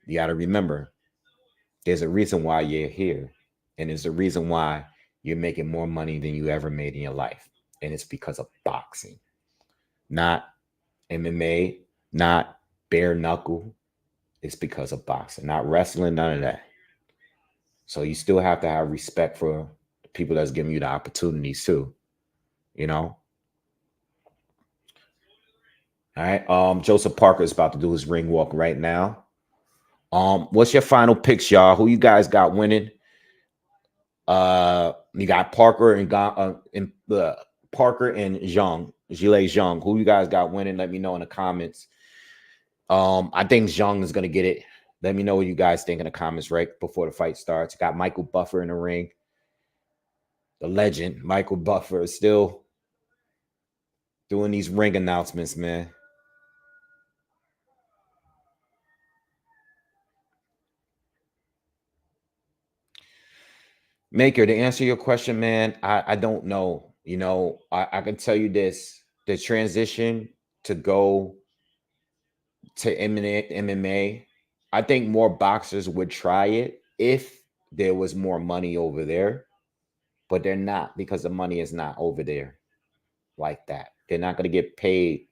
S1: you got to remember, there's a reason why you're here. And there's a reason why you're making more money than you ever made in your life. And it's because of boxing, not MMA, not bare knuckle. It's because of boxing, not wrestling, none of that. So you still have to have respect for the people that's giving you the opportunities too. All right. Joseph Parker is about to do his ring walk right now. What's your final picks, y'all? Who you guys got winning? You got Parker and Parker and Jang, Zhang. Who you guys got winning? Let me know in the comments. I think Jang is gonna get it. Let me know what you guys think in the comments right before the fight starts. Got Michael Buffer in the ring. The legend, Michael Buffer, is still doing these ring announcements, man. Maker, to answer your question, man, I don't know. I can tell you this: the transition to go to eminent MMA. I think more boxers would try it if there was more money over there, but they're not because the money is not over there like that. They're not going to get paid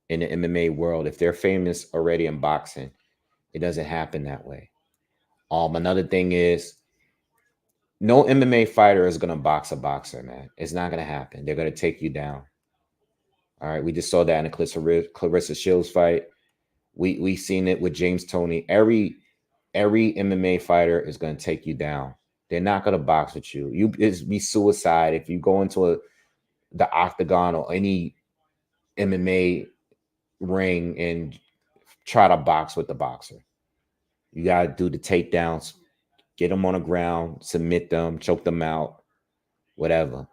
S1: in the MMA world if they're famous already in boxing. It doesn't happen that way. Another thing is no MMA fighter is going to box a boxer, man. It's not going to happen. They're going to take you down. All right, we just saw that in the Clarissa Shields fight. We seen it with James Toney. Every MMA fighter is going to take you down. They're not going to box with you. It'd be suicide if you go into the octagon or any MMA ring and try to box with the boxer. You got to do the takedowns, get them on the ground, submit them, choke them out, whatever.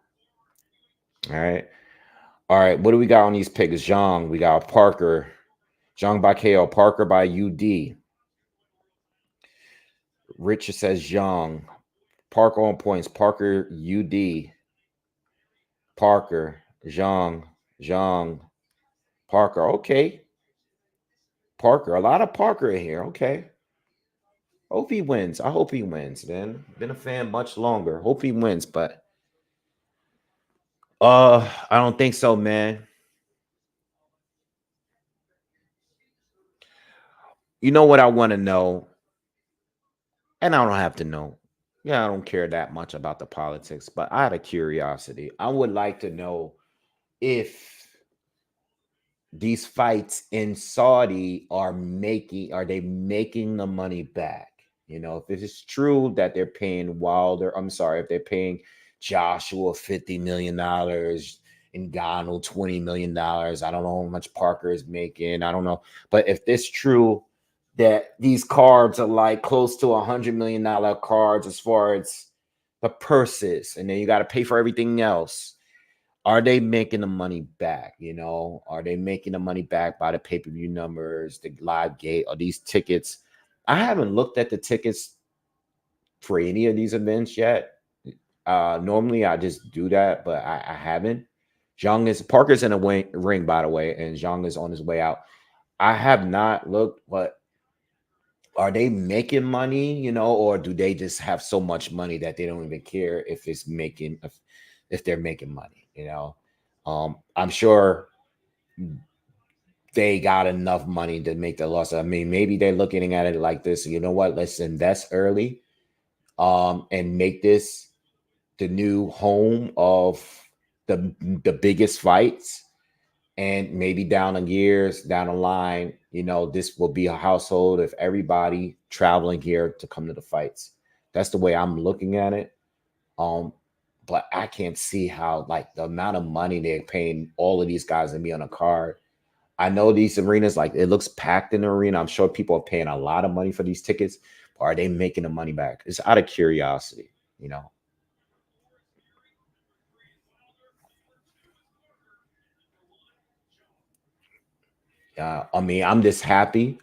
S1: All right. All right. What do we got on these picks? Zhang, we got Parker. Zhang by KO, Parker by UD. Richard says Zhang. Parker on points. Parker, UD. Parker, Zhang, Parker. Okay. Parker. A lot of Parker in here. Okay. Hope he wins. I hope he wins, man. Been a fan much longer. Hope he wins, but I don't think so, man. You know what I want to know? And I don't have to know. Yeah, I don't care that much about the politics, but I had a curiosity. I would like to know if these fights in Saudi are they making the money back? You know, if it's true that they're paying Wilder, I'm sorry, if they're paying Joshua $50 million, Ngannou $20 million. I don't know how much Parker is making. I don't know. But if it's true that these cards are like close to $100 million cards as far as the purses, and then you got to pay for everything else. Are they making the money back? You know, are they making the money back by the pay-per-view numbers, the live gate, or these tickets? I haven't looked at the tickets for any of these events yet. Normally I just do that, but I haven't. Parker's in a ring, by the way, and Zhang is on his way out. I have not looked, but are they making money, you know, or do they just have so much money that they don't even care if they're making money, you know? I'm sure they got enough money to make the loss. I mean, maybe they're looking at it like this. You know what? Let's invest early, and make this the new home of the biggest fights. And maybe down the years, down the line, you know, this will be a household of everybody traveling here to come to the fights. That's the way I'm looking at it. But I can't see how, like, the amount of money they're paying all of these guys to be on a card. I know these arenas, like, it looks packed in the arena. I'm sure people are paying a lot of money for these tickets. But are they making the money back? It's out of curiosity, you know. I mean, I'm just happy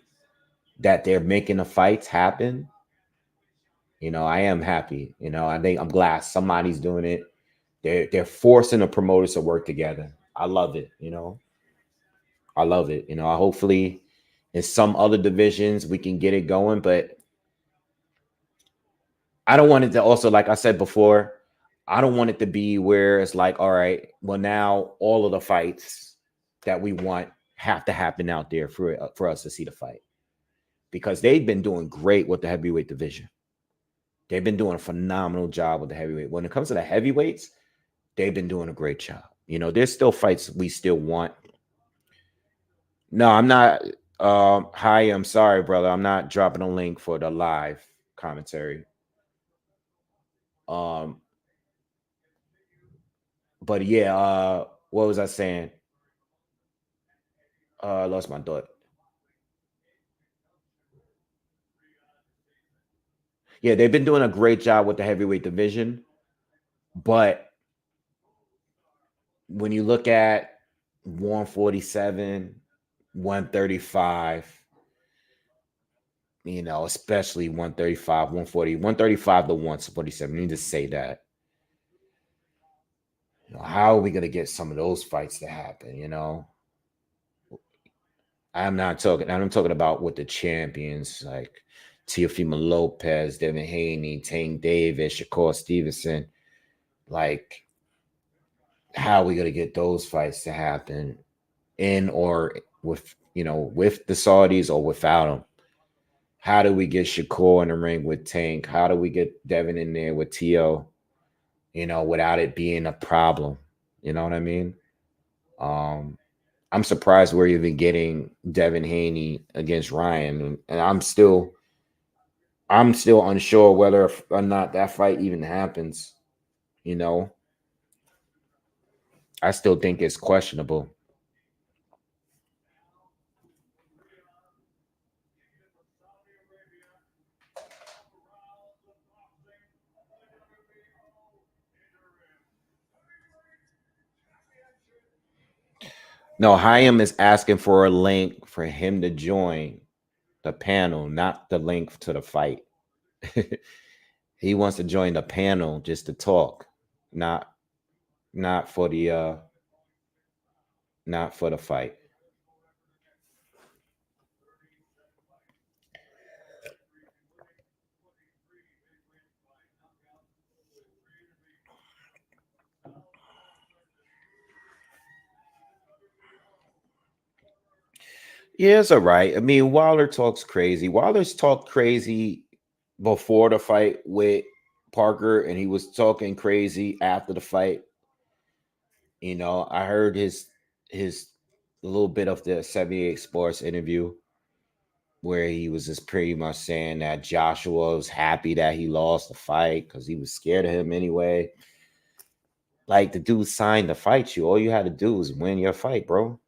S1: that they're making the fights happen. You know, I am happy. You know, I think I'm glad somebody's doing it. They're forcing the promoters to work together. I love it. You know, I love it. You know, hopefully in some other divisions we can get it going, but I don't want it to also, like I said before, I don't want it to be where it's like, all right, well, now all of the fights that we want have to happen out there for us to see the fight, because they've been doing great with the heavyweight division. They've been doing a phenomenal job with the heavyweight. When it comes to the heavyweights, they've been doing a great job. You know, there's still fights we still want. No, I'm not. Hi, I'm sorry, brother. I'm not dropping a link for the live commentary. Um, but yeah, what was I saying? I lost my thought. Yeah, they've been doing a great job with the heavyweight division, but when you look at 147, 135, you know, especially 135, 140, 135 to 147. You need to say that. You know, how are we going to get some of those fights to happen? You know, I'm not talking. I'm talking about with the champions like Teofimo Lopez, Devin Haney, Tank Davis, Shakur Stevenson. Like, how are we gonna get those fights to happen in or with with the Saudis or without them? How do we get Shakur in the ring with Tank? How do we get Devin in there with Tio? Without it being a problem. You know what I mean? Um, I'm surprised we're even getting Devin Haney against Ryan, and I'm still unsure whether or not that fight even happens. You know, I still think it's questionable. No, Hyam is asking for a link for him to join the panel, not the link to the fight. He wants to join the panel just to talk, not not for the not for the fight. Yeah, it's all right. I mean, Wilder talks crazy. Wilder's talked crazy before the fight with Parker, and he was talking crazy after the fight. I heard his a little bit of the 78 Sports interview where he was just pretty much saying that Joshua was happy that he lost the fight because he was scared of him anyway. Like, the dude signed to fight you. All you had to do was win your fight, bro.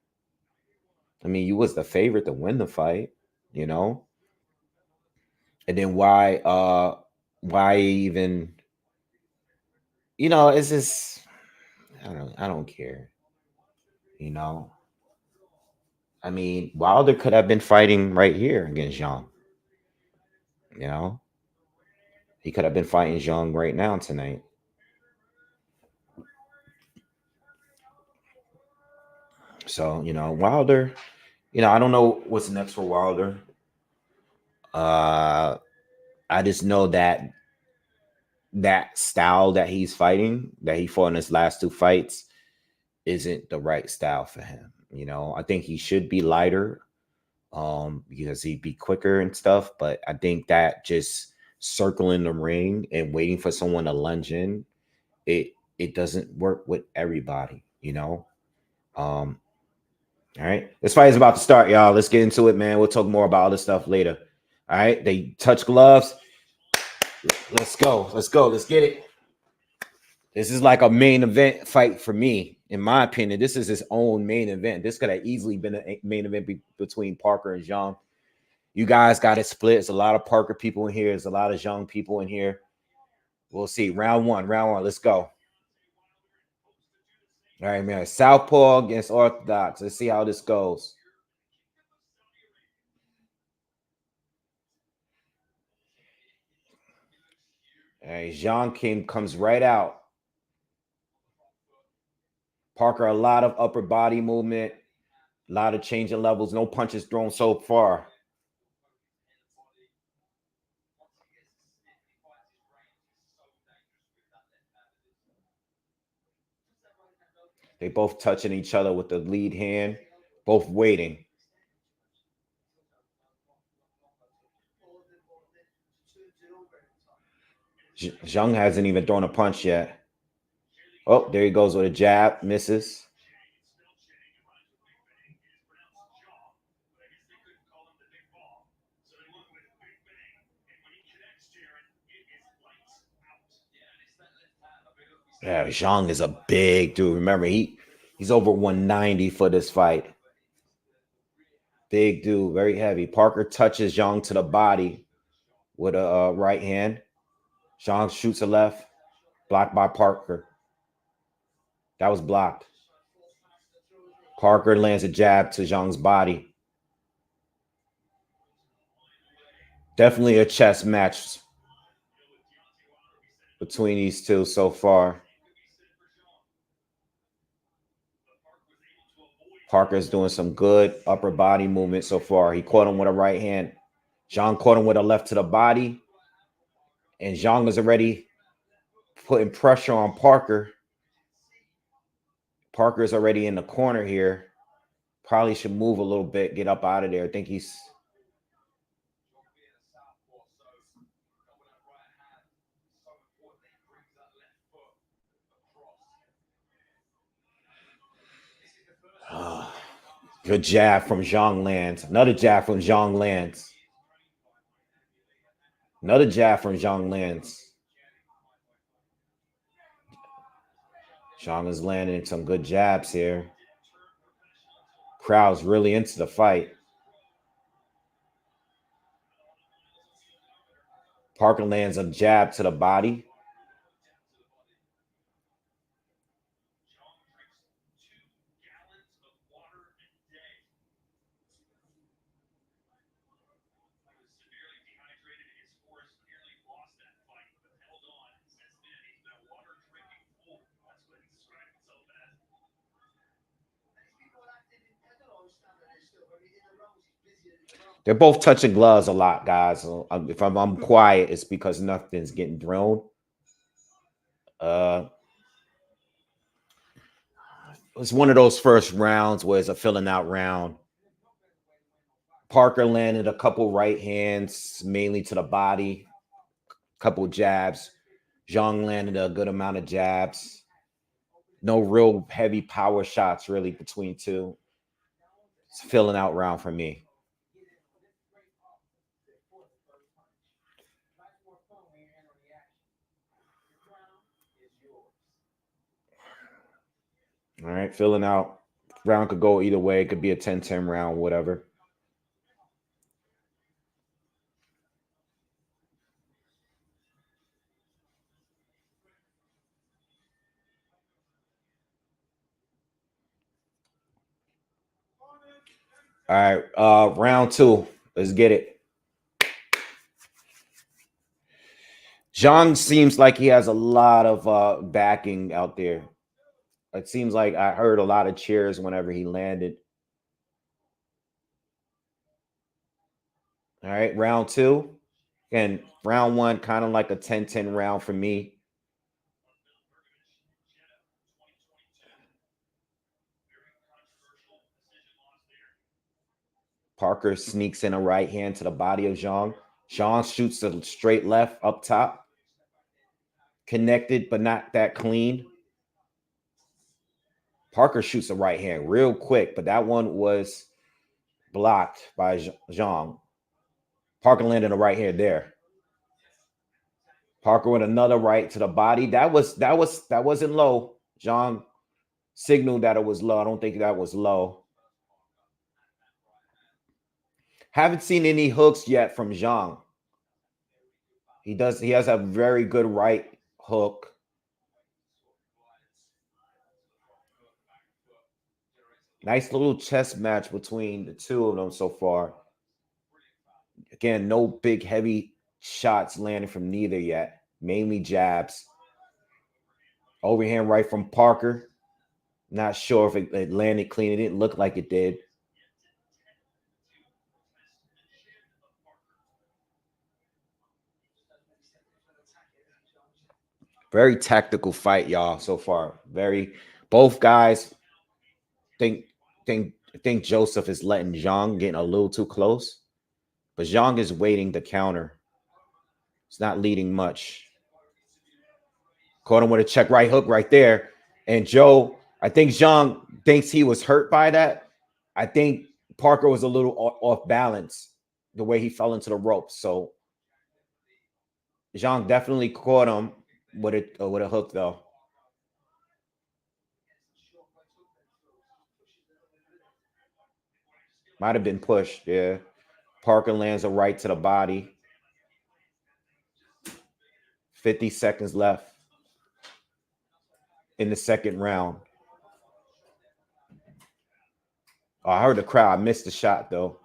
S1: I mean, you was the favorite to win the fight, you know? And then why even, it's just, I don't care, you know. I mean, Wilder could have been fighting right here against Young, you know. He could have been fighting Young right now tonight. So, Wilder, I don't know what's next for Wilder. Uh I just know that style that he's fighting, that he fought in his last two fights, isn't the right style for him. I think he should be lighter, because he'd be quicker and stuff. But I think that just circling the ring and waiting for someone to lunge in, it doesn't work with everybody. Um, all right. This fight is about to start, y'all. Let's get into it, man. We'll talk more about all this stuff later. All right. They touch gloves. Let's go. Let's go. Let's get it. This is like a main event fight for me. In my opinion, this is his own main event. This could have easily been a main event between Parker and Zhang. You guys got it split. There's a lot of Parker people in here. There's a lot of Zhang people in here. We'll see. Round one. Let's go. All right, man. Southpaw against Orthodox. Let's see how this goes. All right, Zhang comes right out. Parker, a lot of upper body movement, a lot of changing levels. No punches thrown so far. They both touching each other with the lead hand, both waiting. Zhang hasn't even thrown a punch yet. Oh, there he goes with a jab, misses. Yeah, Zhang is a big dude. Remember, he's over 190 for this fight. Big dude, very heavy. Parker touches Zhang to the body with a right hand. Zhang shoots a left, blocked by Parker. That was blocked. Parker lands a jab to Zhang's body. Definitely a chess match between these two so far. Parker's doing some good upper body movement so far. He caught him with a right hand. Zhang caught him with a left to the body. And Zhang is already putting pressure on Parker. Parker is already in the corner here. Probably should move a little bit, get up out of there. I think he's... Good jab from Zhang lands. Another jab from Zhang lands. Another jab from Zhang lands. Zhang is landing some good jabs here. Crowd's really into the fight. Parker lands a jab to the body. They're both touching gloves a lot, guys. If I'm quiet, it's because nothing's getting thrown. It's one of those first rounds where it's a filling out round. Parker landed a couple right hands, mainly to the body, couple jabs. Zhang landed a good amount of jabs. No real heavy power shots really between two. It's a filling out round for me. All right, filling out. Round could go either way. It could be a 10-10 round, whatever. All right, round two. Let's get it. Zhang seems like he has a lot of backing out there. It seems like I heard a lot of cheers whenever he landed. All right, round two. And round one, kind of like a 10-10 round for me. Parker sneaks in a right hand to the body of Zhang. Zhang shoots a straight left up top. Connected, but not that clean. Parker shoots a right hand real quick, but that one was blocked by Zhang. Parker landed a right hand there. Parker with another right to the body. That wasn't low. Zhang signaled that it was low. I don't think that was low. Haven't seen any hooks yet from Zhang. He has a very good right hook. Nice little chess match between the two of them so far. Again, no big heavy shots landing from neither yet. Mainly jabs. Overhand right from Parker. Not sure if it landed clean. It didn't look like it did. Very tactical fight, y'all, so far. Both guys think Joseph is letting Zhang get a little too close. But Zhang is waiting to counter. It's not leading much. Caught him with a check right hook right there. And Joe, I think Zhang thinks he was hurt by that. I think Parker was a little off balance the way he fell into the ropes. So Zhang definitely caught him with a hook, though. Might have been pushed, yeah. Parker lands a right to the body. 50 seconds left in the second round. Oh, I heard the crowd. I missed the shot, though.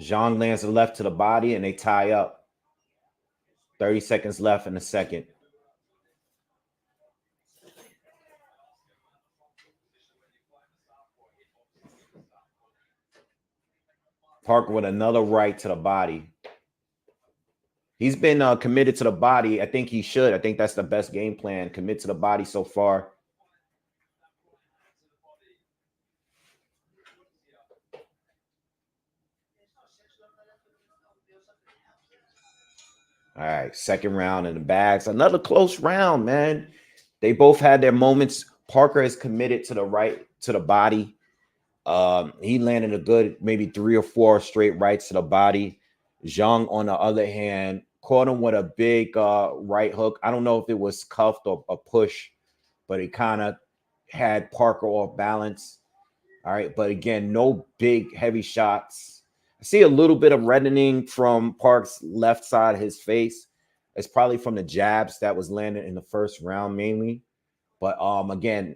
S1: Zhang lands the left to the body, and they tie up. 30 seconds left in the second. Parker with another right to the body. He's been committed to the body. I think he should. I think that's the best game plan. Commit to the body so far. All right, second round in the bags. Another close round, man. They both had their moments. Parker is committed to the right, to the body. He landed a good maybe 3 or 4 straight rights to the body. Jang, on the other hand, caught him with a big right hook. I don't know if it was cuffed or a push, but it kind of had Parker off balance. All right, but again, no big heavy shots. I see a little bit of reddening from Park's left side of his face. It's probably from the jabs that was landed in the first round mainly. But again,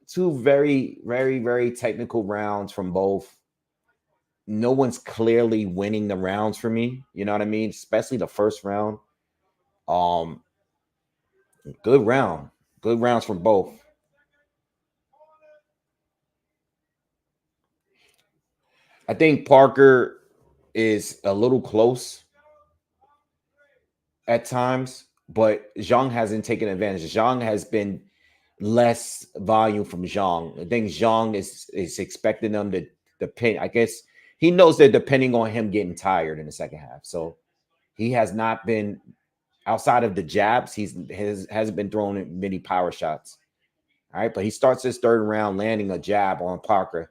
S1: 2 very, very, very technical rounds from both. No one's clearly winning the rounds for me. You know what I mean? Especially the first round. Good round. Good rounds from both. I think Parker is a little close at times, but Zhang hasn't taken advantage. Zhang has been less volume from Zhang. I think Zhang is expecting them to depend. I guess he knows they're depending on him getting tired in the second half. So he has not been outside of the jabs. Hasn't been throwing many power shots. All right, but he starts his third round landing a jab on Parker.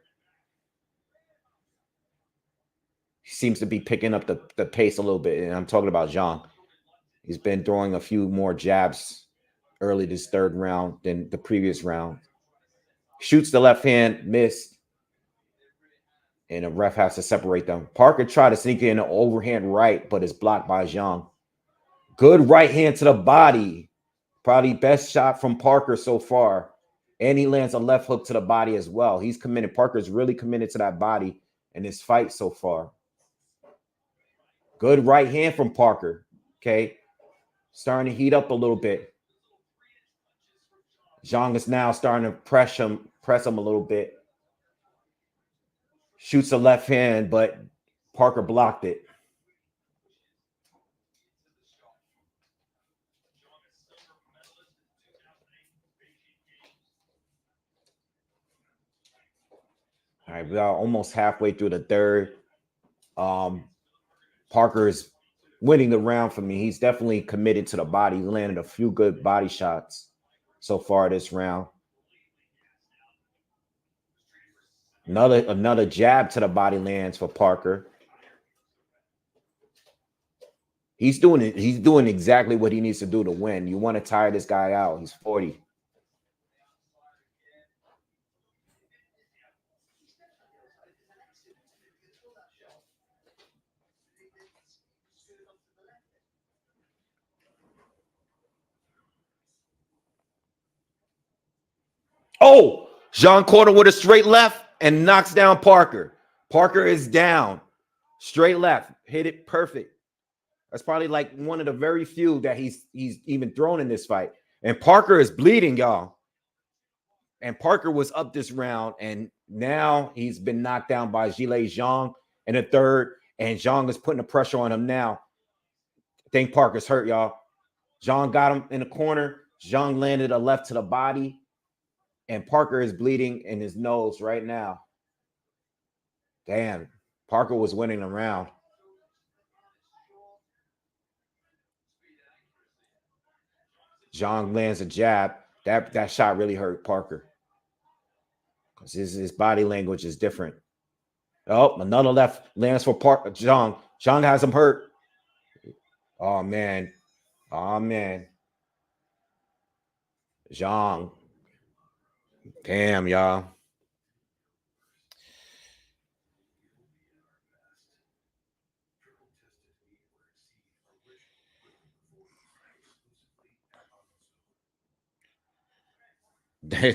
S1: He seems to be picking up the pace a little bit, and I'm talking about Zhang. He's been throwing a few more jabs early this third round than the previous round. Shoots the left hand, missed, and the ref has to separate them. Parker tried to sneak in an overhand right, but is blocked by Zhang. Good right hand to the body. Probably best shot from Parker so far. And he lands a left hook to the body as well. He's committed. Parker's really committed to that body in this fight so far. Good right hand from Parker. Okay. Starting to heat up a little bit. Zhang is now starting to press him a little bit. Shoots the left hand, but Parker blocked it. All right, we are almost halfway through the third. Parker is winning the round for me. He's definitely committed to the body. He landed a few good body shots so far this round. Another jab to the body lands for Parker. He's doing it. He's doing exactly what he needs to do to win. You want to tire this guy out. He's 40. Oh, Jean caught him with a straight left and knocks down Parker. Parker is down. Straight left. Hit it perfect. That's probably like one of the very few that he's even thrown in this fight. And Parker is bleeding, y'all. And Parker was up this round, and now he's been knocked down by Zhang in the third, and Zhang is putting the pressure on him now. I think Parker's hurt, y'all. Zhang got him in the corner. Zhang landed a left to the body, and Parker is bleeding in his nose right now. Damn, Parker was winning the round. Zhang lands a jab. That shot really hurt Parker because his body language is different. Oh, another left lands for Parker. Zhang has him hurt. Oh, man. Oh, man. Zhang. Damn, y'all.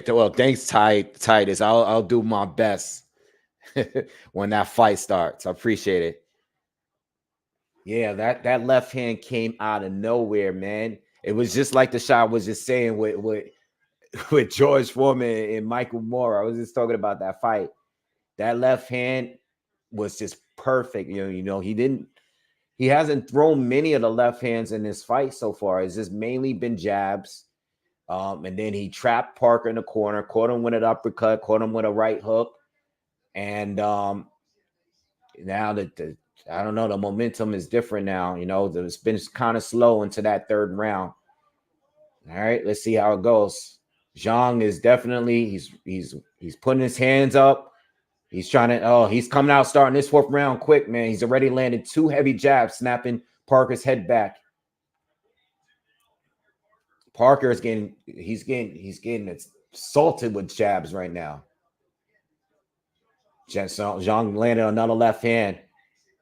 S1: Well, thanks, Titus. I'll do my best when that fight starts. I appreciate it. Yeah, that left hand came out of nowhere, man. It was just like the shot I was just saying with with George Foreman and Michael Moore. I was just talking about that fight. That left hand was just perfect. He hasn't thrown many of the left hands in this fight so far. It's just mainly been jabs. And then he trapped Parker in the corner, caught him with an uppercut, caught him with a right hook. And now that I don't know, the momentum is different now. It's been kind of slow into that third round. All right, let's see how it goes. Jang is definitely he's putting his hands up. He's trying to he's coming out starting this fourth round quick, man. He's already landed 2 heavy jabs, snapping Parker's head back. Parker is getting assaulted with jabs right now. Jang landed another left hand.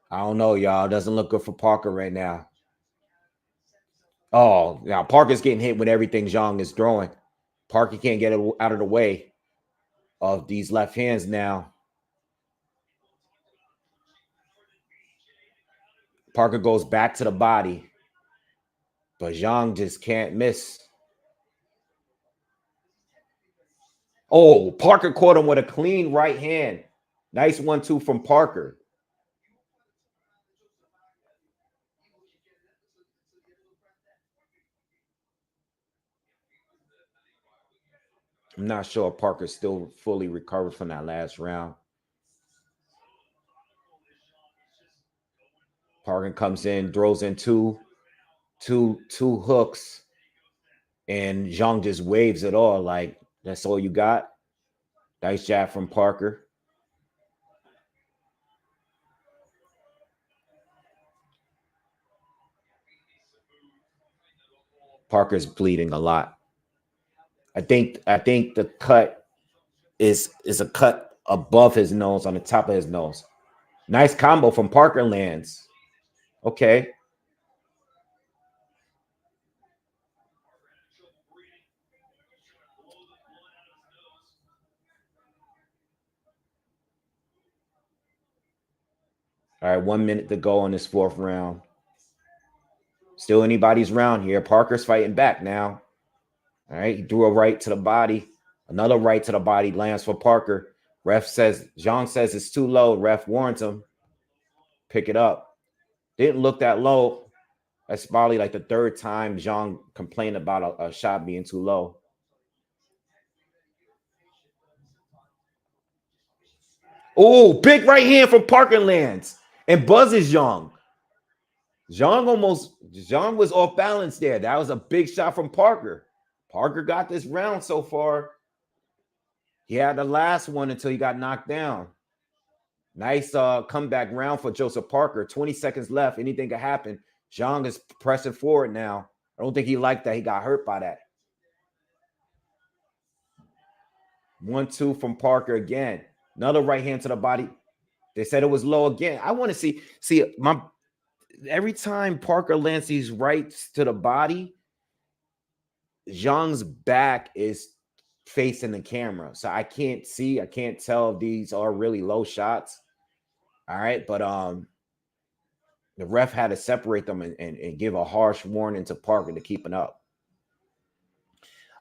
S1: I don't know, y'all. It doesn't look good for Parker right now. Oh, now Parker's getting hit with everything Jang is throwing. Parker can't get it out of the way of these left hands now. Parker goes back to the body, but Jang just can't miss. Oh, Parker caught him with a clean right hand. Nice 1-2 from Parker. I'm not sure if Parker's still fully recovered from that last round. Parker comes in, throws in two hooks, and Jang just waves it all like, that's all you got? Nice jab from Parker. Parker's bleeding a lot. I think the cut is a cut above his nose, on the top of his nose. Nice combo from Parker lands. Okay. All right, 1 minute to go on this fourth round. Still anybody's round here. Parker's fighting back now. All right, he threw a right to the body. Another right to the body lands for Parker. Jang says it's too low. Ref warns him. Pick it up. Didn't look that low. That's probably like the third time Jang complained about a shot being too low. Oh, big right hand from Parker lands and buzzes Jang. Jang was off balance there. That was a big shot from Parker. Parker got this round so far. He had the last one until he got knocked down. Nice comeback round for Joseph Parker. 20 seconds left. Anything could happen. Jang is pressing forward now. I don't think he liked that. He got hurt by that. 1-2 from Parker again. Another right hand to the body. They said it was low again. I want to see every time Parker lands these rights to the body, Jang's back is facing the camera. So I can't tell if these are really low shots. All right. But the ref had to separate them and give a harsh warning to Parker to keep it up.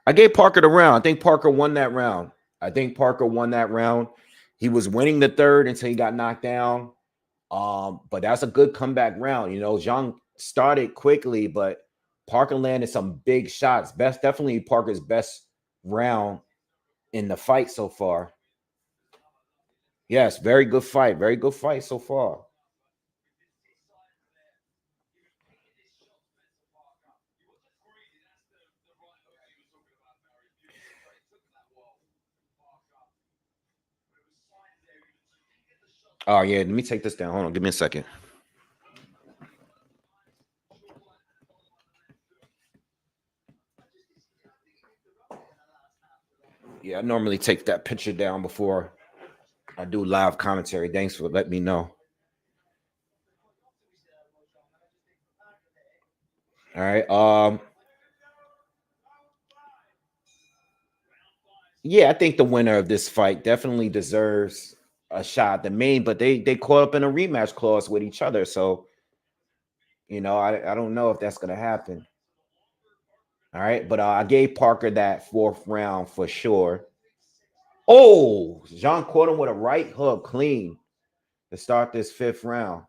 S1: I gave Parker the round. I think Parker won that round. He was winning the third until he got knocked down. But that's a good comeback round. Jang started quickly, but Parker landed some big shots. Definitely Parker's best round in the fight so far. Yes, very good fight. Very good fight so far. Oh, yeah. Let me take this down. Hold on. Give me a second. Yeah, I normally take that picture down before I do live commentary. Thanks for letting me know. All right. Yeah, I think the winner of this fight definitely deserves a shot at the main, but they caught up in a rematch clause with each other. So You know, I don't know if that's gonna happen. All right, but I gave Parker that fourth round for sure. Oh, Jang caught him with a right hook, clean, to start this fifth round.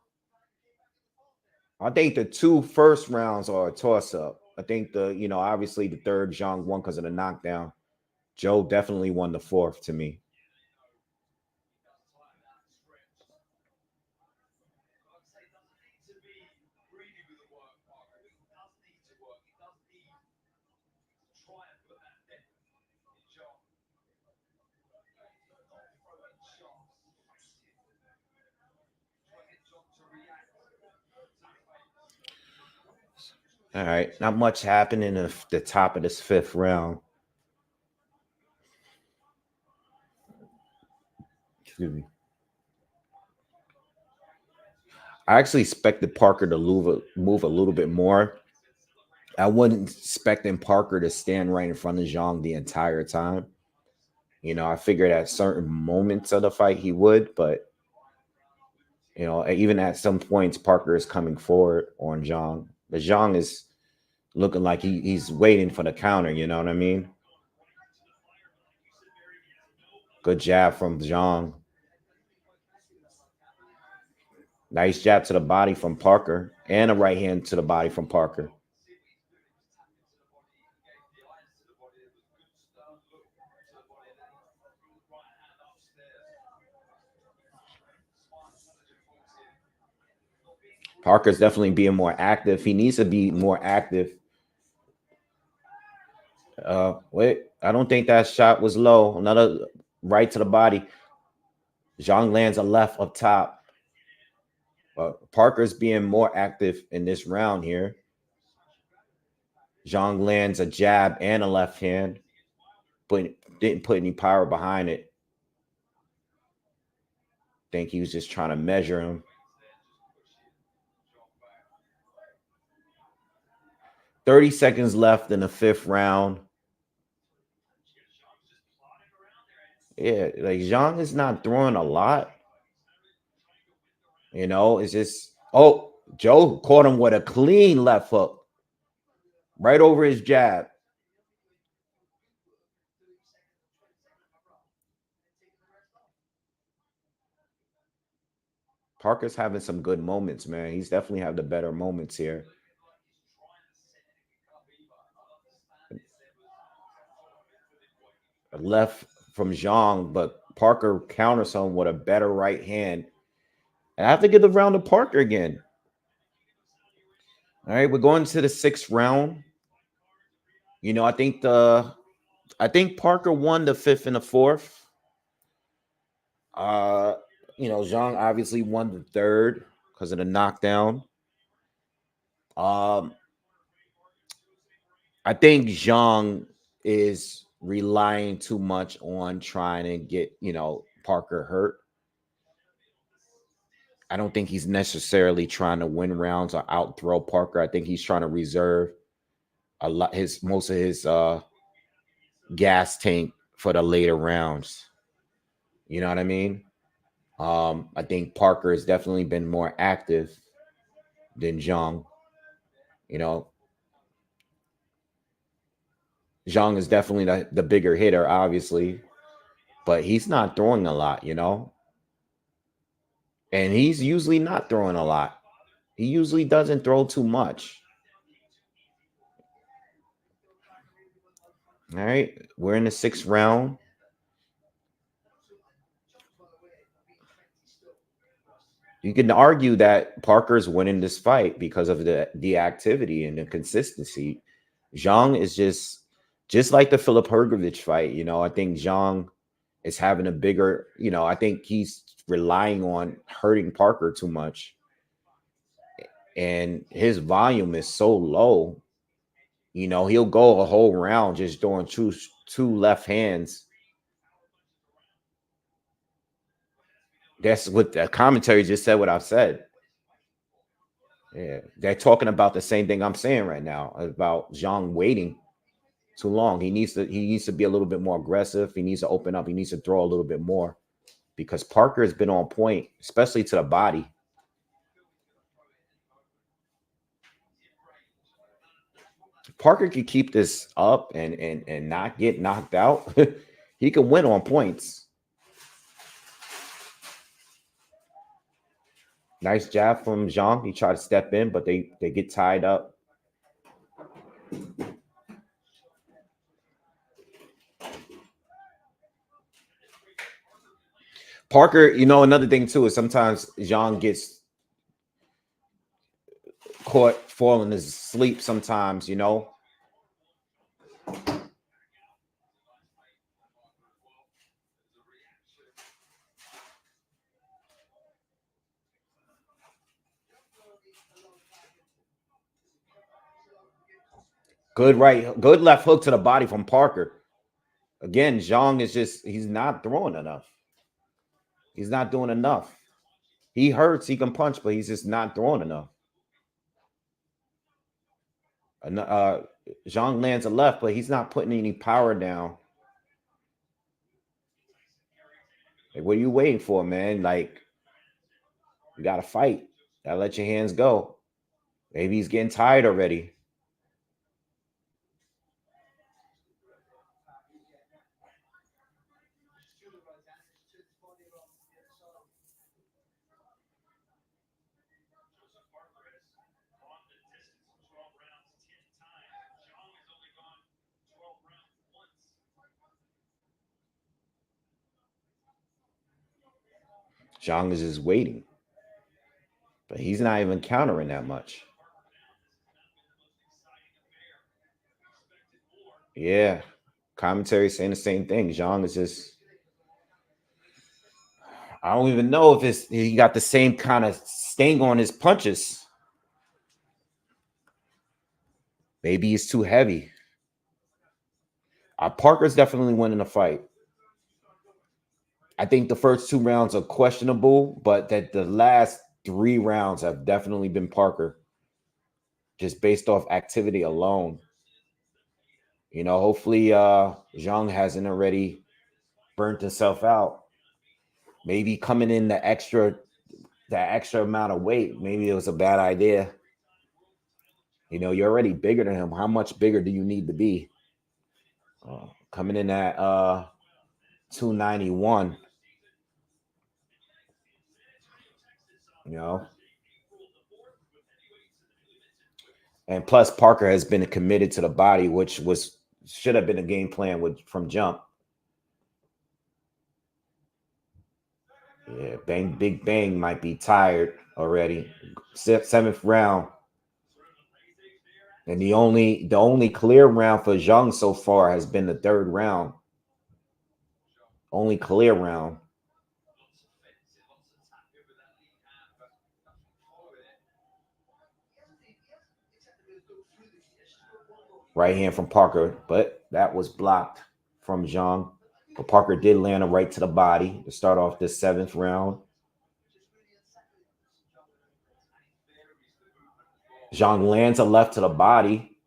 S1: I think the two first rounds are a toss up. I think obviously the third Jang won because of the knockdown. Joe definitely won the fourth to me. All right, not much happened in the top of this fifth round. Excuse me. I actually expected Parker to move a little bit more. I wasn't expecting Parker to stand right in front of Zhang the entire time. You know, I figured at certain moments of the fight he would, but even at some points, Parker is coming forward on Zhang. But Zhang is looking like he's waiting for the counter. You know what I mean? Good jab from Zhang. Nice jab to the body from Parker, and a right hand to the body from Parker. Parker's definitely being more active. He needs to be more active. Wait, I don't think that shot was low. Another right to the body. Zhang lands a left up top. But Parker's being more active in this round here. Zhang lands a jab and a left hand, but didn't put any power behind it. Think he was just trying to measure him. 30 seconds left in the fifth round. Yeah, like Zhang is not throwing a lot. It's just, Joe caught him with a clean left hook right over his jab. Parker's having some good moments, man. He's definitely have the better moments here. Left from Zhang, but Parker counters him with a better right hand. And I have to give the round to Parker again. All right, we're going to the sixth round. I think Parker won the fifth and the fourth. Zhang obviously won the third because of the knockdown. I think Zhang is relying too much on trying to get, Parker hurt. I don't think he's necessarily trying to win rounds or out throw Parker. I think he's trying to reserve most of his gas tank for the later rounds. You know what I mean? I think Parker has definitely been more active than Zhang. Zhang is definitely the bigger hitter, obviously, but he's not throwing a lot, and he's usually not throwing a lot. He usually doesn't throw too much. All right, we're in the sixth round. You can argue that Parker's winning this fight because of the activity and the consistency. Zhang is just like the Philip Hrgovic fight. I think Zhang is having a bigger, I think he's relying on hurting Parker too much. And his volume is so low. He'll go a whole round just throwing two left hands. That's what the commentary just said, what I've said. Yeah, they're talking about the same thing I'm saying right now about Zhang waiting too long. He needs to be a little bit more aggressive. He needs to open up. He needs to throw a little bit more because Parker has been on point, especially to the body. Parker could keep this up and not get knocked out, he could win on points. Nice jab from Jang. He tried to step in, but they get tied up. Parker, you know, another thing too is sometimes Jang gets caught falling asleep sometimes, you know. Good right, good left hook to the body from Parker. Again, Jang is just, he's not throwing enough. He's not doing enough. He hurts, he can punch, but he's just not throwing enough. Zhang lands a left, but he's not putting any power down. Like, what are you waiting for, man? Like, you gotta fight. Gotta let your hands go. Maybe he's getting tired already. Zhang is just waiting. But he's not even countering that much. Yeah. Commentary saying the same thing. Zhang is just, I don't even know if he got the same kind of sting on his punches. Maybe he's too heavy. Parker's definitely winning the fight. I think the first 2 rounds are questionable, but that the last 3 rounds have definitely been Parker, just based off activity alone. You know, hopefully Zhang hasn't already burnt himself out. Maybe coming in that extra amount of weight, maybe it was a bad idea. You know, you're already bigger than him. How much bigger do you need to be? Coming in at 291. You know. And plus, Parker has been committed to the body, which should have been a game plan from jump. Yeah, Big Bang might be tired already. 7th round. And the only clear round for Zhang so far has been the 3rd round. Only clear round. Right hand from Parker, but that was blocked from Zhang. But Parker did land a right to the body to start off this 7th round. Zhang lands a left to the body.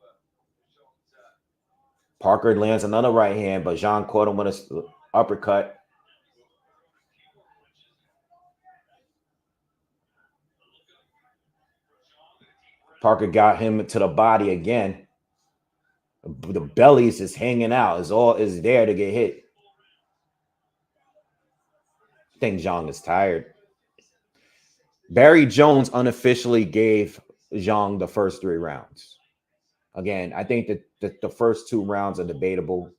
S1: Parker lands another right hand, but Zhang caught him with an uppercut. Parker got him to the body again. The belly is just hanging out. Is there to get hit. I think Zhang is tired. Barry Jones unofficially gave Zhang the first 3 rounds. Again, I think that the first 2 rounds are debatable,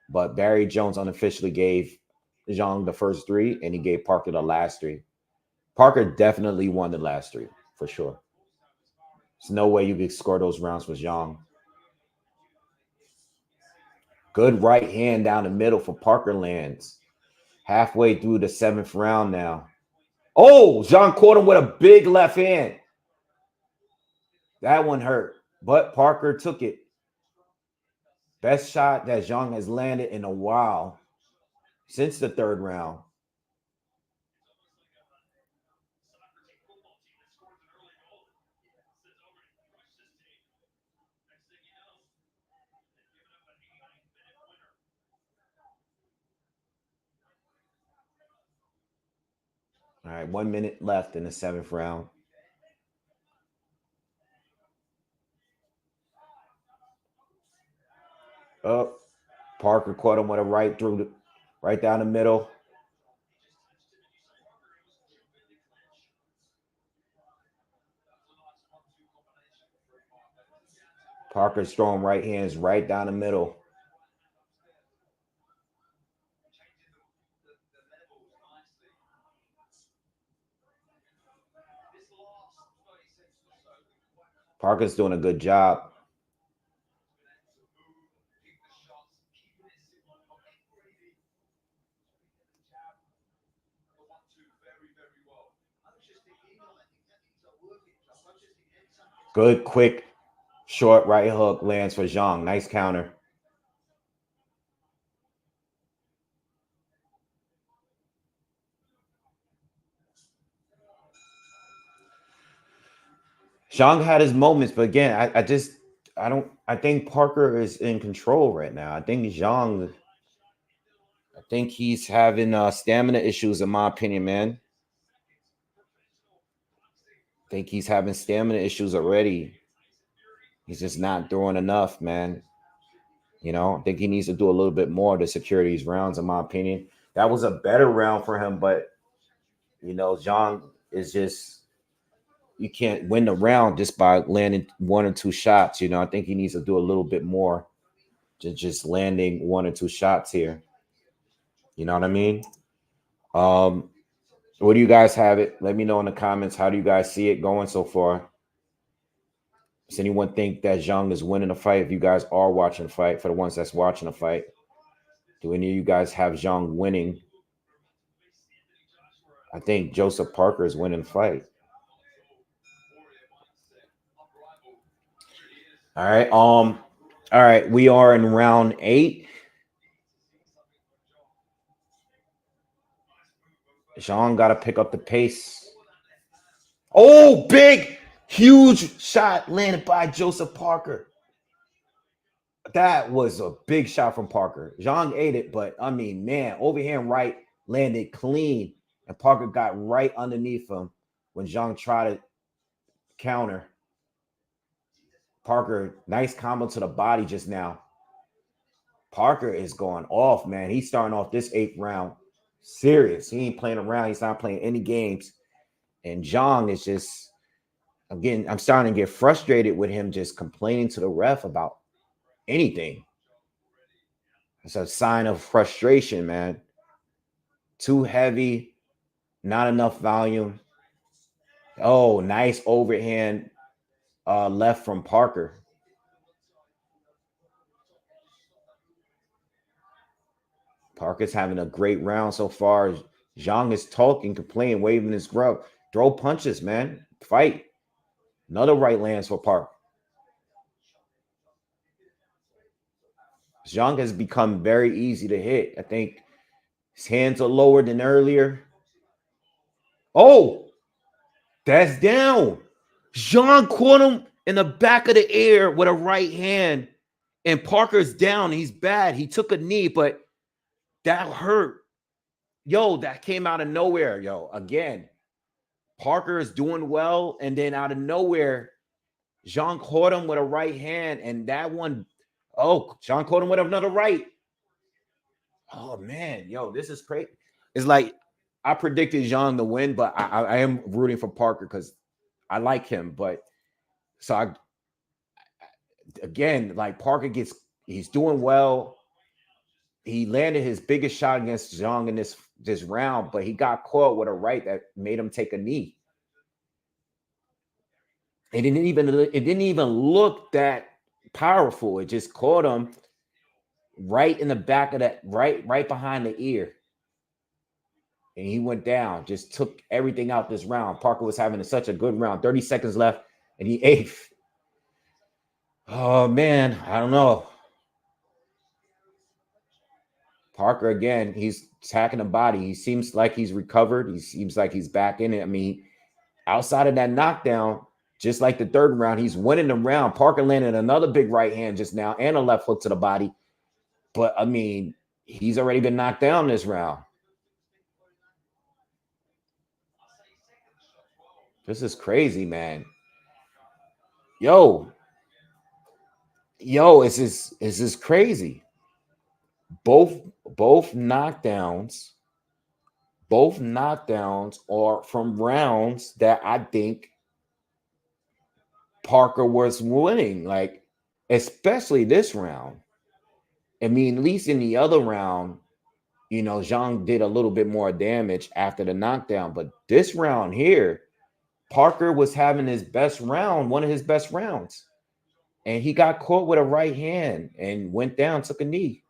S1: but Barry Jones unofficially gave Zhang the first 3, and he gave Parker the last 3. Parker definitely won the last 3 for sure. There's no way you could score those rounds with Zhang. Good right hand down the middle for Parker lands. Halfway through the 7th round now. Oh, Zhang caught him with a big left hand. That one hurt, but Parker took it. Best shot that Zhang has landed in a while since the 3rd round. All right, 1 minute left in the 7th round. Up. Parker caught him with a right down the middle. Parker's throwing right hands right down the middle. Parker's doing a good job. Good, quick, short right hook lands for Jang. Nice counter. Jang had his moments, but again, I think Parker is in control right now. I think he's having stamina issues, in my opinion, man. I think he's having stamina issues already. He's just not throwing enough, man. You know, I think he needs to do a little bit more to secure these rounds, in my opinion. That was a better round for him, but you know, Jang is just you can't win the round just by landing one or two shots. You know, I think he needs to do a little bit more than just landing one or two shots here. You know what I mean? Um, what do you guys have it? Let me know in the comments. How do you guys see it going so far? Does anyone think that Jang is winning the fight? If you guys are watching the fight, for the ones that's watching the fight, do any of you guys have Jang winning? I think Joseph Parker is winning the fight. All right. All right. We are in round 8. Jang got to pick up the pace. Oh, big, huge shot landed by Joseph Parker. That was a big shot from Parker. Jang ate it, but I mean, man, overhand right landed clean, and Parker got right underneath him when Jang tried to counter. Parker, nice combo to the body just now. Parker is going off, man. He's starting off this 8th round serious. He ain't playing around. He's not playing any games. And Jang is just, again, I'm starting to get frustrated with him just complaining to the ref about anything. It's a sign of frustration, man. Too heavy, not enough volume. Oh, nice overhand left from Parker. Parker's having a great round so far. Jang is talking, complaining, waving his glove. Throw punches, man. Fight. Another right lands for Parker. Jang has become very easy to hit. I think his hands are lower than earlier. Oh, that's down. Jang caught him in the back of the air with a right hand, and Parker's down. He's bad. He took a knee, but that hurt. Yo, that came out of nowhere. Yo, again, Parker is doing well, and then out of nowhere, Jang caught him with a right hand, and that one, oh, Jang caught him with another right. Oh man, yo, this is crazy. It's like I predicted Jang to win, but I am rooting for Parker because I like him. But so I again, like Parker he's doing well. He landed his biggest shot against Jang in this round, but he got caught with a right that made him take a knee. It didn't even look that powerful. It just caught him right in the back of that, right behind the ear. And he went down, just took everything out this round. Parker was having such a good round. 30 seconds left, and he ate. Oh man, I don't know. Parker again, he's attacking the body. He seems like he's recovered. He seems like he's back in it. I mean, outside of that knockdown, just like the 3rd round, he's winning the round. Parker landed another big right hand just now and a left hook to the body. But I mean, he's already been knocked down this round. This is crazy, man. Yo, Yo, it's just crazy. Both both knockdowns, both knockdowns are from rounds that I think Parker was winning. Like, especially this round. I mean, at least in the other round, Zhang did a little bit more damage after the knockdown. But this round here, Parker was having his best round, one of his best rounds. And he got caught with a right hand and went down, took a knee.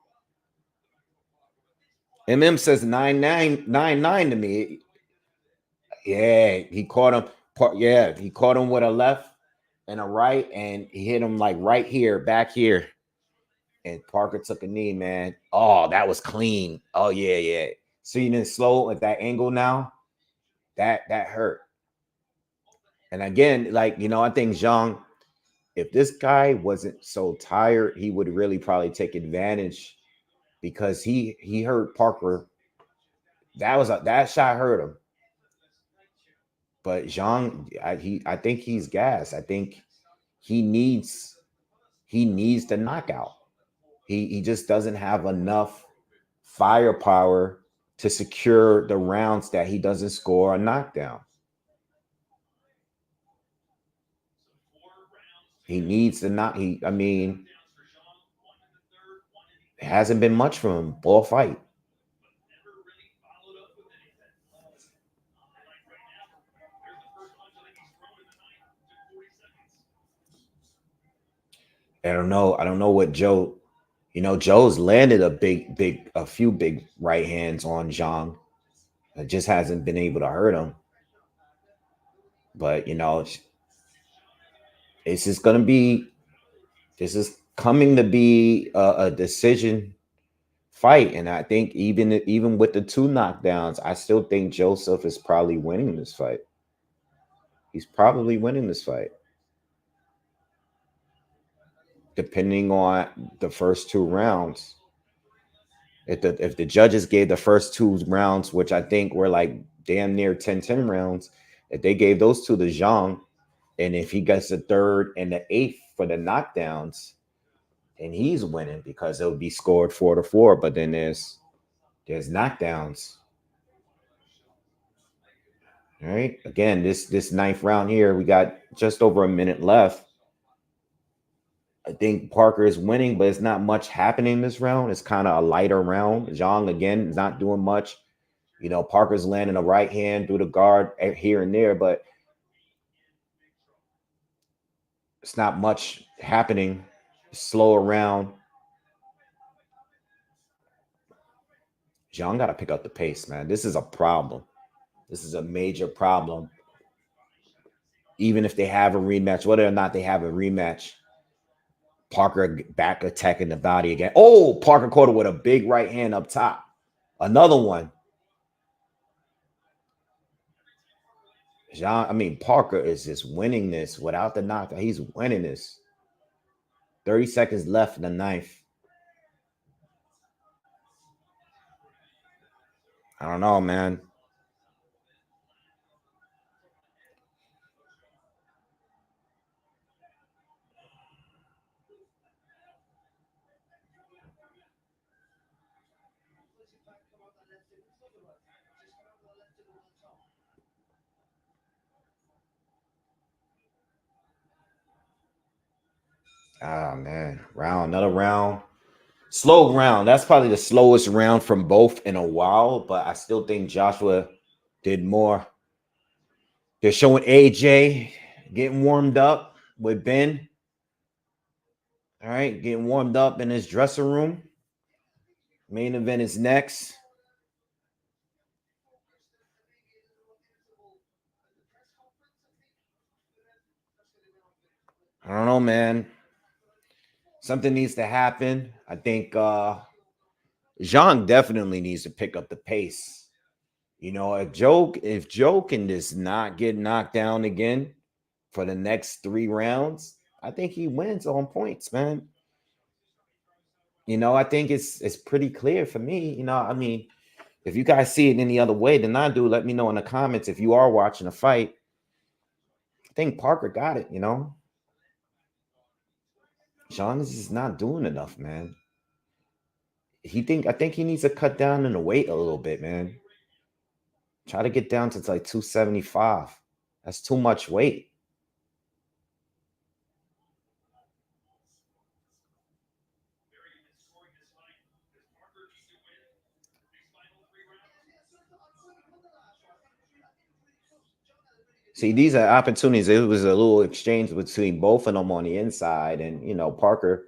S1: Says 9-9 to me. Yeah, he caught him. Yeah, he caught him with a left and a right, and he hit him like right here, back here. And Parker took a knee, man. Oh, that was clean. Oh, yeah, yeah. So you didn't slow at that angle now. That hurt. And again, like, I think Zhang, if this guy wasn't so tired, he would really probably take advantage because he hurt Parker. That shot hurt him. But Zhang, I think he's gassed. I think he needs the knockout. He just doesn't have enough firepower to secure the rounds that he doesn't score a knockdown. He needs to not. I mean, it hasn't been much from him all fight. I don't know. I don't know what Joe. Joe's landed a few big right hands on Zhang. It just hasn't been able to hurt him. But it's just gonna be. This is coming to be a decision fight, and I think even with the two knockdowns, I still think Joseph is probably winning this fight. He's probably winning this fight, depending on the first two rounds. If the judges gave the first two rounds, which I think were like damn near 10-10 rounds, if they gave those two to Zhang, and if he gets the third and the eighth for the knockdowns, then he's winning because it would be scored 4-4. But then there's knockdowns. All right. Again, this ninth round here, we got just over a minute left. I think Parker is winning, but it's not much happening this round. It's kind of a lighter round. Zhang, again, is not doing much. Parker's landing a right hand through the guard here and there, but it's not much happening. Slow around. Zhang got to pick up the pace, man. This is a problem. This is a major problem. Even if they have a rematch, whether or not they have a rematch, Parker back attacking the body again. Oh, Parker caught it with a big right hand up top. Another one. Parker is just winning this without the knockdown. He's winning this. 30 seconds left in the ninth. I don't know, man. Ah, man. Another round. Slow round. That's probably the slowest round from both in a while, but I still think Joshua did more. They're showing AJ getting warmed up with Ben. All right, getting warmed up in his dressing room. Main event is next. I don't know, man. Something needs to happen. I think Zhang definitely needs to pick up the pace. If Joe can just not get knocked down again for the next 3 rounds, I think he wins on points, man. I think it's pretty clear for me. If you guys see it any other way than I do, let me know in the comments if you are watching a fight. I think Parker got it, Jang is just not doing enough, man. I think he needs to cut down in the weight a little bit, man. Try to get down to like 275. That's too much weight. See, these are opportunities. It was a little exchange between both of them on the inside, and Parker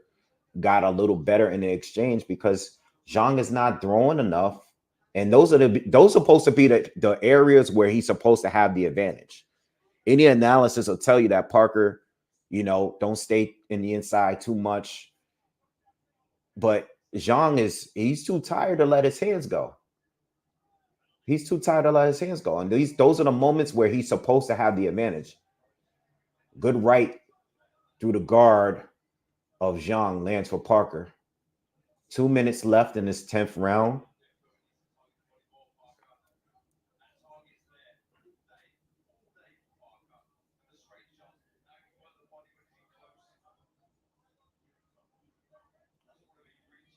S1: got a little better in the exchange because Zhang is not throwing enough, and those supposed to be the areas where he's supposed to have the advantage. Any analysis will tell you that Parker, don't stay in the inside too much, but Zhang he's too tired to let his hands go. He's too tired to let his hands go, and those are the moments where he's supposed to have the advantage. Good right through the guard of Zhang lands for Parker. 2 minutes left in this 10th round.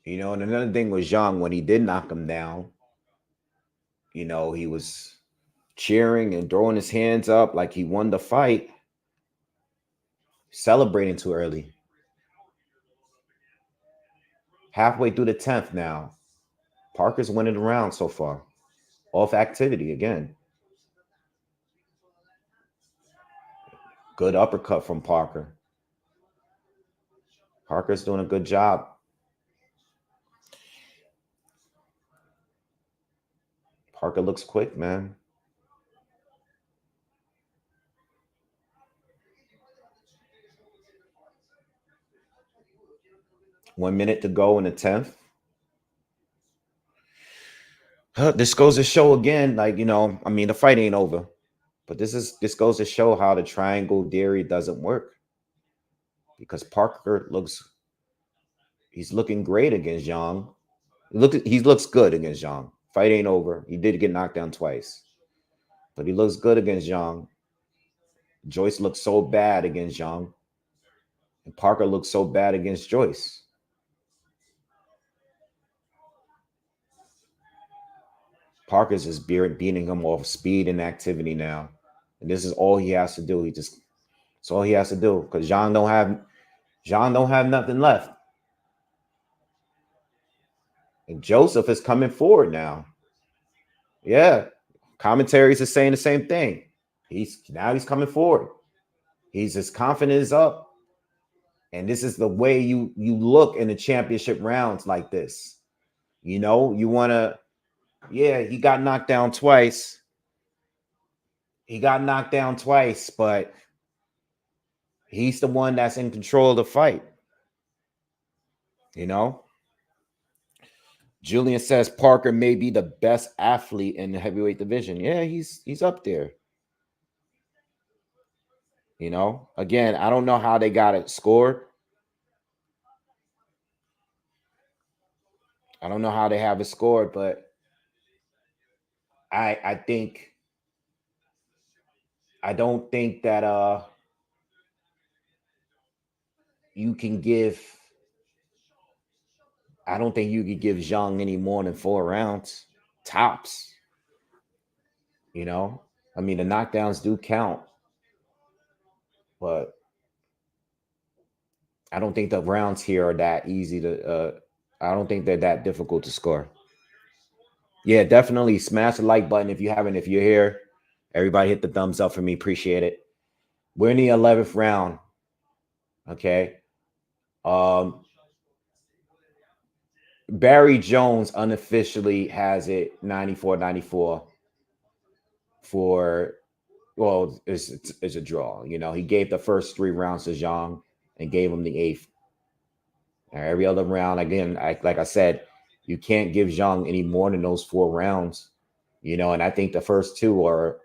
S1: And another thing was Zhang, when he did knock him down, he was cheering and throwing his hands up like he won the fight, celebrating too early. Halfway through the 10th now. Parker's winning the round so far. Off activity again. Good uppercut from Parker. Parker's doing a good job. Parker looks quick, man. One minute to go in the 10th. This goes to show again, the fight ain't over. But this goes to show how the triangle theory doesn't work. Because Parker he's looking great against Jang. He looks good against Jang. Fight ain't over. He did get knocked down twice. But he looks good against Jang. Joyce looks so bad against Jang. And Parker looks so bad against Joyce. Parker's just beating him off speed and activity now. And this is all he has to do. That's all he has to do. Because Jang don't have nothing left. And Joseph is coming forward now. Yeah. Commentaries are saying the same thing. He's coming forward. His confidence is up. And this is the way you look in the championship rounds like this. You want to, he got knocked down twice. But he's the one that's in control of the fight. Julian says Parker may be the best athlete in the heavyweight division. Yeah, he's up there. Again, I don't know how they got it scored. I don't know how they have it scored, but I don't think that you can give. I don't think you could give Zhang any more than 4 rounds tops. The knockdowns do count, but I don't think the rounds here are that easy to. I don't think they're that difficult to score. Yeah, definitely smash the like button if you haven't. If you're here, everybody hit the thumbs up for me. Appreciate it. We're in the 11th round. Okay. Barry Jones unofficially has it 94-94 for, well, it's a draw. He gave the first 3 rounds to Zhang and gave him the 8th. Every other round, again, like I said, you can't give Zhang any more than those 4 rounds. And I think the first 2 are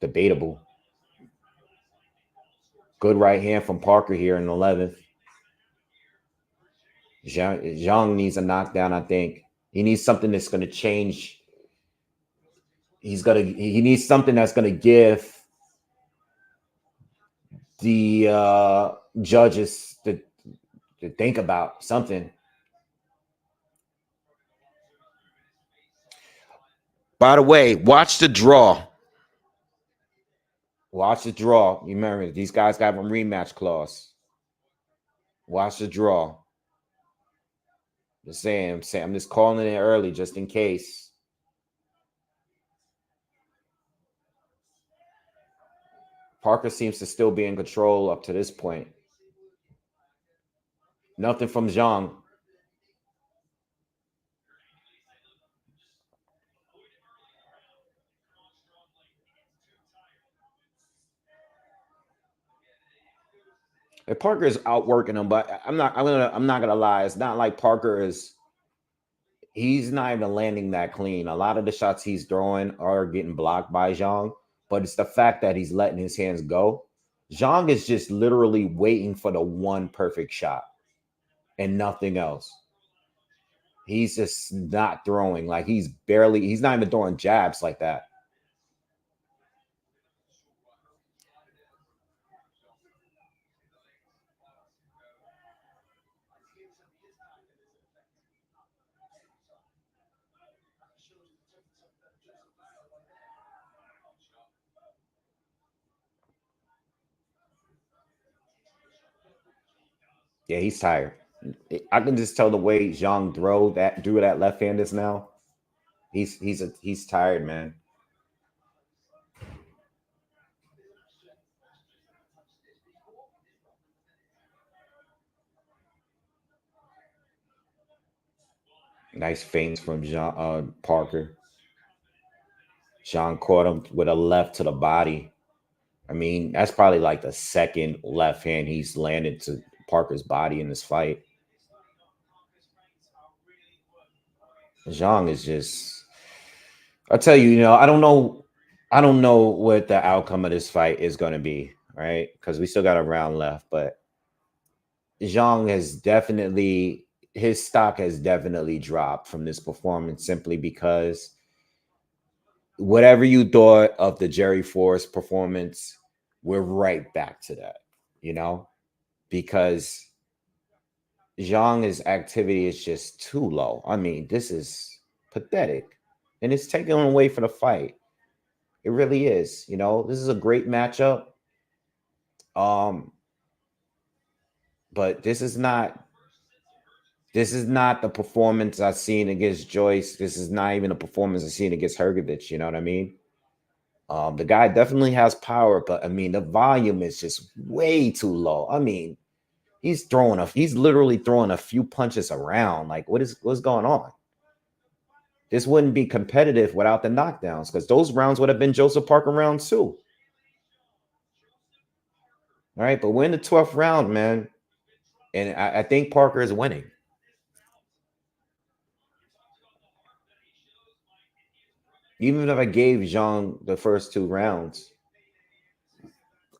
S1: debatable. Good right hand from Parker here in the 11th. Zhang needs a knockdown, I think. He needs something that's going to change. He needs something that's going to give the judges to think about something. By the way, watch the draw. Watch the draw. You remember, these guys got a rematch clause. Watch the draw. Just saying, I'm just calling it early just in case. Parker seems to still be in control up to this point. Nothing from Jang. And Parker is outworking him, but I'm not gonna lie. It's not like Parker is. He's not even landing that clean. A lot of the shots he's throwing are getting blocked by Jang, but it's the fact that he's letting his hands go. Jang is just literally waiting for the one perfect shot and nothing else. He's just not throwing. Like he's not even throwing jabs like that. Yeah, he's tired. I can just tell the way Zhang drew that left hand is now. He's tired, man. Nice feints from Parker. Zhang caught him with a left to the body. I mean, that's probably like the second left hand he's landed to Parker's body in this fight. Zhang is just, I'll tell you, I don't know what the outcome of this fight is going to be, right? Because we still got a round left, but Zhang his stock has definitely dropped from this performance simply because whatever you thought of the Jerry Forrest performance, we're right back to that, because Zhang's activity is just too low. I mean, this is pathetic, and it's taken away from the fight. It really is. This is a great matchup. But this is not the performance I've seen against Joyce. This is not even a performance I've seen against Hrgovic. You know what I mean? The guy definitely has power, but I mean, the volume is just way too low. I mean, he's literally throwing a few punches around. Like, what's going on? This wouldn't be competitive without the knockdowns, because those rounds would have been Joseph Parker rounds too. All right, but we're in the 12th round, man. And I think Parker is winning. Even if I gave Zhang the first 2 rounds,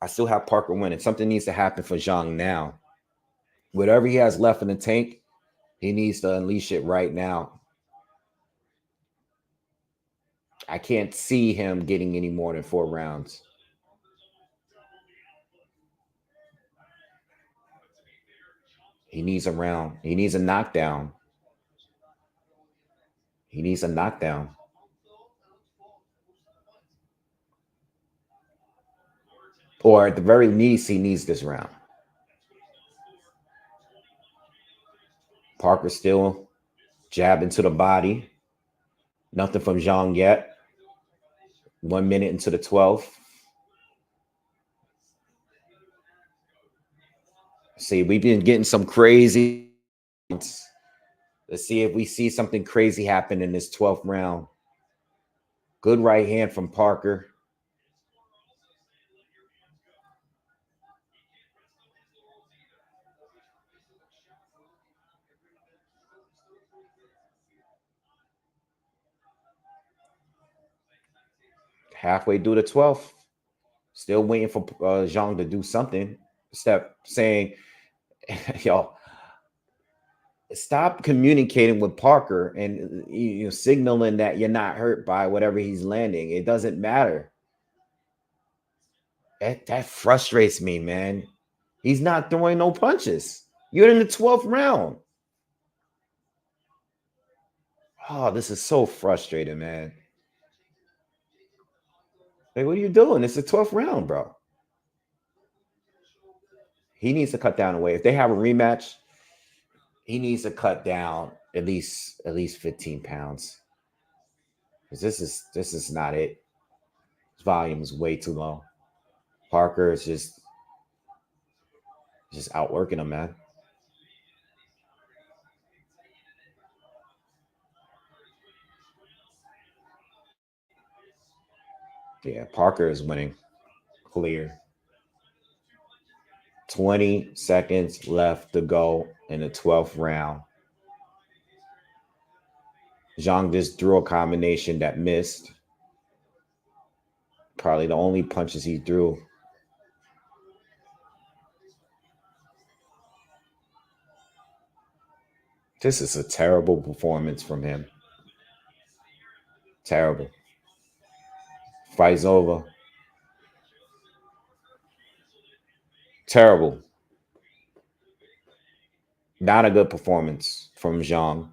S1: I still have Parker winning. Something needs to happen for Zhang now. Whatever he has left in the tank, he needs to unleash it right now. I can't see him getting any more than 4 rounds. He needs a round. He needs a knockdown. He needs a knockdown. Or at the very least, he needs this round. Parker still jabbing to the body. Nothing from Zhang yet. 1 minute into the 12th. See, we've been getting some crazy. Let's see if we see something crazy happen in this 12th round. Good right hand from Parker. Halfway through the 12th. Still waiting for Zhang to do something. Saying, yo, stop communicating with Parker and signaling that you're not hurt by whatever he's landing. It doesn't matter. That frustrates me, man. He's not throwing no punches. You're in the 12th round. Oh, this is so frustrating, man. Like, what are you doing? It's the 12th round, bro. He needs to cut down the weight. If they have a rematch, he needs to cut down at least 15 pounds. Because this is not it. His volume is way too low. Parker is just outworking him, man. Yeah, Parker is winning. Clear. 20 seconds left to go in the 12th round. Jang just threw a combination that missed. Probably the only punches he threw. This is a terrible performance from him. Terrible. Fight's over. Terrible. Not a good performance from Jang.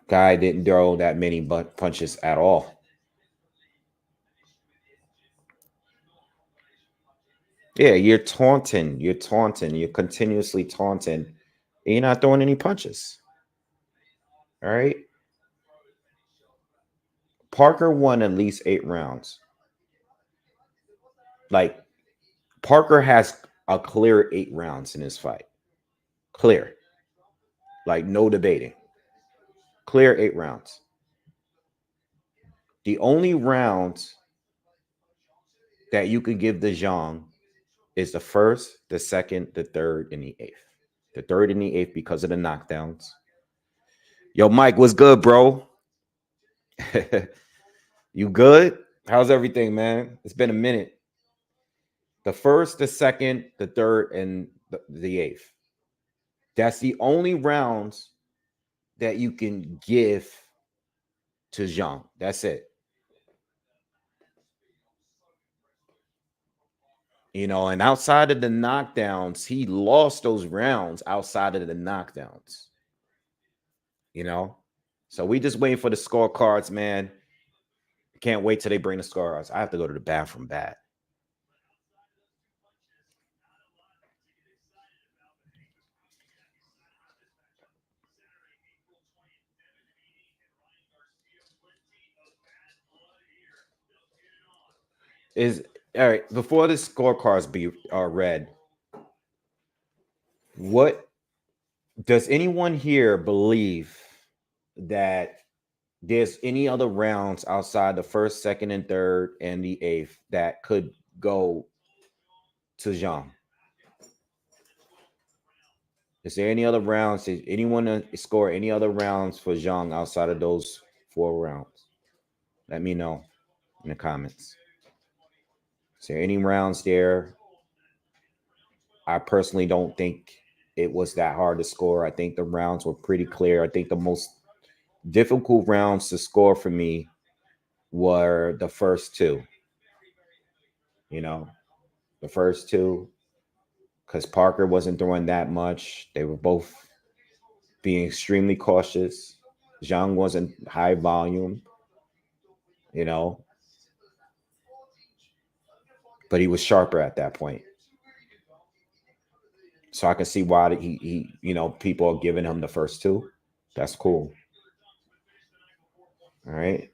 S1: Guy didn't throw that many punches at all. Yeah, you're taunting. You're continuously taunting. And you're not throwing any punches. All right. Parker won at least 8 rounds. Like, Parker has a clear 8 rounds in this fight. Clear. Like, no debating. Clear 8 rounds. The only rounds that you could give the Jang is the first, the second, the third, and the 8th. The third and the 8th because of the knockdowns. Yo, Mike, what's good, bro? You good? How's everything, man? It's been a minute. The first, the second, the third, and the 8th. That's the only rounds that you can give to Jang. That's it. You know, and outside of the knockdowns, he lost those rounds outside of the knockdowns. You know? So we just waiting for the scorecards, man. Can't wait till they bring the scorecards. I have to go to the bathroom bad. Is all right, before the scorecards be read, what does anyone here believe that there's any other rounds outside the first, second, and third, and the 8th that could go to Jang? Is there any other rounds? Did anyone score any other rounds for Jang outside of those 4 rounds? Let me know in the comments. Is there any rounds there? I personally don't think it was that hard to score. I think the rounds were pretty clear. I think the most difficult rounds to score for me were the first 2. You know, the first 2, because Parker wasn't throwing that much. They were both being extremely cautious. Jang wasn't high volume, you know, but he was sharper at that point. So I can see why he you know, people are giving him the first 2. That's cool. All right.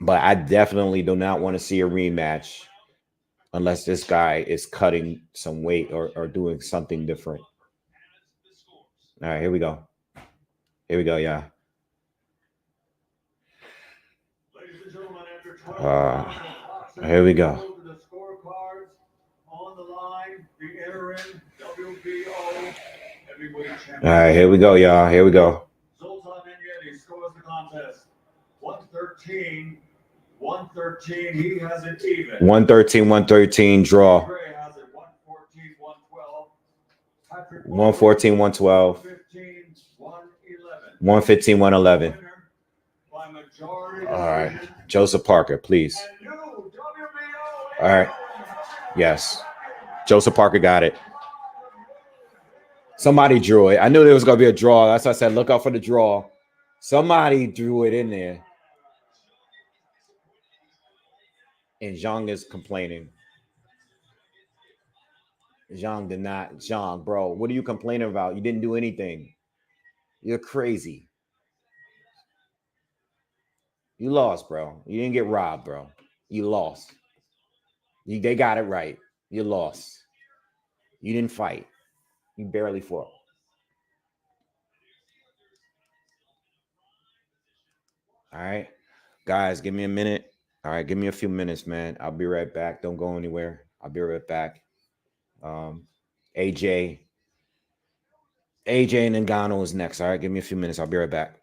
S1: But I definitely do not want to see a rematch unless this guy is cutting some weight or doing something different. All right, here we go. Here we go, yeah. Here we go. All right, here we go, y'all. Here we go. 113. He has it even. 113 draw. 114, 112. 115, 111. All right. Joseph Parker, please. All right. Yes. Joseph Parker got it. Somebody drew it. I knew there was going to be a draw. That's why I said look out for the draw. Somebody drew it in there. And Jang is complaining. Jang did not. Jang, bro, what are you complaining about? You didn't do anything. You're crazy. You lost, bro. You didn't get robbed, bro. You lost. They got it right. You lost. You didn't fight. You barely fought. All right. Guys, give me a minute. All right, give me a few minutes, man. I'll be right back. Don't go anywhere. I'll be right back. AJ and Ngannou is next. All right, give me a few minutes. I'll be right back.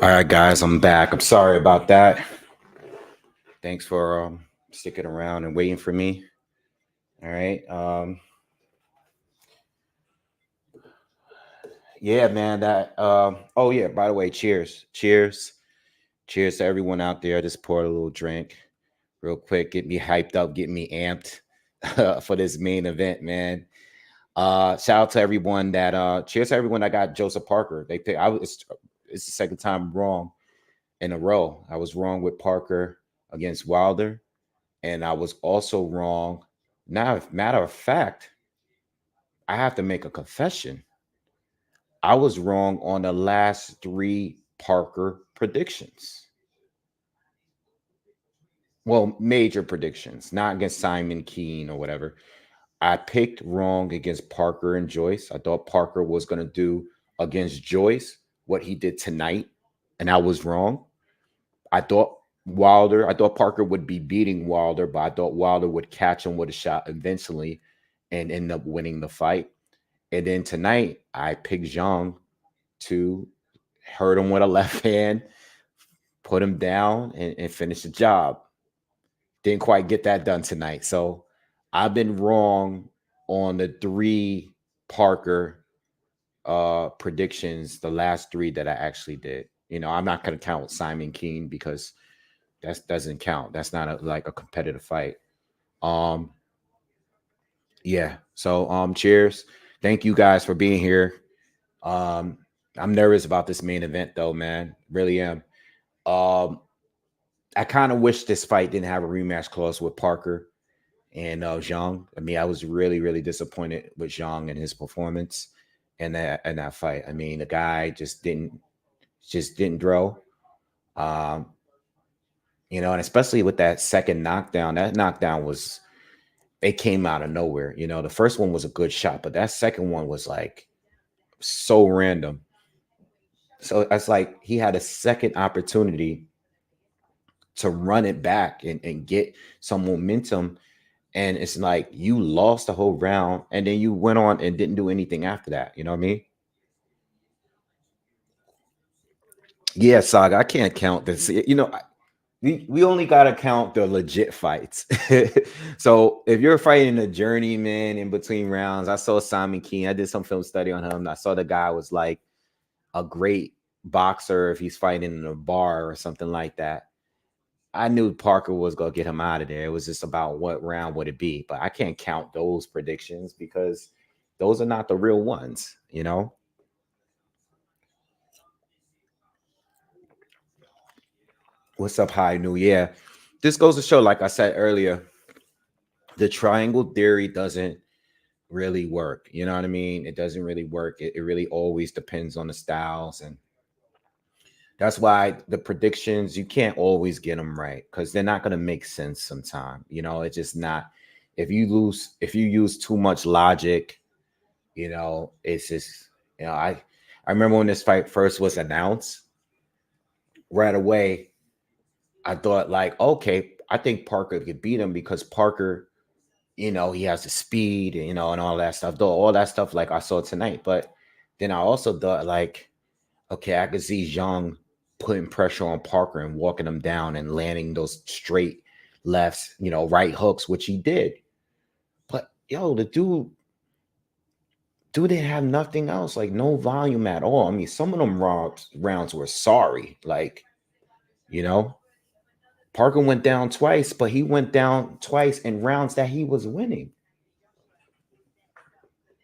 S1: All right, guys, I'm back. I'm sorry about that. Thanks for sticking around and waiting for me. All right. Yeah, man. That. Oh yeah. By the way, cheers, cheers, cheers to everyone out there. I just poured a little drink, real quick. Get me hyped up, get me amped for this main event, man. Shout out to everyone that. Cheers to everyone that got Joseph Parker. They picked. It's the second time wrong in a row. I was wrong with Parker against Wilder, and I was also wrong. Now, matter of fact, I have to make a confession. I was wrong on the last three Parker predictions. Well, major predictions, not against Simon Keene or whatever. I picked wrong against Parker and Joyce. I thought Parker was going to do against Joyce what he did tonight, and I was wrong. I thought I thought Parker would be beating Wilder, but I thought Wilder would catch him with a shot eventually and end up winning the fight. And then tonight, I picked Jang to hurt him with a left hand, put him down, and finish the job. Didn't quite get that done tonight. So I've been wrong on the three Parker predictions, the last three that I actually did. I'm not going to count Simon Keene because that doesn't count. That's not like a competitive fight. Um, yeah. So cheers. Thank you guys for being here. Um, I'm nervous about this main event though, man. Really am. Um, I kind of wish this fight didn't have a rematch clause with Parker and Zhang. I mean, I was really, really disappointed with Zhang and his performance in that fight. I mean, the guy just didn't throw. Um, and especially with that second knockdown, that knockdown was it came out of nowhere. The first one was a good shot, but that second one was like so random. So it's like he had a second opportunity to run it back and get some momentum. And it's like you lost the whole round and then you went on and didn't do anything after that. You know what I mean? Yeah, Saga, I can't count this. We only got to count the legit fights. So if you're fighting a journeyman in between rounds, I saw Simon Keene. I did some film study on him. I saw the guy was like a great boxer if he's fighting in a bar or something like that. I knew Parker was going to get him out of there. It was just about what round would it be. But I can't count those predictions because those are not the real ones. What's up, High New? Yeah. This goes to show, like I said earlier, the triangle theory doesn't really work. You know what I mean? It doesn't really work. It really always depends on the styles. And that's why the predictions, you can't always get them right because they're not going to make sense sometime. It's just not. If you use too much logic, it's just, I remember when this fight first was announced, right away, I thought like, okay, I think Parker could beat him because Parker, he has the speed, and all that stuff. Though all that stuff, like I saw tonight, but then I also thought like, okay, I could see Zhang putting pressure on Parker and walking him down and landing those straight lefts, right hooks, which he did. But the dude didn't have nothing else, like no volume at all. I mean, some of them rounds were sorry. Like, you know, Parker went down twice, but he went down twice in rounds that he was winning.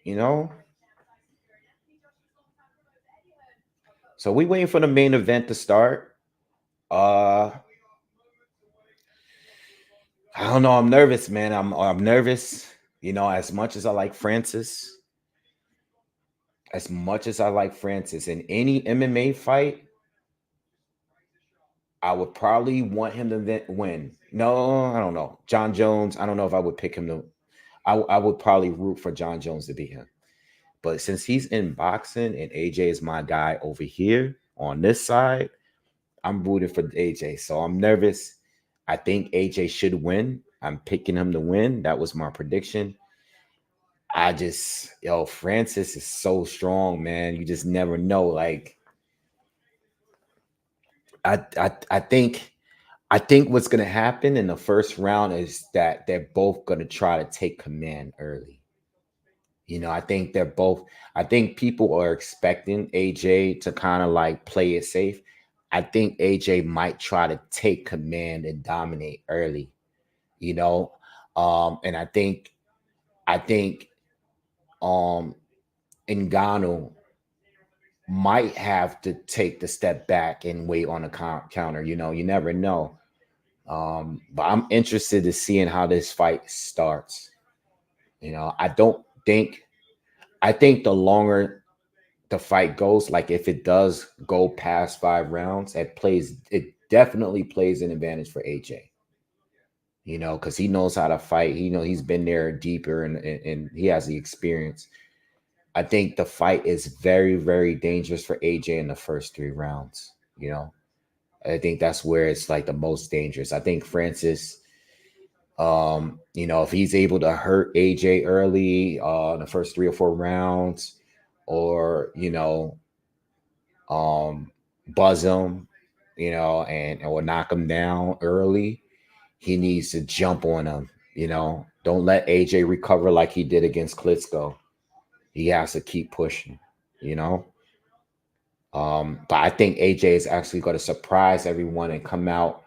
S1: You know, so we waiting for the main event to start. Uh, I don't know. I'm nervous, man. I'm nervous. As much as I like Francis, in any MMA fight, I would probably want him to win. No, I don't know. John Jones, I don't know if I would pick him to. I would probably root for John Jones to beat him. But since he's in boxing and AJ is my guy over here on this side, I'm rooting for AJ. So I'm nervous. I think AJ should win. I'm picking him to win. That was my prediction. Francis is so strong, man. You just never know. Like, I think what's gonna happen in the first round is that they're both gonna try to take command early. I think they're both. I think people are expecting AJ to kind of like play it safe. I think AJ might try to take command and dominate early. You know, and I think um Ngannou might have to take the step back and wait on a counter. You never know. But I'm interested to seeing how this fight starts. I don't think. I think the longer the fight goes, like if it does go past 5 rounds, it definitely plays an advantage for AJ. Because he knows how to fight. He's been there deeper and he has the experience. I think the fight is very, very dangerous for AJ in the first 3 rounds. I think that's where it's like the most dangerous. I think Francis, if he's able to hurt AJ early, in the first 3 or 4 rounds, or um, buzz him, and or knock him down early, he needs to jump on him. Don't let AJ recover like he did against Klitschko. He has to keep pushing. You know. But I think AJ is actually going to surprise everyone and come out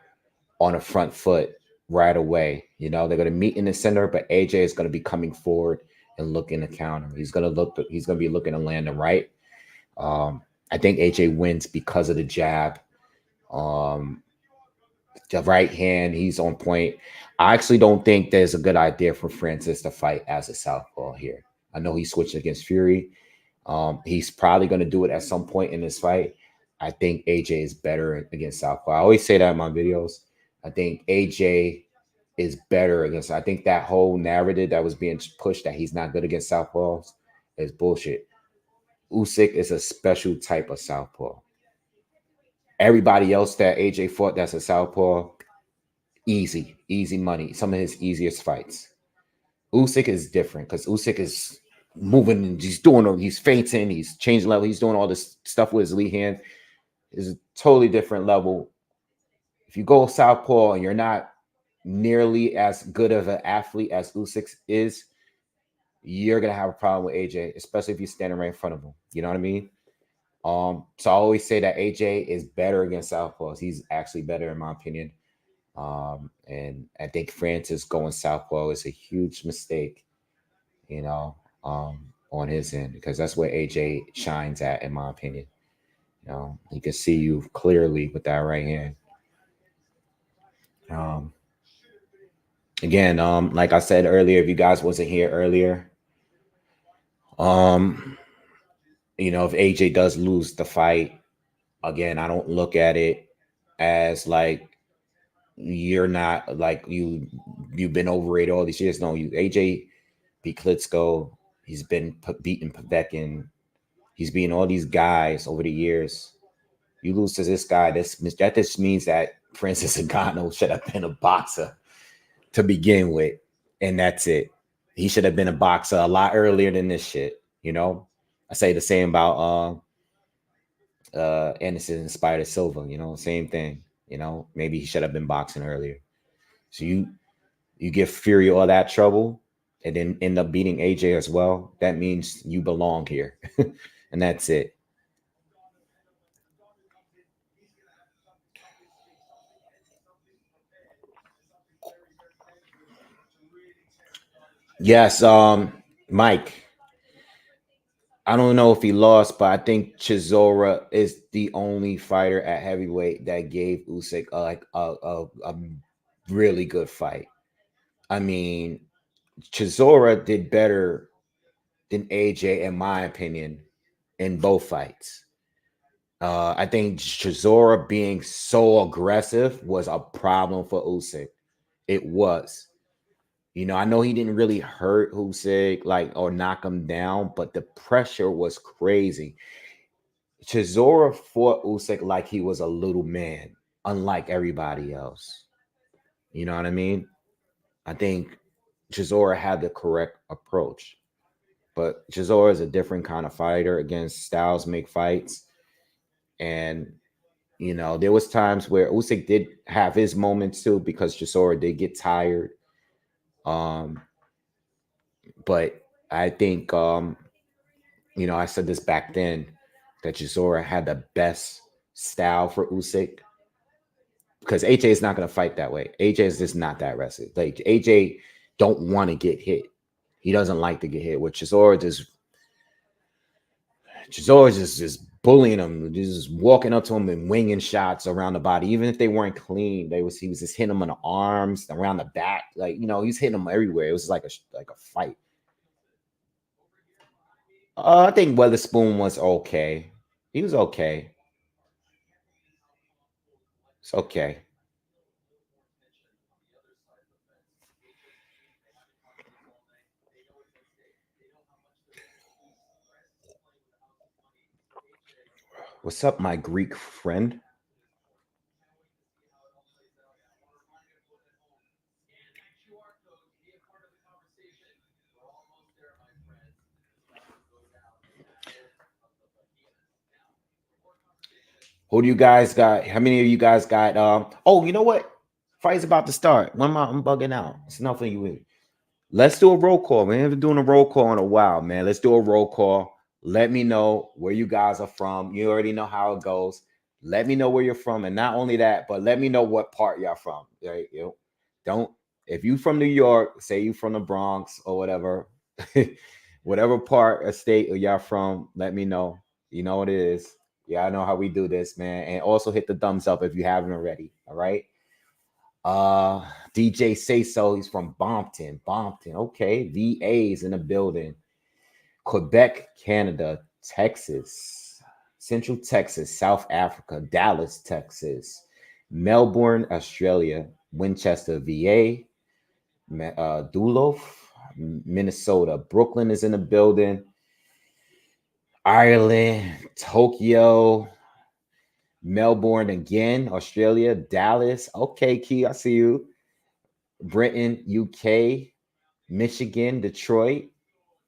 S1: on a front foot right away. They're going to meet in the center, but AJ is going to be coming forward and looking to counter. He's going to be looking to land the right. I think AJ wins because of the jab. Um, the right hand, he's on point. I actually don't think there's a good idea for Francis to fight as a southpaw here. I know he switched against Fury. He's probably going to do it at some point in this fight. I think AJ is better against southpaw. I always say that in my videos. I think AJ is better against. I think that whole narrative that was being pushed that he's not good against southpaws is bullshit. Usyk is a special type of southpaw. Everybody else that AJ fought that's a southpaw, easy money. Some of his easiest fights. Usyk is different because Usyk is moving and he's feinting, he's changing level, he's doing all this stuff with his lead hand. Is a totally different level. If you go southpaw and you're not nearly as good of an athlete as Usyk is, you're gonna have a problem with AJ, especially if you're standing right in front of him. You know what I mean? So I always say that AJ is better against southpaws. He's actually better in my opinion. And I think Francis going southpaw is a huge mistake, on his end, because that's where AJ shines at, in my opinion. He can see you clearly with that right hand. Um, Again, like I said earlier, if you guys wasn't here earlier, if AJ does lose the fight, again, I don't look at it as like you're not like you've been overrated all these years. No, AJ beat Klitschko. He's been beating Povetkin. He's beating all these guys over the years. You lose to this guy, that just means that Francis Ngannou should have been a boxer to begin with, and that's it. He should have been a boxer a lot earlier than this shit. I say the same about Anderson and Spider Silva. Same thing. Maybe he should have been boxing earlier. So you give Fury all that trouble and then end up beating AJ as well. That means you belong here, and that's it. Yes, Mike. I don't know if he lost, but I think Chisora is the only fighter at heavyweight that gave Usyk a really good fight. I mean, Chisora did better than AJ, in my opinion, in both fights. I think Chisora being so aggressive was a problem for Usyk. It was. I know he didn't really hurt Usyk or knock him down, but the pressure was crazy. Chisora fought Usyk like he was a little man, unlike everybody else. You know what I mean? I think Chisora had the correct approach, but Chisora is a different kind of fighter. Again, styles make fights, and You know, there was times where Usyk did have his moments too because Chisora did get tired. But I think you know, I said this back then that Chisora had the best style for Usyk because AJ is not going to fight that way. AJ is just not that wrestler. Like AJ don't want to get hit. He doesn't like to get hit. With Chisora just bullying him, just walking up to him and winging shots around the body, even if they weren't clean. He was just hitting him in the arms, around the back, like you know, he's hitting him everywhere. It was like a fight. I think Weatherspoon was okay. He was okay. It's okay. What's up, my Greek friend? Who do you guys got? How many of you guys got? Oh, you know what? Fight's about to start. When am I'm bugging out? It's nothing you. Let's do a roll call. We haven't doing a roll call in a while, man. Let's do a roll call. Let me know where you guys are from. You already know how it goes. Let me know where you're from, and not only that, but let me know what part you're from. Right? You know, don't if you from New York, say you from the Bronx or whatever, whatever part of state y'all from. Let me know. You know what it is. Yeah, I know how we do this, man. And also hit the thumbs up if you haven't already. All right. DJ Say So, he's from Bompton. Bompton, okay. VA's in the building. Quebec, Canada, Texas, Central Texas, South Africa, Dallas, Texas, Melbourne, Australia, Winchester, VA, Duluth, Minnesota, Brooklyn is in the building. Ireland, Tokyo, Melbourne again, Australia, Dallas. Okay, Key, I see you. Britain, UK, Michigan, Detroit,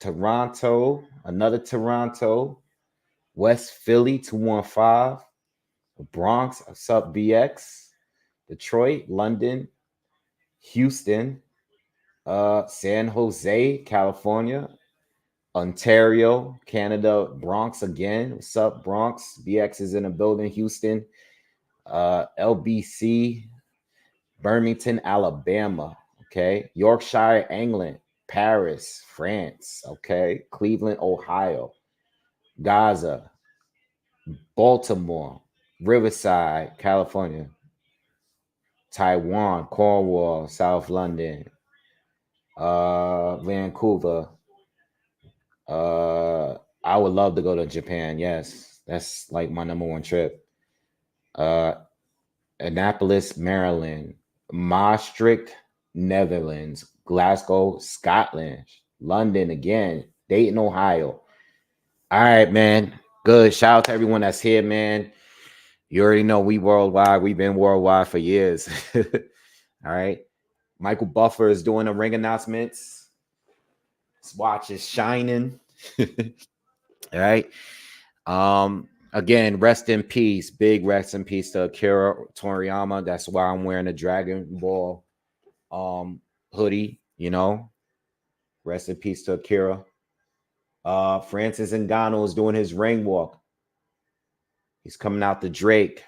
S1: Toronto, another Toronto, West Philly, 215, Bronx, sub BX, Detroit, London, Houston, San Jose, California, Ontario, Canada, Bronx again. What's up, Bronx? BX is in the building, Houston, LBC, Birmingham, Alabama. Okay. Yorkshire, England, Paris, France. Okay. Cleveland, Ohio, Gaza, Baltimore, Riverside, California, Taiwan, Cornwall, South London, Vancouver. I would love to go to Japan. Yes. That's like my number one trip. Uh, Annapolis, Maryland, Maastricht, Netherlands, Glasgow, Scotland, London again, Dayton, Ohio. All right, man. Good. Shout out to everyone that's here, man. You already know we worldwide. We've been worldwide for years. All right. Michael Buffer is doing the ring announcements. His watch is shining. All right. Again, rest in peace. Big rest in peace to Akira Toriyama. That's why I'm wearing a Dragon Ball hoodie, you know. Rest in peace to Akira. Francis Ngannou is doing his ring walk. He's coming out to Drake.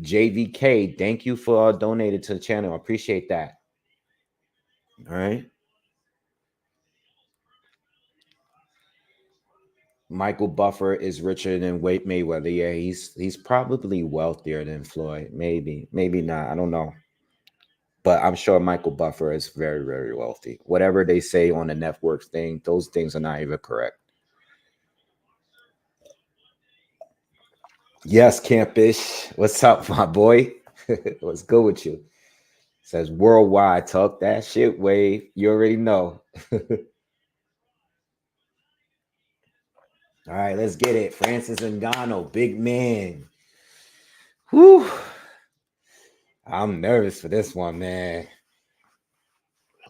S1: JVK, thank you for donating to the channel. I appreciate that. All right. Michael Buffer is richer than Wade Mayweather. Yeah, he's probably wealthier than Floyd. Maybe not. I don't know. But I'm sure Michael Buffer is very, very wealthy. Whatever they say on the networks thing, those things are not even correct. Yes, Campish. What's up, my boy? What's good with you? Says worldwide. Talk that shit, Wave. You already know. All right, let's get it. Francis Ngannou, big man. Whew. I'm nervous for this one, man.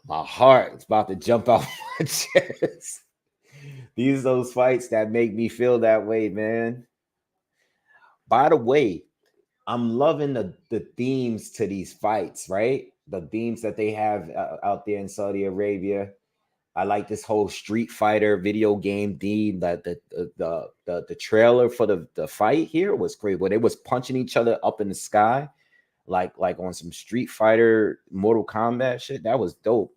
S1: My heart is about to jump out my chest. These are those fights that make me feel that way, man. By the way, I'm loving the themes to these fights, right? The themes that they have out there in Saudi Arabia. I like this whole Street Fighter video game theme. That the trailer for the fight here was great, where they was punching each other up in the sky, like on some Street Fighter, Mortal Kombat shit. That was dope.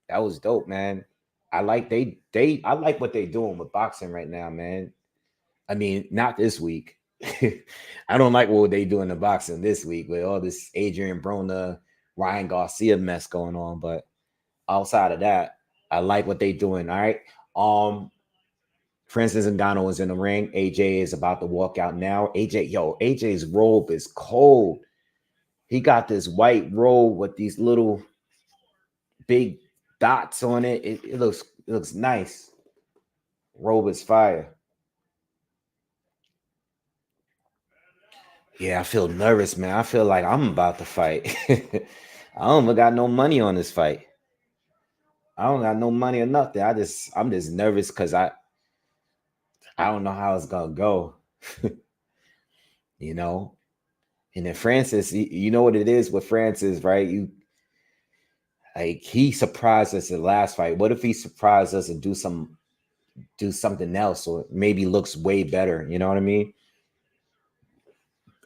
S1: That was dope, man. I like I like what they doing with boxing right now, man. I mean, not this week. I don't like what they doing in boxing this week with all this Adrian Brona, Ryan Garcia mess going on. But outside of that, I like what they doing. All right. For instance, Ngannou is in the ring. AJ is about to walk out now. AJ's robe is cold. He got this white robe with these little big dots on it. It looks nice. Robe is fire. Yeah, I feel nervous, man. I feel like I'm about to fight. I don't even got no money on this fight. I don't got no money or nothing. I'm just nervous because I don't know how it's gonna go. you know. And then Francis, you know what it is with Francis, right? He surprised us in the last fight. What if he surprised us and do something else, or maybe looks way better? You know what I mean?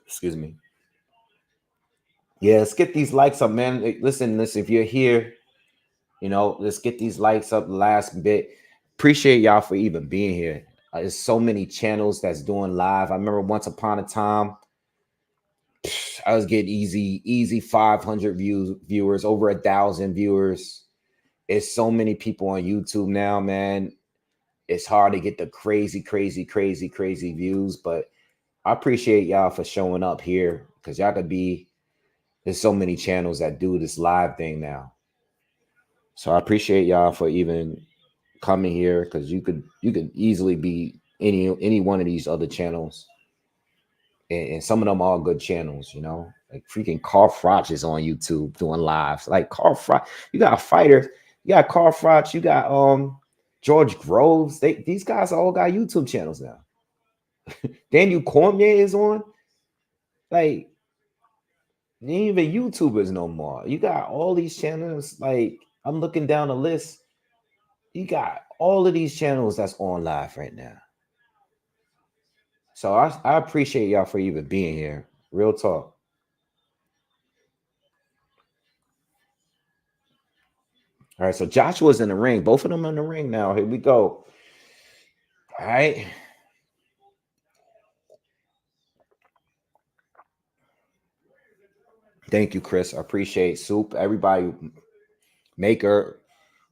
S1: Excuse me. Yeah, let's get these likes up, man. Listen. If you're here, let's get these likes up the last bit. Appreciate y'all for even being here. There's so many channels that's doing live. I remember once upon a time, I was getting easy 500 viewers, over 1,000 viewers. It's so many people on YouTube now, man. It's hard to get the crazy views, but I appreciate y'all for showing up here, because y'all could be. There's so many channels that do this live thing now. So I appreciate y'all for even coming here, because you could easily be any one of these other channels, and some of them are good channels. Like freaking Carl Froch is on YouTube doing lives. Like Carl Froch, you got fighters, you got Carl Froch, you got George Groves. These guys all got YouTube channels now. Daniel Cormier is on. Like, they ain't even YouTubers no more. You got all these channels. Like, I'm looking down the list. You got all of these channels that's on live right now. So I appreciate y'all for even being here. Real talk. All right, so Joshua's in the ring. Both of them in the ring now. Here we go. All right. Thank you, Chris. I appreciate Soup. Everybody, Maker,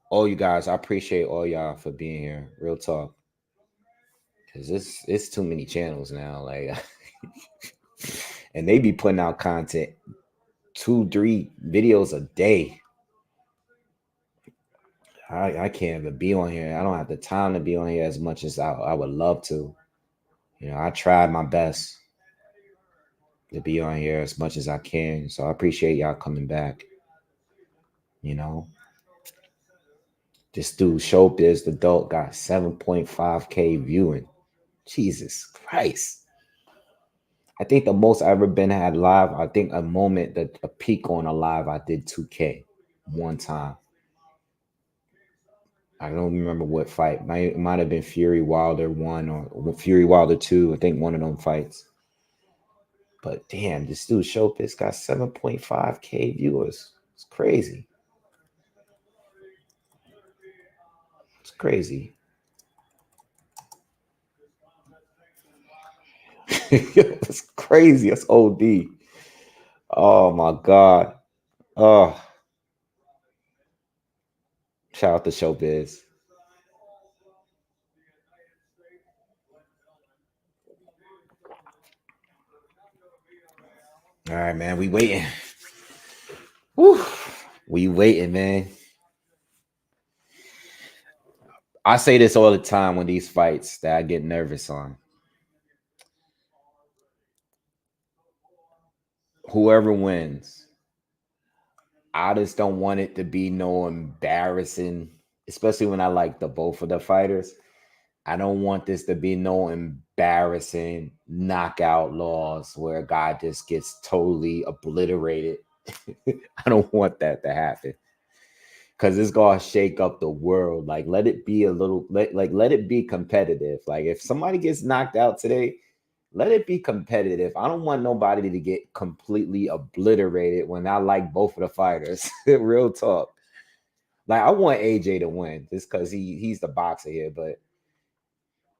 S1: all you guys. I appreciate all y'all for being here. Real talk. Because it's too many channels now. Like, and they be putting out content 2-3 videos a day. I can't even be on here. I don't have the time to be on here as much as I would love to. I tried my best to be on here as much as I can. So I appreciate y'all coming back. This dude, Showbiz the Dope, got 7.5K viewing. Jesus Christ. I think the most I ever been had live, I think a moment, that a peak on a live, I did 2K one time. I don't remember what fight. It might have been Fury Wilder 1 or Fury Wilder 2. I think one of them fights. But damn, this dude Showbiz got 7.5K viewers. It's crazy. It's crazy. It's crazy. That's OD. Oh my God. Oh, shout out to Showbiz. All right, man. We waiting. Whew. We waiting, man. I say this all the time when these fights that I get nervous on. Whoever wins, I just don't want it to be no embarrassing, especially when I like the both of the fighters. I don't want this to be no embarrassing knockout loss where a guy just gets totally obliterated. I don't want that to happen because it's gonna shake up the world. Like, let it be a little, let it be competitive. Like, if somebody gets knocked out today, let it be competitive. I don't want nobody to get completely obliterated when I like both of the fighters. Real talk. Like, I want AJ to win just because he's the boxer here, but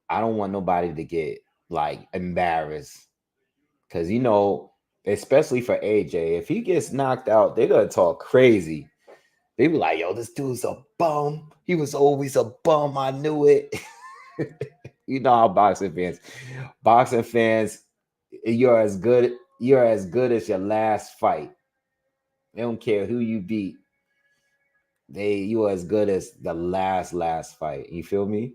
S1: I don't want nobody to get like embarrassed. Because, especially for AJ, if he gets knocked out, they're gonna talk crazy. They be like, yo, this dude's a bum. He was always a bum. I knew it. You know how boxing fans, you're as good as your last fight. They don't care who you beat. You are as good as the last fight. You feel me?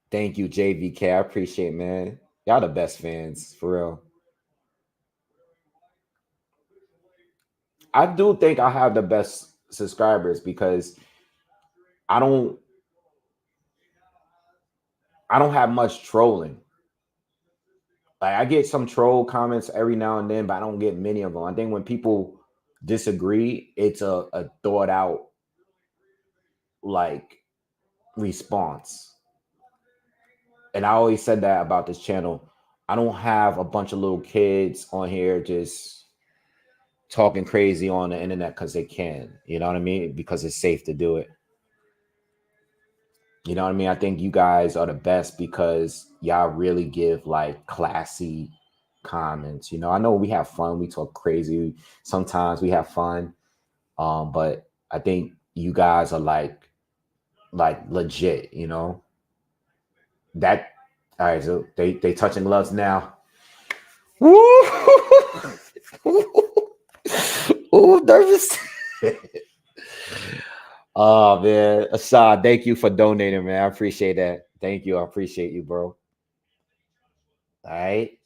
S1: Thank you, JVK. I appreciate it, man. Y'all the best fans, for real. I do think I have the best subscribers because I don't have much trolling. Like, I get some troll comments every now and then, but I don't get many of them. I think when people disagree, it's a thought out like response. And I always said that about this channel. I don't have a bunch of little kids on here just talking crazy on the internet because they can. You know what I mean? Because it's safe to do it. You know what I mean? I think you guys are the best because y'all really give like classy comments. I know we have fun. We talk crazy. Sometimes we have fun. But I think you guys are like legit, That all right, so they touching gloves now. Woo! Ooh, nervous. Oh man, Assad, thank you for donating, man. I appreciate that. Thank you. I appreciate you, bro. All right,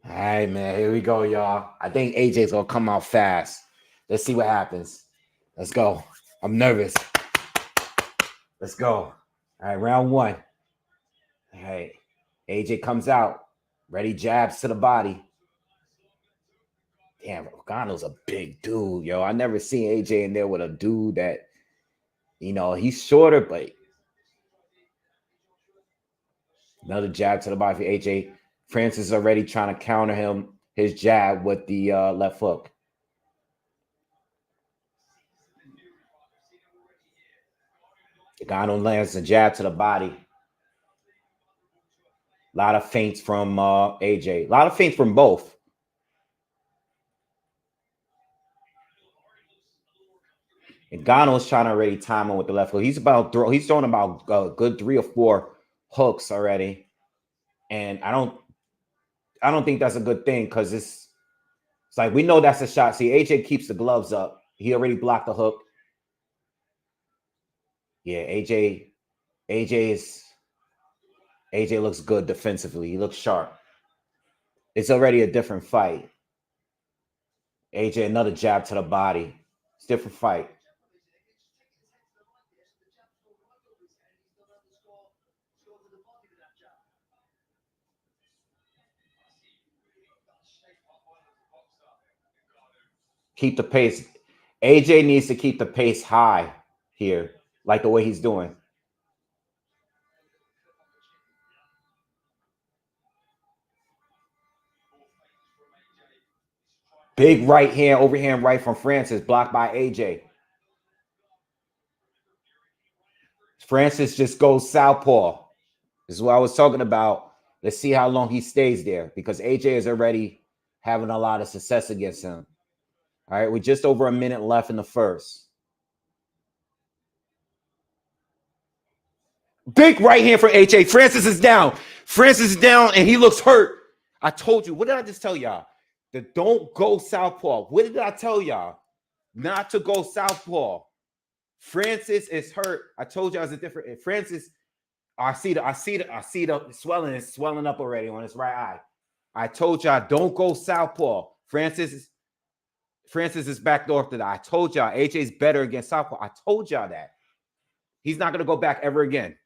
S1: man. Here we go, y'all. I think AJ's gonna come out fast. Let's see what happens. Let's go. I'm nervous. Let's go. All right, round one. All right, AJ comes out. Ready, jabs to the body. Damn, Ngannou's a big dude, yo. I never seen AJ in there with a dude that, he's shorter, but another jab to the body for AJ. Francis is already trying to counter his jab with the left hook. Ngannou lands a jab to the body. A lot of feints from AJ. A lot of feints from both. And Ngannou's trying to already time him with the left hook. He's throwing about a good 3 or 4 hooks already. And I don't think that's a good thing because it's like we know that's a shot. See, AJ keeps the gloves up. He already blocked the hook. Yeah, AJ looks good defensively. He looks sharp. It's already a different fight. AJ, another jab to the body. It's a different fight. Keep the pace. AJ needs to keep the pace high here, like the way he's doing. Big right hand, overhand right from Francis, blocked by AJ. Francis just goes southpaw. This is what I was talking about. Let's see how long he stays there because AJ is already having a lot of success against him. All right, we're just over a minute left in the first. Big right hand for AJ. Francis is down. And he looks hurt. I told you. What did I just tell y'all? That don't go southpaw. What did I tell y'all? Not to go southpaw. Francis is hurt. I told y'all it's a different. Francis, I see the swelling is swelling up already on his right eye. I told y'all don't go southpaw. Francis is backed off to that. I told y'all AJ's better against southpaw. I told y'all that. He's not going to go back ever again.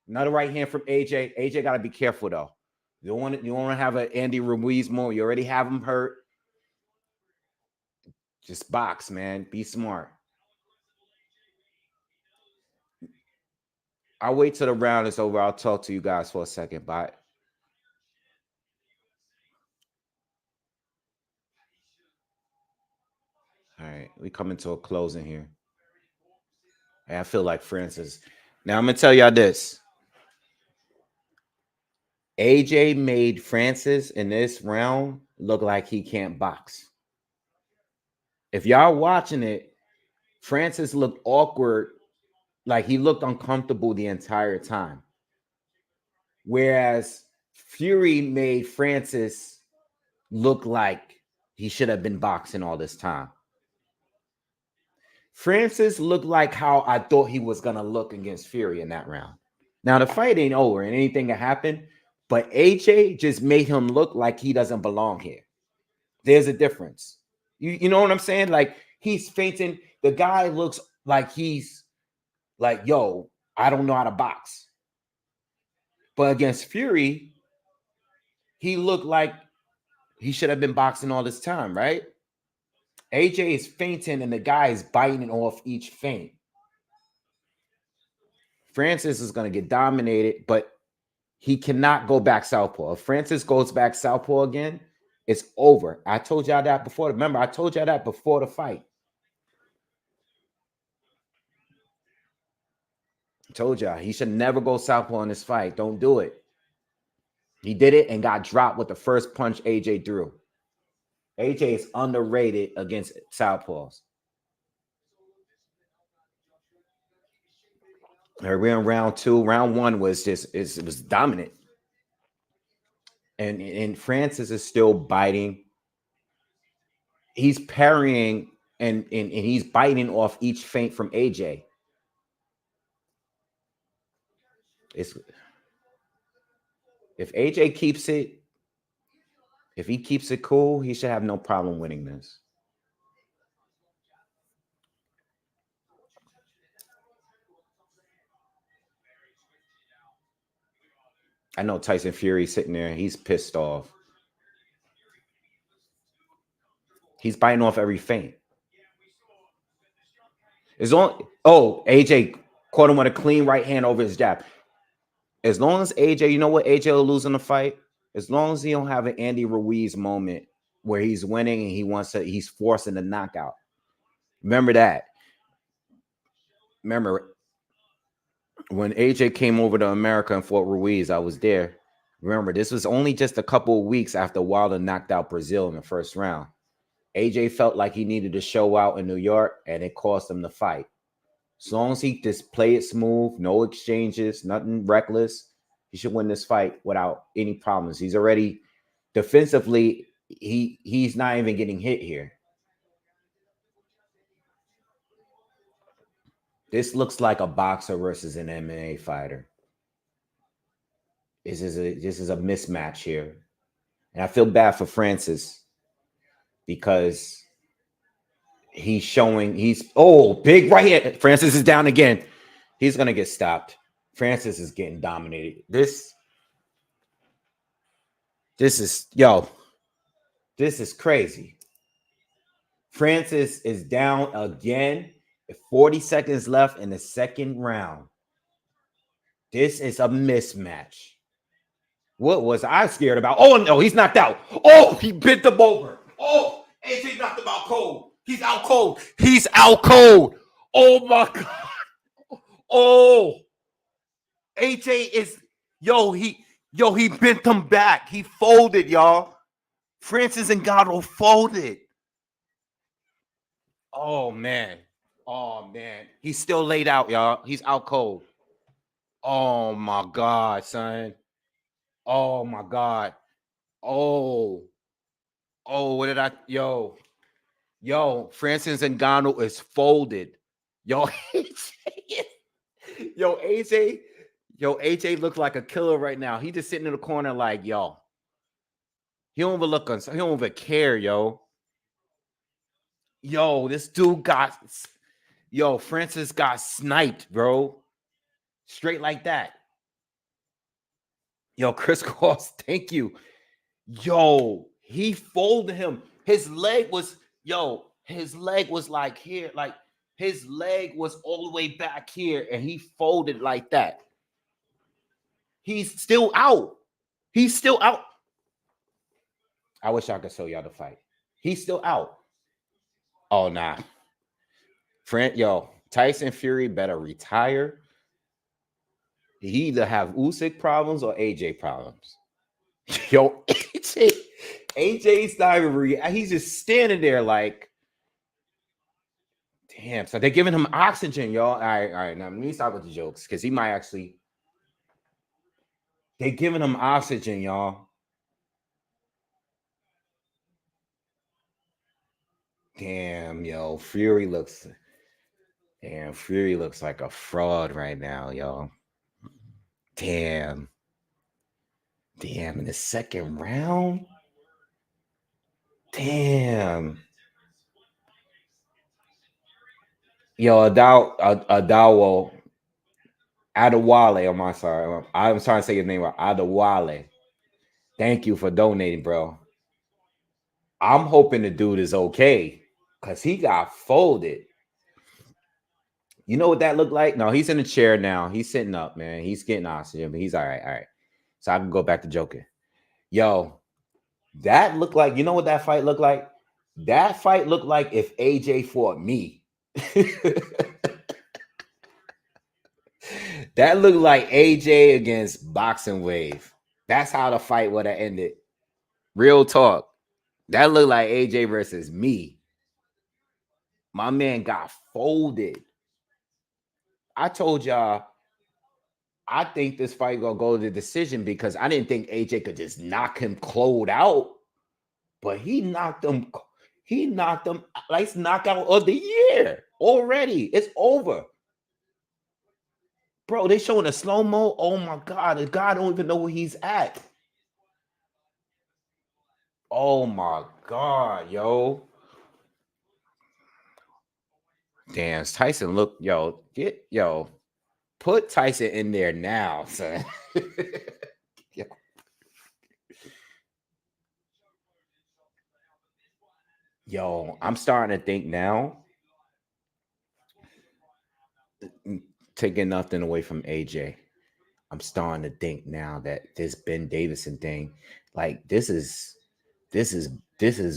S1: Another right hand from AJ. AJ got to be careful, though. You don't want to have an Andy Ruiz moment. You already have him hurt. Just box, man. Be smart. I'll wait till the round is over. I'll talk to you guys for a second. Bye. All right. We coming to a closing here. And I feel like Francis. Now, I'm going to tell y'all this. AJ made Francis in this round look like he can't box. If y'all watching it, Francis looked awkward, like he looked uncomfortable the entire time. Whereas Fury made Francis look like he should have been boxing all this time. Francis looked like how I thought he was going to look against Fury in that round. Now, the fight ain't over and anything can happen, but AJ just made him look like he doesn't belong here. There's a difference. You know what I'm saying? Like, he's fainting. The guy looks like he's like, yo, I don't know how to box. But against Fury, he looked like he should have been boxing all this time, right? AJ is fainting and the guy is biting off each feint. Francis is going to get dominated, but he cannot go back southpaw. If Francis goes back southpaw again, it's over. I told y'all that before. Remember, I told y'all that before the fight. I told y'all he should never go southpaw in this fight. Don't do it. He did it and got dropped with the first punch AJ threw. AJ is underrated against southpaws. We're in round two. Round one was just it was dominant. And Francis is still biting. He's parrying and he's biting off each feint from AJ. If AJ keeps it, if he keeps it cool, he should have no problem winning this. I know Tyson Fury sitting there. He's pissed off. He's biting off every feint. AJ caught him with a clean right hand over his jab. As long as AJ, you know what AJ will lose in the fight? As long as he don't have an Andy Ruiz moment where he's winning and he's forcing a knockout. Remember that. Remember when AJ came over to America and fought Ruiz, I was there. Remember, this was only just a couple of weeks after Wilder knocked out Brazil in the first round. AJ felt like he needed to show out in New York, and it cost him the fight. As long as he just play it smooth, no exchanges, nothing reckless, he should win this fight without any problems. He's already defensively, he's not even getting hit here. This looks like a boxer versus an MMA fighter. This is a mismatch here. And I feel bad for Francis because he's showing big right here. Francis is down again. He's going to get stopped. Francis is getting dominated. This is crazy. Francis is down again. 40 seconds left in the second round. This is a mismatch. What was I scared about? Oh, no, he's knocked out. Oh, he bent him over. Oh, AJ knocked him out cold. He's out cold. He's out cold. Oh, my God. Oh, AJ is, he bent him back. He folded, y'all. Francis Ngannou folded. Oh, man. He's still laid out, y'all. He's out cold. Oh, my God, son. Oh, my God. Oh, what did I... Yo, Francis Ngannou is folded. AJ looks like a killer right now. He just sitting in the corner like, he don't even look on... He don't even care, This dude got... Yo, Francis got sniped, bro. Straight like that. Yo, Chris Cross, thank you. Yo, he folded him. His leg was like here, like his leg was all the way back here, and he folded like that. He's still out. He's still out. I wish I could show y'all the fight. He's still out. Oh, nah. Tyson Fury better retire. He either have Usyk problems or AJ problems. Yo, AJ's not even he's just standing there like, damn. So they're giving him oxygen, y'all. All right. Now let me stop with the jokes because he might actually. They're giving him oxygen, y'all. Damn, yo, Fury looks like a fraud right now, y'all. Damn, in the second round. Damn. Yo, Adawale. I'm trying to say his name right. Adawale. Thank you for donating, bro. I'm hoping the dude is okay because he got folded. You know what that looked like? No, he's in a chair now. He's sitting up, man. He's getting oxygen, but he's all right. All right. So I can go back to joking. Yo, that looked like, you know what that fight looked like? That fight looked like if AJ fought me. That looked like AJ against Boxingwave. That's how the fight would have ended. Real talk. That looked like AJ versus me. My man got folded. I told y'all, I think this fight gonna go to the decision because I didn't think AJ could just knock him cold out, but he knocked him. He knocked him like knockout of the year already. It's over, bro. They showing a slow mo. Oh my god, the guy don't even know where he's at. Oh my god, yo. Damn, Tyson, look, put Tyson in there now, son. Yo, I'm starting to think now, taking nothing away from AJ. I'm starting to think now that this Ben Davison thing, like this is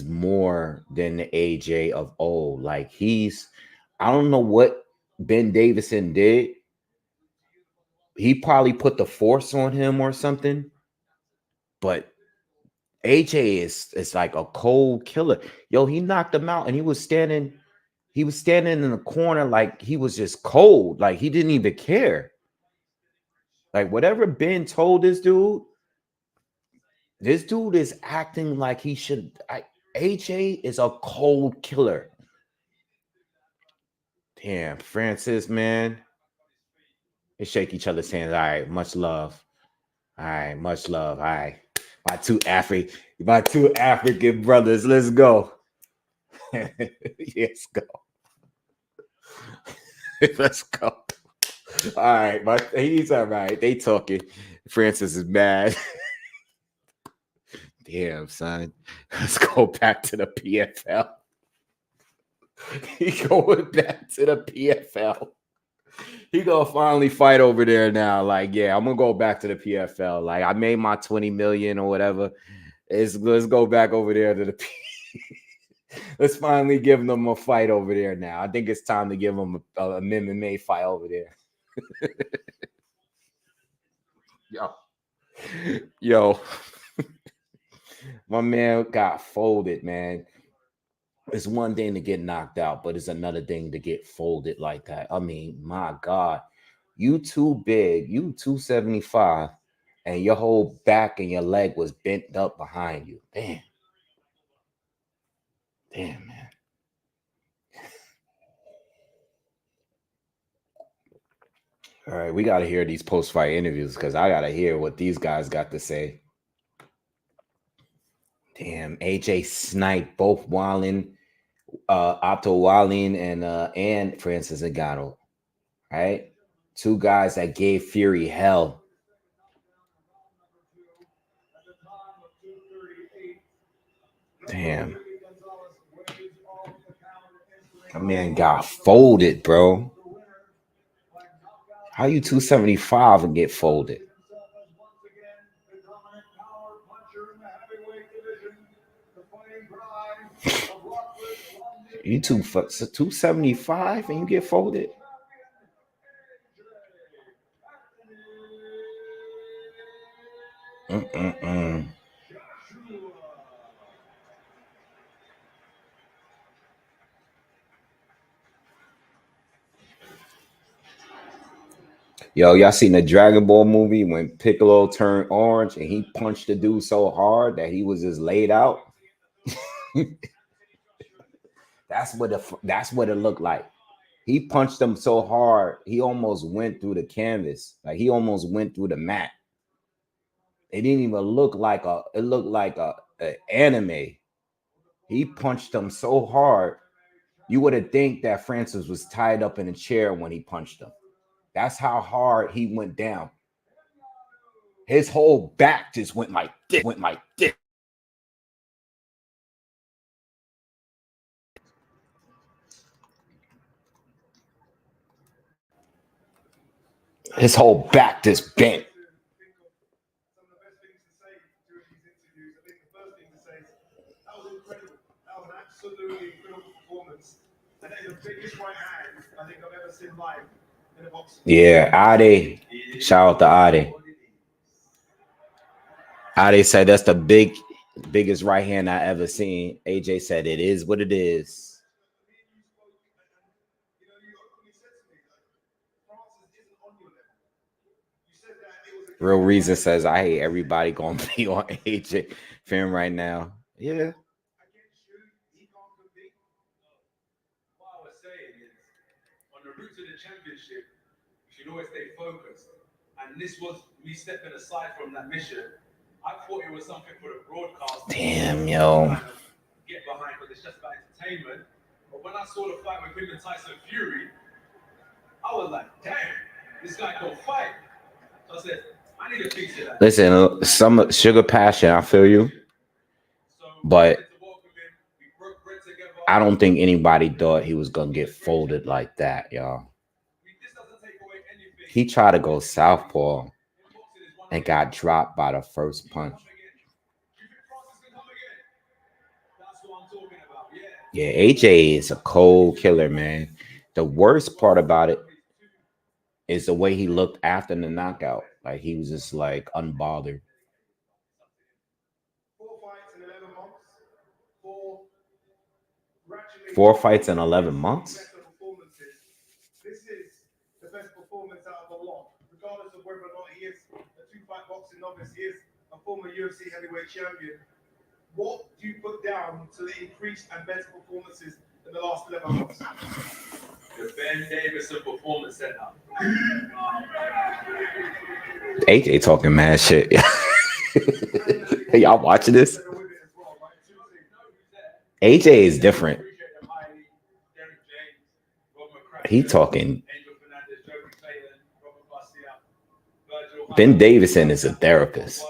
S1: more than the AJ of old. Like I don't know what Ben Davison did. He probably put the force on him or something, but AJ is like a cold killer. Yo, he knocked him out and he was standing in the corner like he was just cold. Like he didn't even care. Like whatever Ben told this dude is acting like he should. AJ is a cold killer. Damn, Francis, man. They shake each other's hands. All right, much love. All right, much love. All right. My two African brothers. Let's go. Let's go. Let's go. All right, he's all right. They talking. Francis is mad. Damn, son. Let's go back to the PFL. He going back to the PFL. He gonna finally fight over there now. Like, yeah, I'm gonna go back to the PFL. Like, I made my 20 million or whatever. Let's go back over there to the Let's finally give them a fight over there now. I think it's time to give them a MMA fight over there. Yo. My man got folded, man. It's one thing to get knocked out, but it's another thing to get folded like that. I mean, my God, you too big, you 275, and your whole back and your leg was bent up behind you. Damn. Damn, man. All right, we got to hear these post-fight interviews because I got to hear what these guys got to say. Damn, AJ sniped both Wallin Otto Wallin and Francis Ngannou, right? Two guys that gave Fury hell. Damn. That man got folded, bro. How you 275 and get folded? You 275 and you get folded? Yo, y'all seen the Dragon Ball movie when Piccolo turned orange and he punched the dude so hard that he was just laid out? That's what it looked like. He punched him so hard he almost went through the canvas, like he almost went through the mat. It didn't even look like it looked like a anime. He punched him so hard, you would have think that Francis was tied up in a chair when he punched him. That's how hard he went down. His whole back just went like this. His whole back just bent.
S2: Absolutely incredible performance. And that is the biggest right hand I think I've ever seen live in a boxing.
S1: Yeah, Ade. Shout out to Ade. Ade said that's the biggest right hand I ever seen. AJ said it is what it is. Real Reason says I hate everybody gonna be on AJ film right now. Yeah.
S2: What I was saying is, on the route to the championship, you should always stay focused. And this was me stepping aside from that mission. I thought it was something for the broadcast.
S1: Damn, yo.
S2: Get behind, but it's just about entertainment. But when I saw the fight with him and Tyson Fury, I was like, damn, this guy can fight. So I said, I need a piece of that.
S1: Listen, some Sugar Passion, I feel you. But I don't think anybody thought he was gonna get folded like that, y'all. He tried to go southpaw and got dropped by the first punch. Yeah, AJ is a cold killer, man. The worst part about it is the way he looked after the knockout. Like he was just like unbothered. 4 fights in 11 months.
S2: This is the best performance out of the lot, regardless of whether or not he is a 2-fight boxing novice. He is a former UFC heavyweight champion. What do you put down to the increased and better performances in the last 11 months? The Ben Davison Performance Center.
S1: AJ talking mad shit. Hey, y'all watching this? AJ is different. He talking. Ben Davison is a therapist.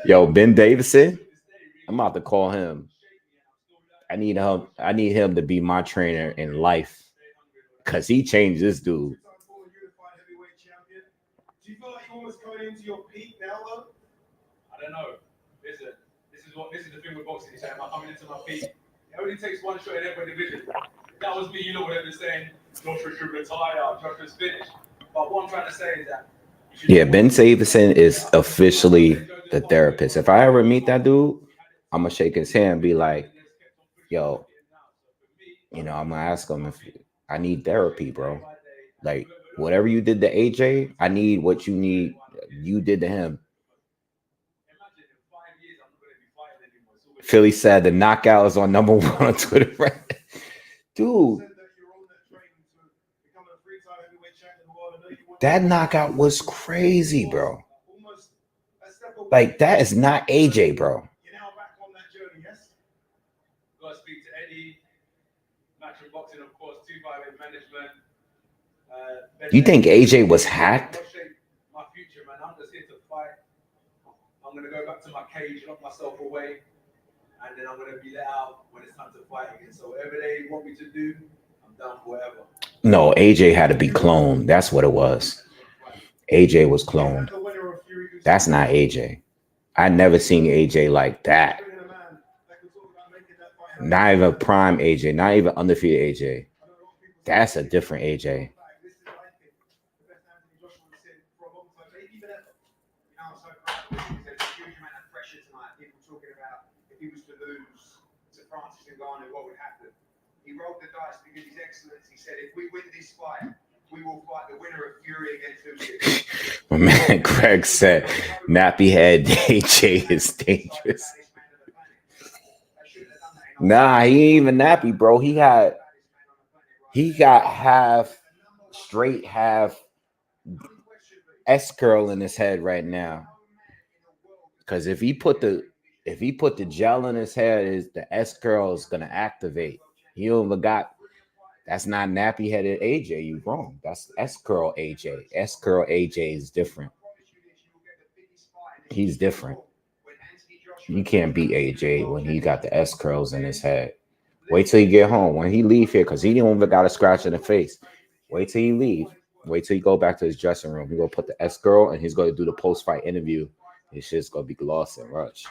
S1: Yo, Ben Davison, I'm about to call him. I need him to be my trainer in life, because he changed this dude.
S2: Do you feel like you're almost coming into your peak now, though? I don't know. Listen, this is the thing with boxing. Am I coming into my peak? It only takes one shot in every division. If that was me, you know what I've been saying. Joshua should retire. Joshua's finished. But what I'm trying to say is that.
S1: Yeah, Ben Davison is officially the therapist. If I ever meet that dude, I'm gonna shake his hand and be like, yo, I'm gonna ask him if I need therapy, bro. Like, whatever you did to AJ, I need what you did to him. Philly said the knockout is on number 1 on Twitter, right? Dude, that knockout was crazy, bro. Like, that is not AJ, bro.
S2: You're now back on that journey, yes?
S3: Match and boxing, of course, 258 management.
S1: You think AJ was hacked?
S3: My future, man. I'm just here to fight. I'm gonna go back to my cage, lock myself away, and then I'm gonna be let out when it's time to fight again. So whatever they want me to do, I'm down for whatever.
S1: No, AJ had to be cloned. That's what it was. AJ was cloned. That's not AJ. I never seen AJ like that. Not even prime AJ, not even undefeated AJ. That's a different AJ.
S2: He was to lose to Francis Ngannou, what would happen? He rolled the dice because his excellence. He said, if we win this fight, we will fight the winner of Fury against Usyk.
S1: My man Greg said, nappy head AJ is dangerous. Nah, he ain't even nappy, bro. He got half straight, half S curl in his head right now. Because if he put the gel in his head, the S curl is gonna activate. He got. That's not nappy headed AJ. You wrong. That's S curl AJ. S curl AJ is different. He's different. You can't beat AJ when he got the S curls in his head. Wait till he get home. When he leave here, because he didn't even got a scratch in the face. Wait till he leave. Wait till he go back to his dressing room. He gonna put the S curl and he's gonna do the post fight interview. His shit's gonna be gloss and rush.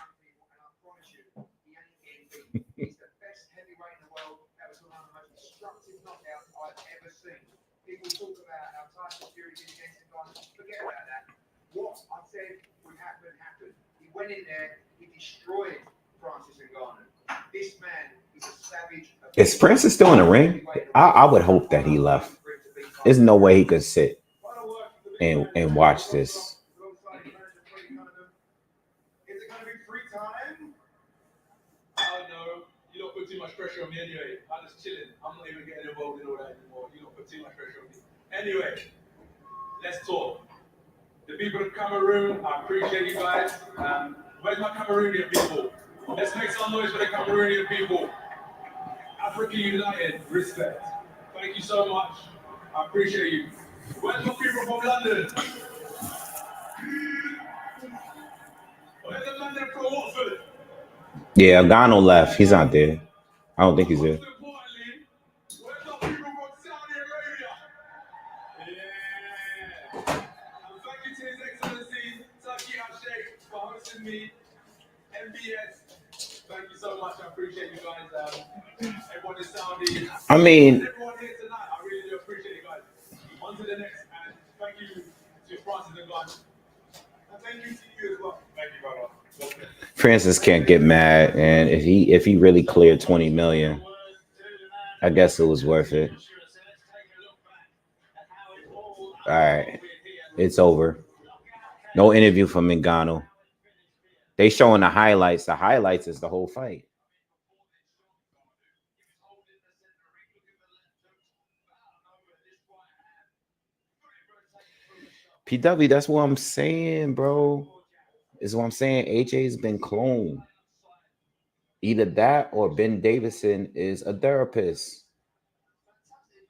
S2: People talk about how Tyson Fury did against Ngannou. Forget about that. What I said would happen, happened. He went in there, he destroyed Francis Ngannou. This man is a savage.
S1: Is Francis still in the ring? I would hope that he left. There's no way he could sit and watch this.
S2: Is it going to be free time?
S3: I don't know. You don't put too much pressure on me anyway. I'm just chilling. I'm not even getting involved in all that anymore. You don't put too much pressure on me. Anyway, let's talk. The people of Cameroon, I appreciate you guys. Where's my Cameroonian people? Let's make some noise for the Cameroonian people. Africa United, respect. Thank you so much. I appreciate you. Where's my people from London? Where's the London from Watford?
S1: Yeah, Ngannou left. He's not there. I don't think he's there.
S3: Most importantly, where's the people from Saudi Arabia? Yeah. And thank you to His Excellency, Turkey Al-Sheikh, for hosting me. MBS, thank you so much. I appreciate you guys. Everyone in Saudi.
S1: I mean,
S3: Everyone here tonight, I really do appreciate you guys. On to the next, and thank you to Francis Ngannou. And thank you to you as well. Thank you, brother. Okay.
S1: Francis can't get mad, and if he really cleared 20 million, I guess it was worth it. All right, it's over. No interview from Ngannou. They showing the highlights. The highlights is the whole fight. PW, that's what I'm saying, bro. Is what I'm saying. AJ's been cloned. Either that or Ben Davison is a therapist.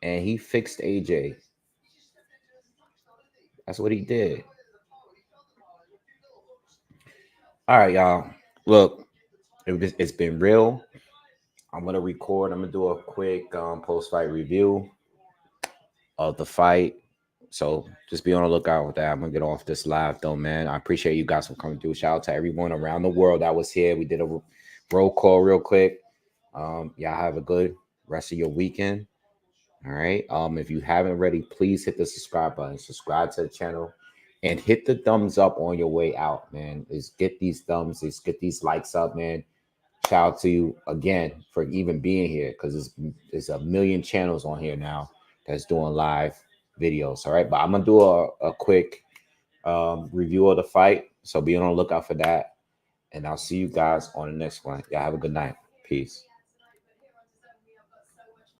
S1: And he fixed AJ. That's what he did. All right, y'all. Look, it's been real. I'm going to record. I'm going to do a quick post-fight review of the fight. So just be on the lookout with that. I'm going to get off this live, though, man. I appreciate you guys for coming through. Shout out to everyone around the world that was here. We did a roll call real quick. Y'all have a good rest of your weekend. All right. If you haven't already, please hit the subscribe button. Subscribe to the channel and hit the thumbs up on your way out, man. Let's get these thumbs. Let's get these likes up, man. Shout out to you again for even being here, because there's a million channels on here now that's doing live videos. All right. But I'm going to do a quick review of the fight. So be on the lookout for that. And I'll see you guys on the next one. Y'all have a good night. Peace.